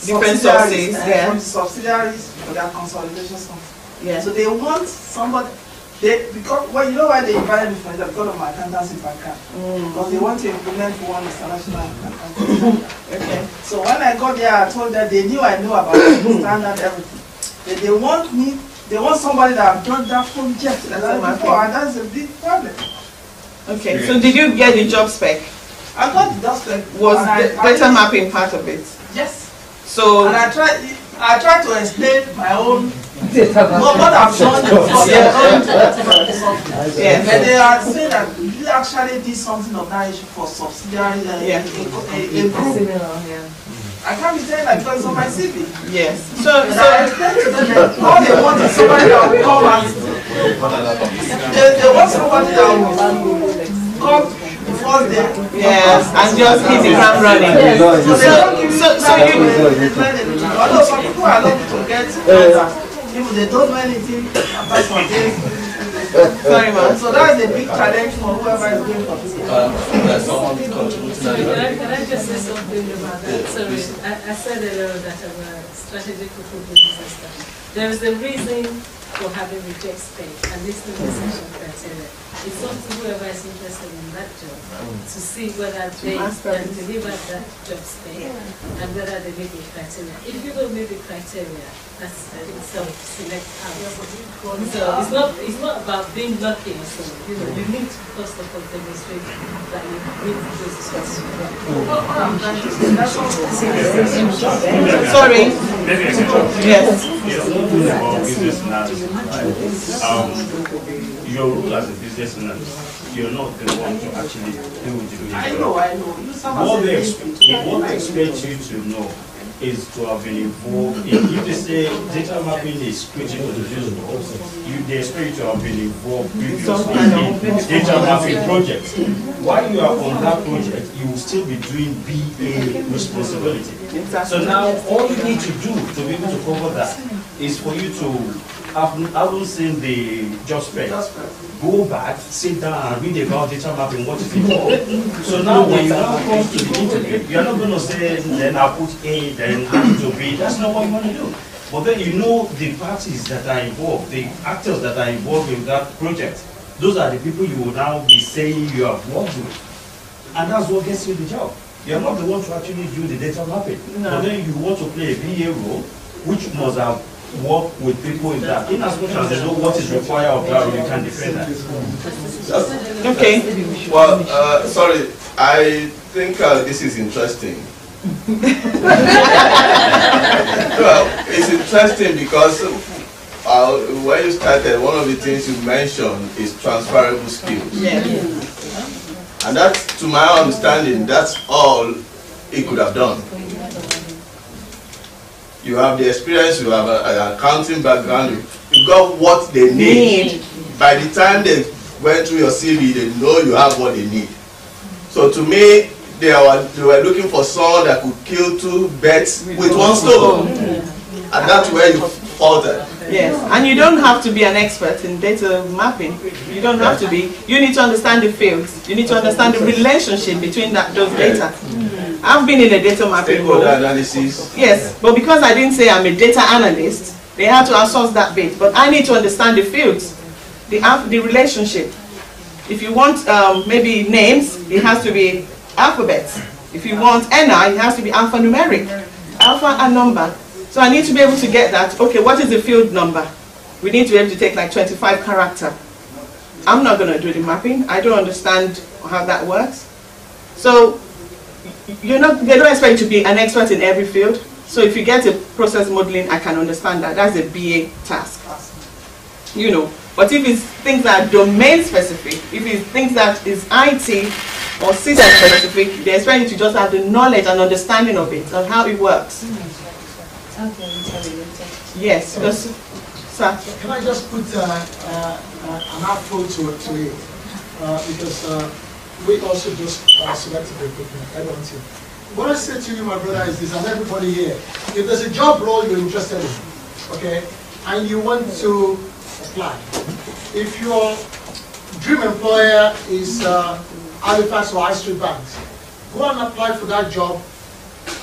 different sources, from subsidiaries for their consolidations. Yeah. So they want somebody, because, well, you know why they invited me for it? Because of my accountancy background. Because they want to implement one international accountancy. Okay. So when I got there, I told them they knew I knew about standard everything. They want me, they want somebody that have done that project before, and that's a big problem. Okay, so did you get the job spec? I got the job spec. Was data mapping part of it? Yes. So and I tried to explain my own what I've done for their own. Yes. But they are saying that you actually did something of that issue for subsidiary a group. I can't be saying that because it's on my CV. Yes. So I explained to them that all they want is somebody that will come and they want somebody that will come before them. Yes, and just hit the ground running. So you although some people are lucky to get answers, if they don't know anything apart from this, Sorry, man. So that's a big challenge for whoever is going for this. There's someone contributing. Sorry, can I just say something about that? Sorry, I said earlier that I'm a strategic recruitment business. There is a reason for having reject space and listing the selection criteria. It's up to whoever is interested in that job to see whether they can deliver that job space and whether they meet the criteria. If you don't meet the criteria, that's itself select out. So it's not about being lucky or so. You know, you need to first of all demonstrate that you meet those criteria. Sorry. Yes. Your role as a business analyst, you're not the one to actually do the I know. What they expect you to know is to have been involved in, if they say data mapping is critical to this role, they expect you to have been involved previously in data mapping projects. While you are on that project, you will still be doing BA responsibility. So now all you need to do to be able to cover that is for you to haven't seen the job spec. Go back, sit down and read about data mapping, what is involved. So now when you now come to the interview, you're not going to say, then I'll put A, then I to B. That's not what you want to do. But then you know the parties that are involved, the actors that are involved in that project. Those are the people you will now be saying you have worked with. And that's what gets you the job. You're not the one to actually do the data mapping. No. But then you want to play a BA role, which must have work with people in that. In as much as they know what is required of that, you can defend that. Okay. Well, sorry, I think this is interesting. Well, it's interesting because when you started, one of the things you mentioned is transferable skills. Yeah. And that's, to my understanding, that's all he could have done. You have the experience, you have an accounting background, you got what they need. By the time they went through your CV, they know you have what they need. So to me, they were looking for someone that could kill two birds with one stone. And that's where you faltered. Yes, and you don't have to be an expert in data mapping. You don't have to be. You need to understand the fields. You need to understand the relationship between those data. I've been in a data mapping role. Analysis. Yes, but because I didn't say I'm a data analyst, they had to outsource that bit. But I need to understand the fields, the relationship. If you want maybe names, it has to be alphabets. If you want NI, it has to be alphanumeric, alpha and number. So I need to be able to get that. Okay, what is the field number? We need to be able to take like 25 character. I'm not going to do the mapping. I don't understand how that works. So they don't expect you to be an expert in every field. So if you get a process modeling, I can understand that. That's a BA task. You know. But if it's things that are domain specific, if it's things that is IT or system specific, they expect you to just have the knowledge and understanding of it, of how it works. Yes, because, sir. Can I just put an approach to it? Because we also just selected the equipment. I don't think. What I say to you, my brother, is this, and everybody here: if there's a job role you're interested in, okay, and you want to apply, if your dream employer is Halifax or High Street Banks, go and apply for that job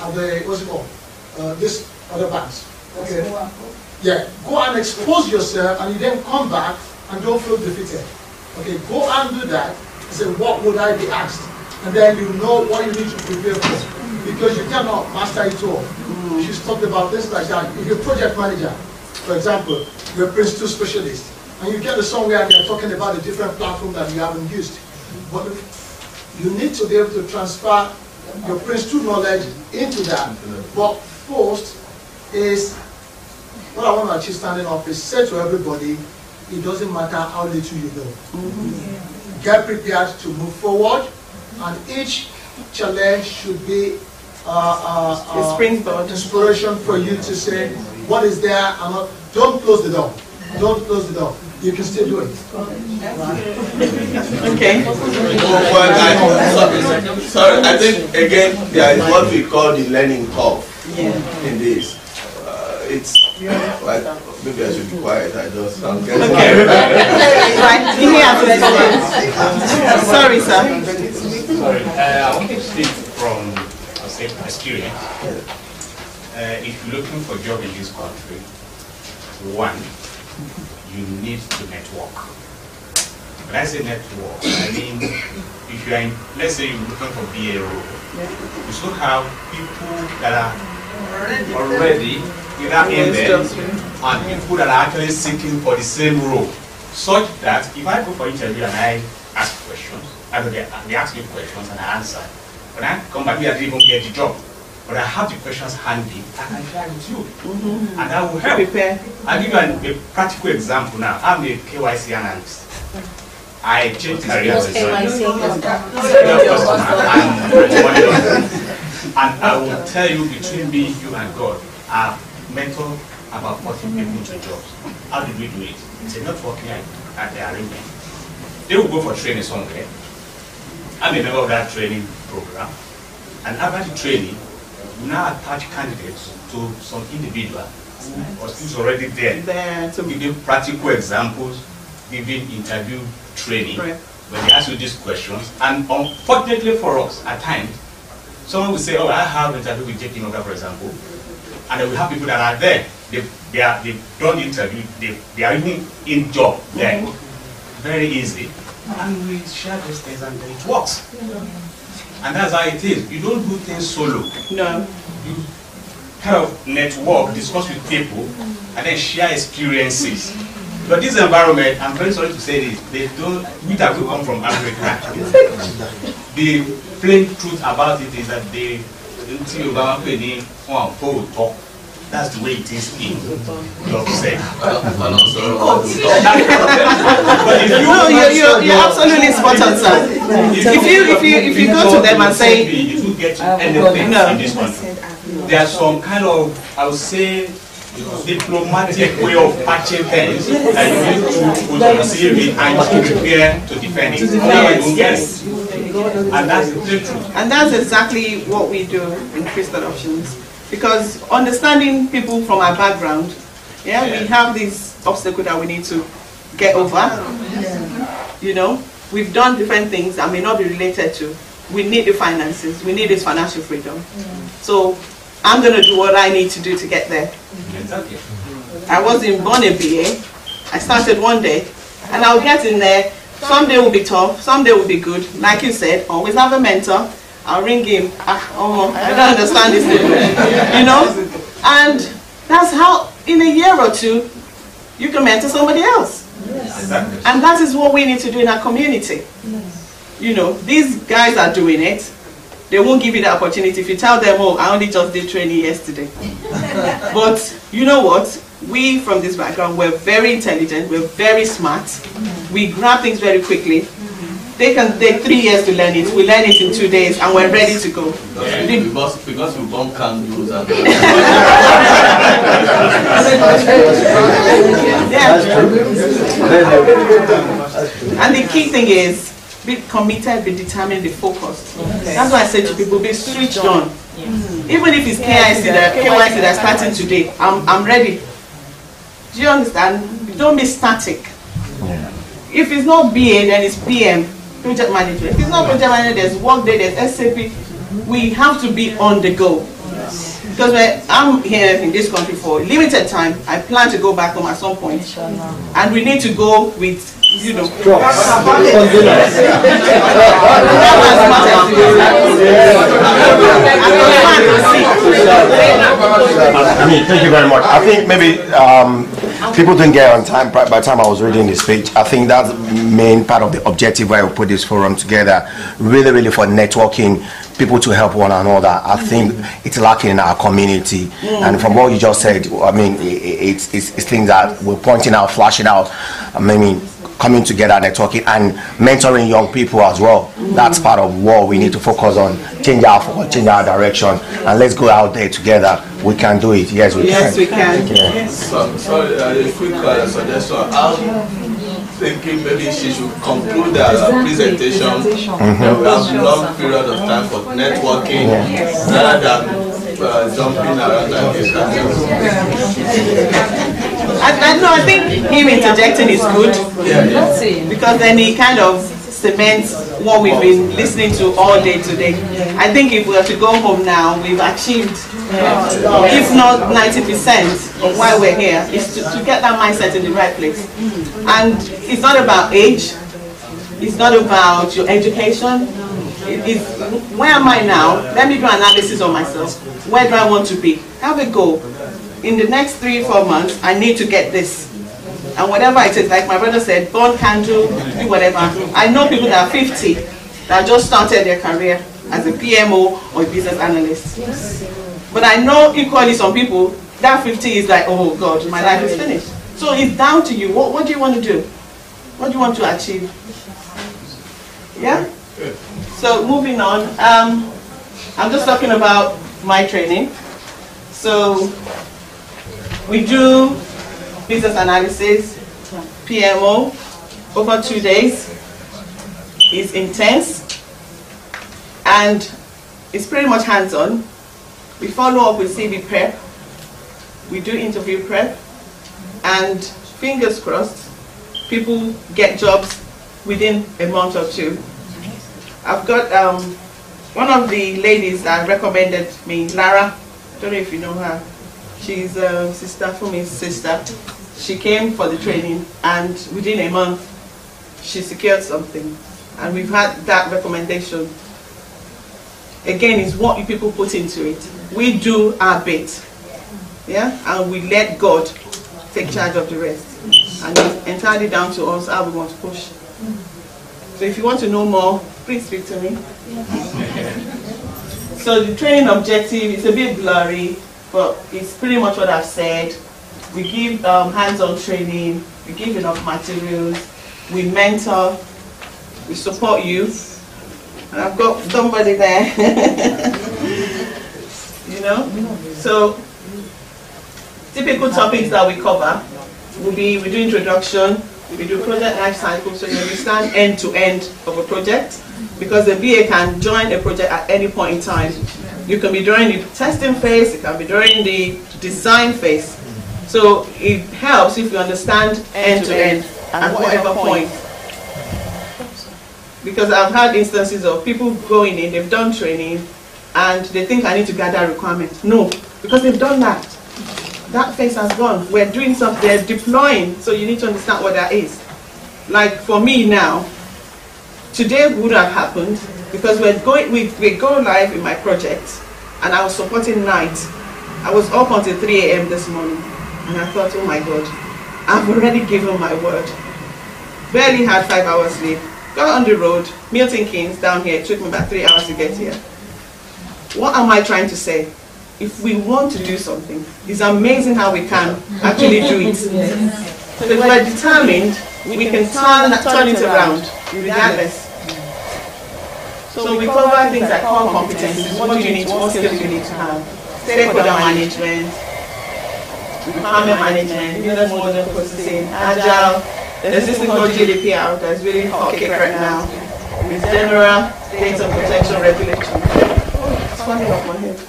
at the what's it called? This other banks. Okay. Yeah. Go and expose yourself, and you then come back and don't feel defeated. Okay. Go and do that. Say, what would I be asked? And then you know what you need to prepare for. Because you cannot master it all. She's talked about this like that. If you're a project manager, for example, you're a Prince 2 specialist, and you get to somewhere and they're talking about a different platform that you haven't used. But you need to be able to transfer your Prince 2 knowledge into that. But first is, what I want to achieve standing up is say to everybody, it doesn't matter how little you know. Get prepared to move forward, and each challenge should be a springboard inspiration for you to say what is there and not. Don't close the door. Don't close the door. You can still do it. Okay. Sorry, I think again there is what we call the learning curve in this. It's like Maybe I should be quiet. I just sound Okay. Right. Sorry, sir. Sorry. I want to speak from experience. If you're looking for a job in this country, one, you need to network. When I say network, I mean if you are in, let's say you're looking for BA role, you should have people that are already either in there and people that are actually seeking for the same role, such that if I go for interview and I ask questions, they ask me questions and I answer. When I come back here, I didn't even get the job, but I have the questions handy. I can share with you, and that will help. I'll give you a practical example now. I'm a KYC analyst. I changed careers and I will tell you, between me, you and God, I've mentored about 40 people into jobs. How did we do it? It's a networking at the arrangement. They will go for training somewhere. I'm a member of that training program. And after the training, we now attach candidates to some individual or who's already there to give you practical examples, giving interview training, when they ask you these questions. And unfortunately for us, at times, someone will say, oh, I have an interview with JP Morgan, for example, and then we have people that are there. They've done the interview, they are even in job there. Very easy. And we share those things and it works. And that's how it is. You don't do things solo. No. You kind of network, discuss with people, and then share experiences. But this environment, I'm very sorry to say this, we that we come from Africa. The plain truth about it is that they talk. That's the way it is in your set. No, you're absolutely spot on, sir. If you go to them and say, you don't get anything in this country. There's some kind of, I would say, diplomatic way of patching things that you need to put on the CV and prepare to defend it. Otherwise, you don't get it. And that's the truth. And that's exactly what we do in Crystal Options. Because understanding people from our background, we have this obstacle that we need to get over. You know, we've done different things that may not be related to. We need the finances, we need this financial freedom. So I'm going to do what I need to do to get there. I wasn't born a BA. I started one day, and I'll get in there. Someday will be tough, someday will be good. Like you said, always have a mentor. I'll ring him. I don't understand this thing, you know. And that's how, in a year or two, you can mentor somebody else. And that is what we need to do in our community. You know, these guys are doing it. They won't give you the opportunity if you tell them, oh, I only just did training yesterday. But you know what? We from this background, we're very intelligent, we're very smart. We grab things very quickly. They can take 3 years to learn it. We learn it in 2 days and we're ready to go. Because we bomb kangaroos and And the key thing is, be committed, be determined, be focused. That's why I say to people, be switched on. Even if it's KYC that's starting today, I'm ready. Do you understand? Don't be static. If it's not BA, then it's PM, project management. If it's not project management, there's Workday, there's SAP. We have to be on the go. Because I'm here in this country for a limited time. I plan to go back home at some point. And we need to go with, you know. I mean, thank you very much. I think maybe people didn't get on time by the time I was reading this speech. I think that's the main part of the objective why we put this forum together. Really for networking, people to help one another. I think it's lacking in our community. And from what you just said, I mean, it's things that we're pointing out, flashing out. I mean, coming together, networking, and mentoring young people as well. That's part of what we need to focus on. Change our direction, and let's go out there together. We can do it. Yes, we can. Yes, we can. Yes. Sorry, a quick suggestion. I'm thinking maybe she should conclude her presentation. We have a long period of time for networking rather than jumping around like this. I think him interjecting is good, because then he kind of cements what we've been listening to all day today. I think if we were to go home now, we've achieved, if not 90% of why we're here, is to get that mindset in the right place. And it's not about age, it's not about your education. It's, where am I now? Let me do an analysis of myself. Where do I want to be? Have a goal. In the next 3-4 months, I need to get this. And whatever it is, like my brother said, burn candle, do whatever. I know people that are 50 that just started their career as a PMO or a business analyst. But I know equally some people, that 50 is like, oh God, my life is finished. So it's down to you. What do you want to do? What do you want to achieve? Yeah? So moving on, I'm just talking about my training. So we do business analysis, PMO, over 2 days. It's intense and it's pretty much hands-on. We follow up with CV prep, we do interview prep, and fingers crossed, people get jobs within a month or two. I've got one of the ladies that recommended me, Lara, I don't know if you know her. She's sister for me, sister. She came for the training and within a month she secured something. And we've had that recommendation. Again, it's what you people put into it. We do our bit, yeah, and we let God take charge of the rest. And it's entirely down to us how we want to push. So if you want to know more, please speak to me. So the training objective is a bit blurry, but it's pretty much what I've said. We give hands-on training, we give enough materials, we mentor, we support you. And I've got somebody there, you know. So typical topics that we cover will be, we do introduction, we do project life cycle, so you understand end to end of a project, because the BA can join a project at any point in time. You can be during the testing phase, it can be during the design phase. So it helps if you understand end to end at whatever point. Because I've had instances of people going in, they've done training, and they think I need to gather requirements. No, because they've done that. That phase has gone. We're doing something, they're deploying, so you need to understand what that is. Like for me now, today would have happened because we go live in my project, and I was supporting night. I was up until 3 a.m. this morning, and I thought, oh my God, I've already given my word. Barely had 5 hours sleep. Got on the road, Milton Keynes down here. It took me about 3 hours to get here. What am I trying to say? If we want to do something, it's amazing how we can actually do it. So if we're determined, we can turn it around, regardless. So we cover things like core competencies, what do you need, what skills you need to have, stakeholder management, requirement management, business model processing, agile. There's this thing called GDPR that's really hot cake right now. With general data protection regulation. Oh, it's falling off my head.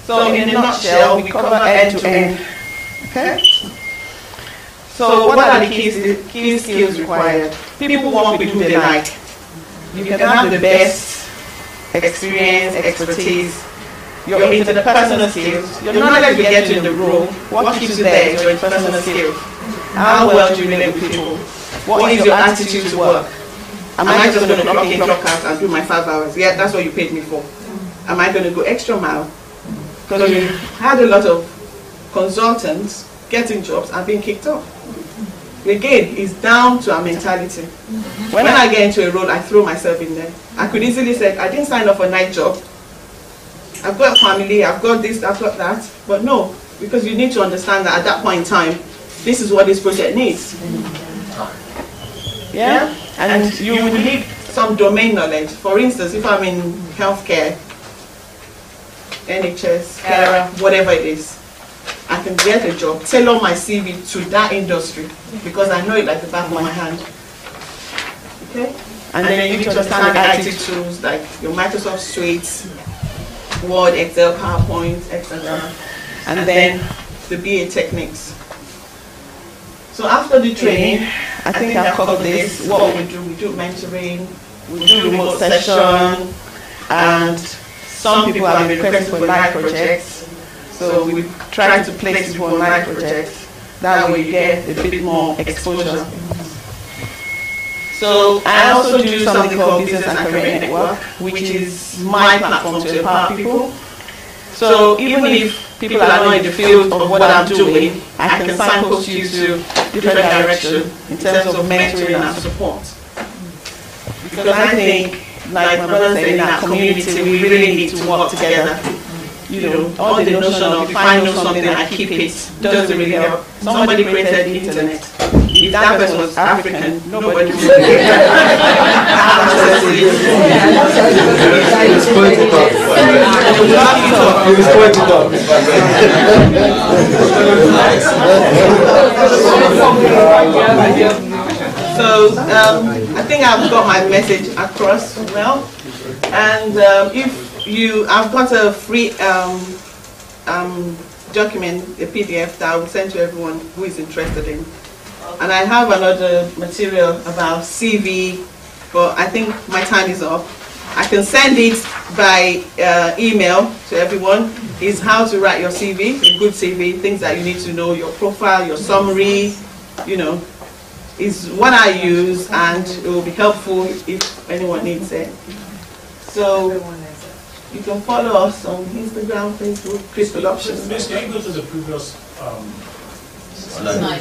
So in a nutshell, we cover end to end. Okay? So what are the key skills required? People want to do what they like. You can have the best experience, expertise, your interpersonal skills, your knowledge you get in the role, what keeps you there is your interpersonal skills. How well do you relate with people? What is your attitude to work? Am I just going to clock in, clock out and do my 5 hours? Yeah, that's what you paid me for. Am I going to go extra mile? Because we had a lot of consultants getting jobs and being kicked off. Again, it's down to our mentality. When I get into a role, I throw myself in there. I could easily say, I didn't sign up for a night job. I've got a family, I've got this, I've got that. But no, because you need to understand that at that point in time, this is what this project needs. Yeah? And you would need some domain knowledge. For instance, if I'm in healthcare, NHS, carer, whatever it is, I can get a job, tailor my CV to that industry because I know it like the back of my hand. Okay? And then you need to understand the IT tools like your Microsoft suites, Word, Excel, PowerPoint, etc. And then the BA techniques. So after the training, I think I've covered this. What we do mentoring, we do remote session, and some people have been requesting for live projects. So we try to place people on live projects. That way you get a bit more exposure. So I also do something called Business and Career Network, which is my platform to empower people. So even if people are not in the field of what I'm doing, I can signpost you to different directions in terms of mentoring and support. Because I think, like my brother said, in our community, we really need to work together. You know, all the notion of if I know something, I keep it, doesn't really help. Somebody created the internet. If that person was African, nobody would So I think I've got my message across well, and if I've got a free document, a PDF that I will send to everyone who is interested in. And I have another material about CV, but I think my time is up. I can send it by email to everyone. It's how to write your CV, a good CV, things that you need to know, your profile, your summary, you know, is what I use, and it will be helpful if anyone needs it. So you can follow us on Instagram, Facebook, Chris Productions. Miss, can you go to the previous slide?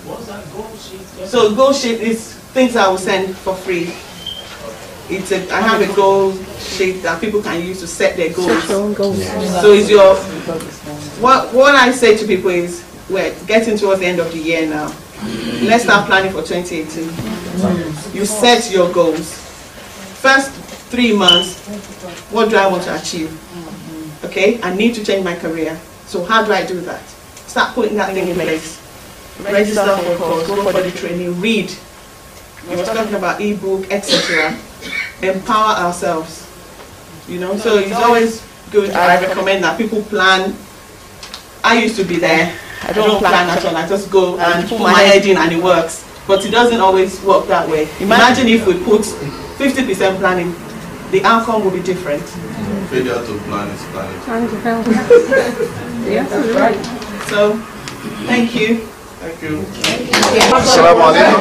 What's that goal sheet? So goal sheet is things I will send for free. I have a goal sheet that people can use to set their goals. So it's your what I say to people is we're getting towards the end of the year now. Let's start planning for 2018. You set your goals. First 3 months, what do I want to achieve? Okay, I need to change my career. So how do I do that? Start putting that thing in place. Register for a course, go for the training, read. We were talking about ebook, etc. Empower ourselves. You know, so it's always good. I recommend that people plan. I used to be there. I don't plan at all. I just go and put my head in and it works. But it doesn't always work that way. Imagine if we put 50% planning, the outcome will be different. Failure to plan is planning. Yeah, that's right. So, thank you. Thank you. Assalamu alaikum.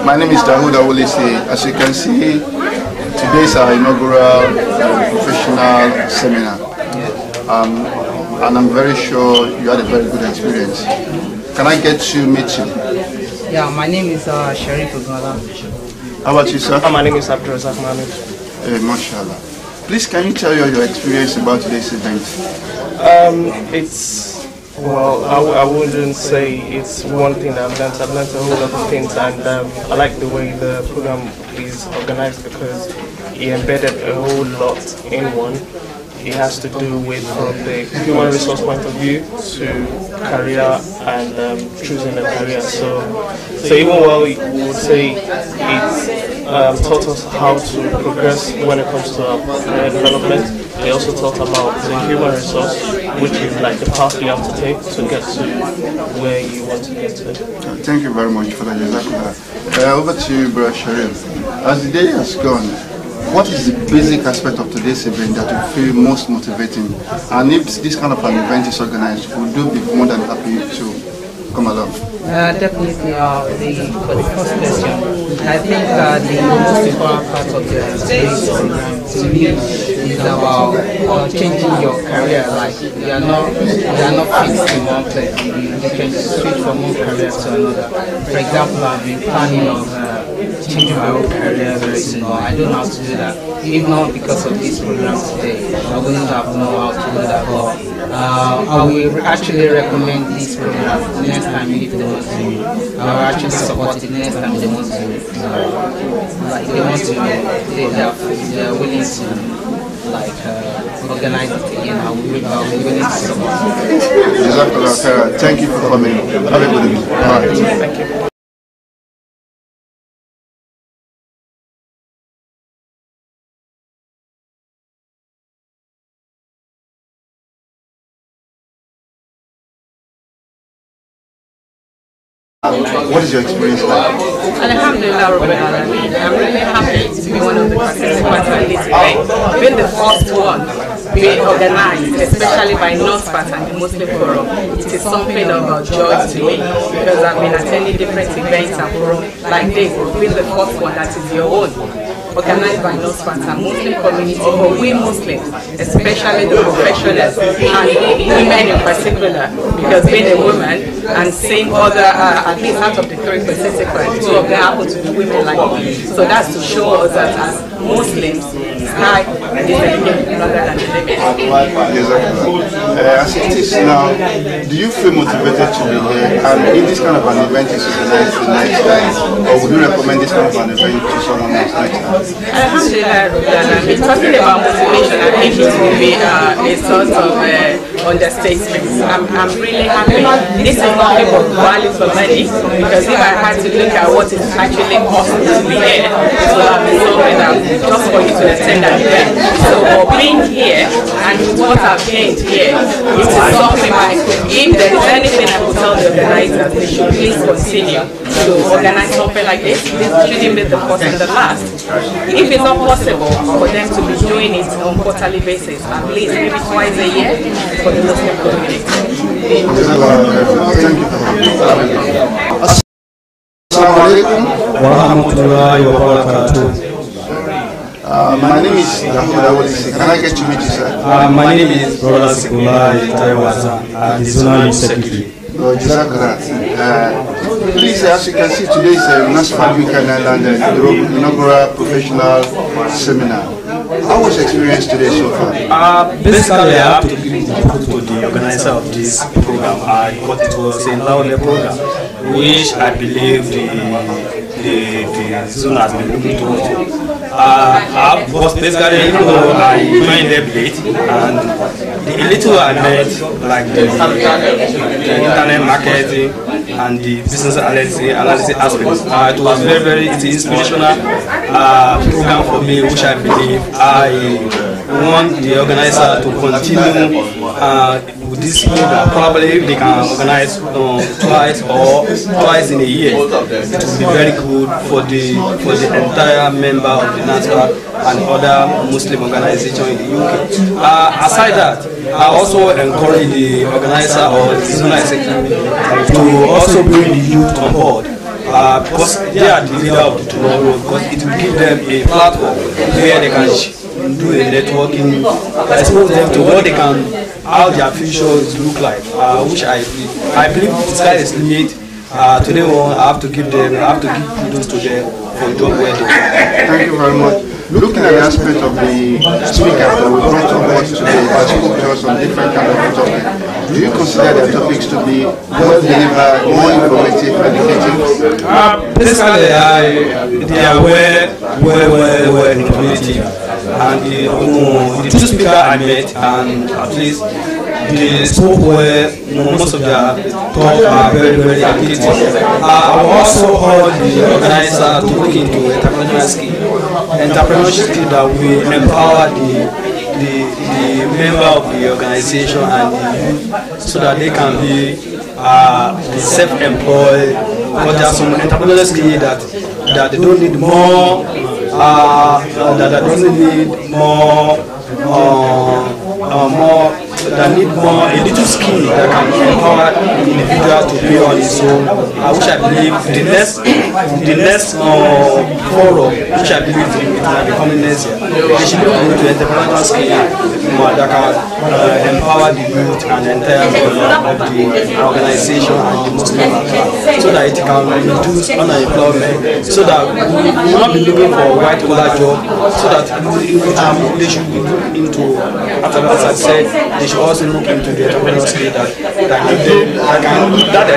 My name is Dawood Awolisi. As you can see, today is our inaugural professional seminar. And I'm very sure you had a very good experience. Can I get to meet you? Yeah, my name is Sharif Ugnala. How about you, sir? My name is Abdulrazak Mohammed. Mashallah. Please, can you tell your experience about today's event? It's, well, I wouldn't say it's one thing that I've learned. I've learned a whole lot of things, and I like the way the program is organized because it embedded a whole lot in one. It has to do with from the human resource point of view to career and choosing a career. So even while we would say it taught us how to progress when it comes to our career development, it also taught about the human resource, which is like the path you have to take to get to where you want to get to. Thank you very much for that. Over to you, Brother Sharif. As the day has gone, what is the basic aspect of today's event that you feel most motivating? And if this kind of an event is organized, would you be more than happy to come along? Definitely, for the first question, I think the most important part of the experience to me is about changing your career. Like you are not fixed in one place. You can switch from one career to another. For example, I've been planning on changing my own career very soon, but I don't know how to do that. If not because of this program today, I wouldn't have known how to do that. But I will actually recommend this program next time if they want to. I will actually support it next time they want to. They're willing to organize it again. I will be willing to support it. Thank you for coming. Have a good evening. Thank you. What is your experience like? Alhamdulillah, I'm really happy to be one of the participants in this event. Being the first one being organized, especially by Nasfat and the Muslim Forum, it is something of a joy to me because I've been attending different events and forums like this. Being the first one that is your own, organized by Nasfat and Muslim community for we Muslims, especially the professionals and women in particular, because being a woman and seeing other, at least out of the 3 participants, 2 of them happen to be women like me. So that's to show us that as Muslims, sky is a rather than the limit. As it is now, do you feel motivated to be here? And if this kind of an event is organized the next time, or would you recommend this kind of an event to someone else next time? Alhamdulillah, talking about motivation, I think it will be a sort of understatement. I'm really happy. This is nothing but value for money, because if I had to look at what is actually possible to be here, it would have been something that just for you to attend an event. So for being here and with what I've gained here, it is something like, if there is anything I could tell the organizers, they should please continue to organize something like this. This shouldn't be the first and the last. If it's not possible for them to be doing it on a quarterly basis, at least maybe twice a year for the Muslim community. Assalamu alaikum wa rahmatullahi wa barakatuh. My name is Can I get to meet you, sir? My name is Brother Sikulai Taiwaza. I'm the Zonal Secretary. Please, as you can see, today is a Nasfat Weekend and the inaugural professional seminar. How was your experience today so far? Basically, I have to give the credit to the organizer of this program. But it was a loud program, which I believe the zone has been looking towards. Because basically, even though I joined them late, and the little I met, like the internet marketing and the business analysis aspects, it was very inspirational program for me, which I believe I want the organizer to continue with this program. Probably if they can organize twice in a year, it will be very good for the entire member of the Nasfat and other Muslim organizations in the UK. Aside that, I also encourage the organizer or the zonal secretary to also bring the youth on board. Because they are the leader of the tomorrow, because it will give them a platform where they can do a networking, expose them to what they can, how their futures look like, which I believe the sky is limit. Today on, I have to give kudos to them for the job well done. Thank you very much. Looking at the aspect of the speakers that we brought on board today, that spoke to us on different kind of topics, do you consider their topics to be well delivered, more informative, educative? Basically, they are well informative, and the 2 speakers I met, and at least they spoke well. Most of their talk are very educative. I also heard the organizer to look into entrepreneurship skill that will empower the member of the organization and the youth, so that they can be self-employed. But there are some entrepreneurial skills that they don't need more. That need more a little skill that can empower the individual to be on his own. Which I believe the next forum, which I believe it might be coming next year, they should be able to entrepreneurial skill that can empower the youth and the entire member of the organization and the Muslim so that it can reduce unemployment, so that we will not be looking for a white collar job, so that they should be looking into, as I said, they should also look into the entrepreneurial skill that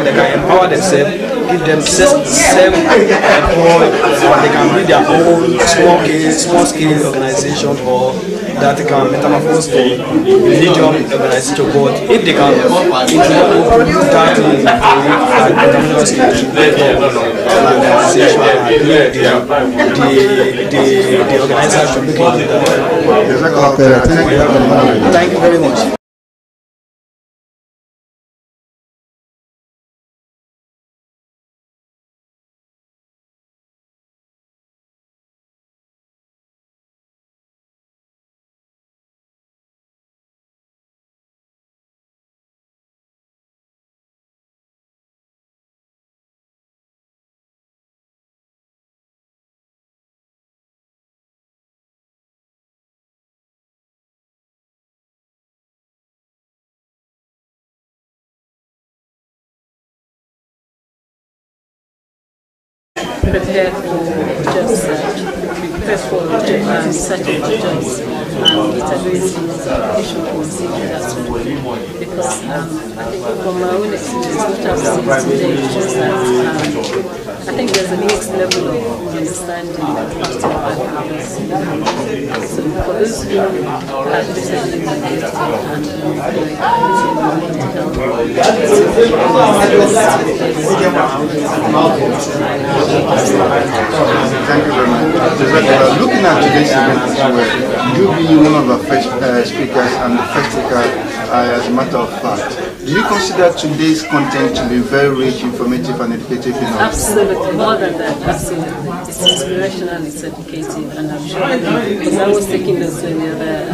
they can empower themselves, give them self-employed, so they can build their own small scale organization, or that they can metamorphose to religion organization. But if they can introduce that in entrepreneurial skill to build an organization, the organizer should look into that. Thank you very much. prepare for job search, prepare for searching for jobs, integrating education policy in that way. Because I think from my own experience, what I've seen today is just that I think there's a next level of understanding of positive values. So for those who have recently graduated and Thank you very much. Looking at today's event as well, you being one of the first speakers and the first speaker, as a matter of fact, do you consider today's content to be very rich, informative, and educative enough? Absolutely, more than that, absolutely. It's inspirational, it's educative, and I'm sure because I was taking those in the other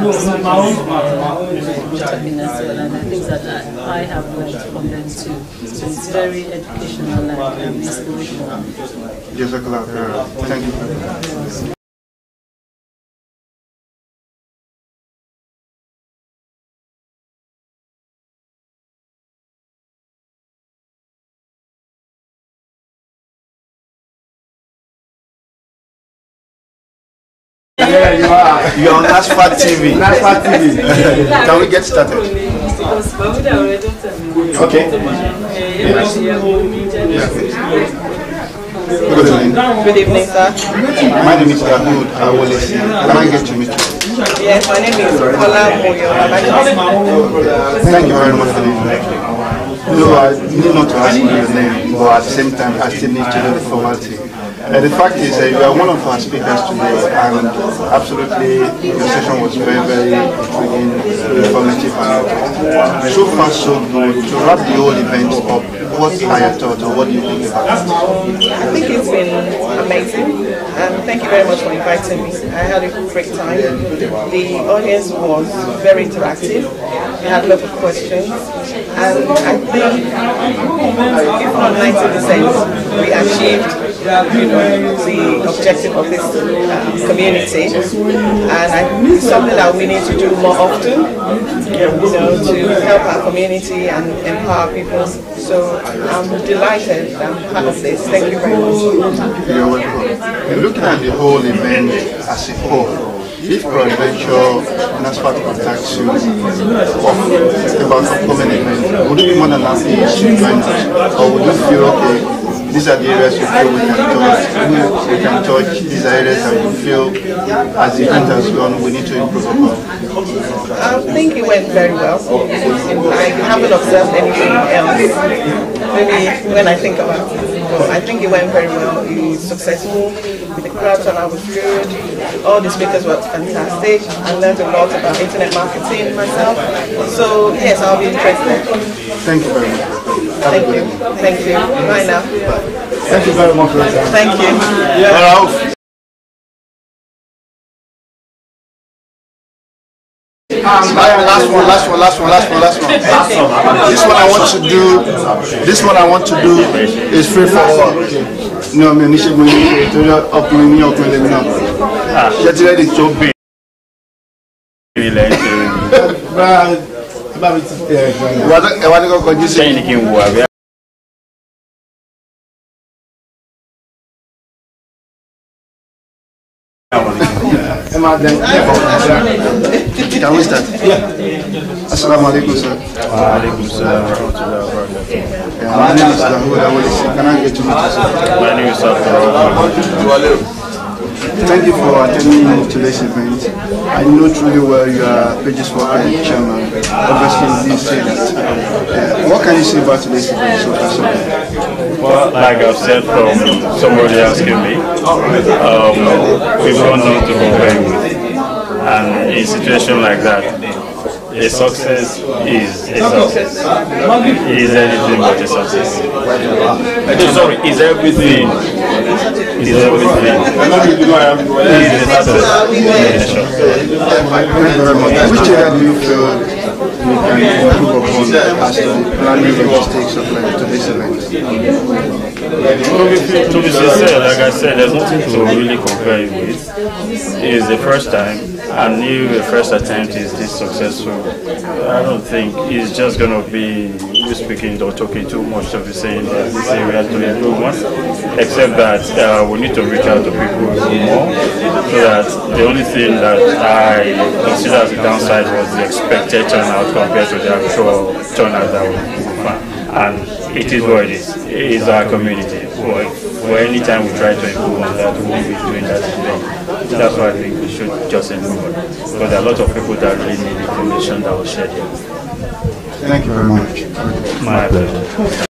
and the things that I have learned from them too. So it's very educational and inspirational. Thank you very much. Yeah, you are. You're on Nasfat TV. Nasfat TV. Can we get started? Okay. Good evening. Good evening, sir. My name is Dahoud. I will listen. Can I get to meet you? Yes, my name is Ola Moyo. Thank you very much for the introduction. No, I need not to ask you your name, but at the same time, I still need to know the formality. The fact is that you are one of our speakers today, and absolutely your session was very, very intriguing, informative, and so far so good. To wrap the whole event up, what are your thoughts, or what do you think about it? I think it's been amazing, and thank you very much for inviting me. I had a great time. The audience was very interactive. We had a lot of questions, and I think, if not 90%, we achieved the objective of this community, and it's something that we need to do more often, to help our community and empower people. So I'm delighted I'm part of this. Thank you very much. You're welcome. Looking at the whole event as a whole, if peradventure Nasfat contacts you about upcoming event, would you be more than happy to join us, or would you feel okay? These are the areas we feel we can touch. These are areas that we feel, as the event has gone, we need to improve upon. I think it went very well. I haven't observed anything else. Maybe when I think about it. But I think it went very well. It was successful. The crowd turnout was good. All the speakers were fantastic. I learned a lot about internet marketing myself. So yes, I'll be interested. Thank you very much. Thank you. Thank you. Bye now. Thank you very much for your time. Thank you. Yeah. Last one. This one I want to do is free for all. No, me nishe mo ni to ọkùnrin ni ọkùnrin le mi na. Je ti ready to be. Ba mi ti ẹ wá ní kọ́kọ́ jí sí ni kí n wo àbí. Can we start? Assalamu alaikum, sir. Wa alaikum salam wa rahmatullahi wa barakatuh. My name is Dahoud. Can I get to meet you, sir? My name is Nasfat. Thank you for attending today's event. I know truly well you are Pages Worker and Chairman. Obviously, you didn't say that. What can you say about today's event so far? Well, like I've said from somebody asking me, we've gone on to compare with. And in a situation like that, a success is a success. Is anything but a success. Sorry, is everything. Is everything. Is a success. Which area do you feel we can improve upon as to the planning logistics of like today's event? To be sincere, like I said, there's nothing to really compare it with. It's the first time, and if the first attempt is this successful, I don't think it's just going to be you speaking or talking too much to be saying that this area to improvement, except that we need to reach out to people more, so that the only thing that I consider as a downside was the expected turnout compared to the actual turnout that we found. And it is what it is. It is our community. For any time we try to improve on that, we will be doing that again. That's why I think we should just improve on it. Because there are a lot of people that really need information that was shared here. Thank you very much. My pleasure.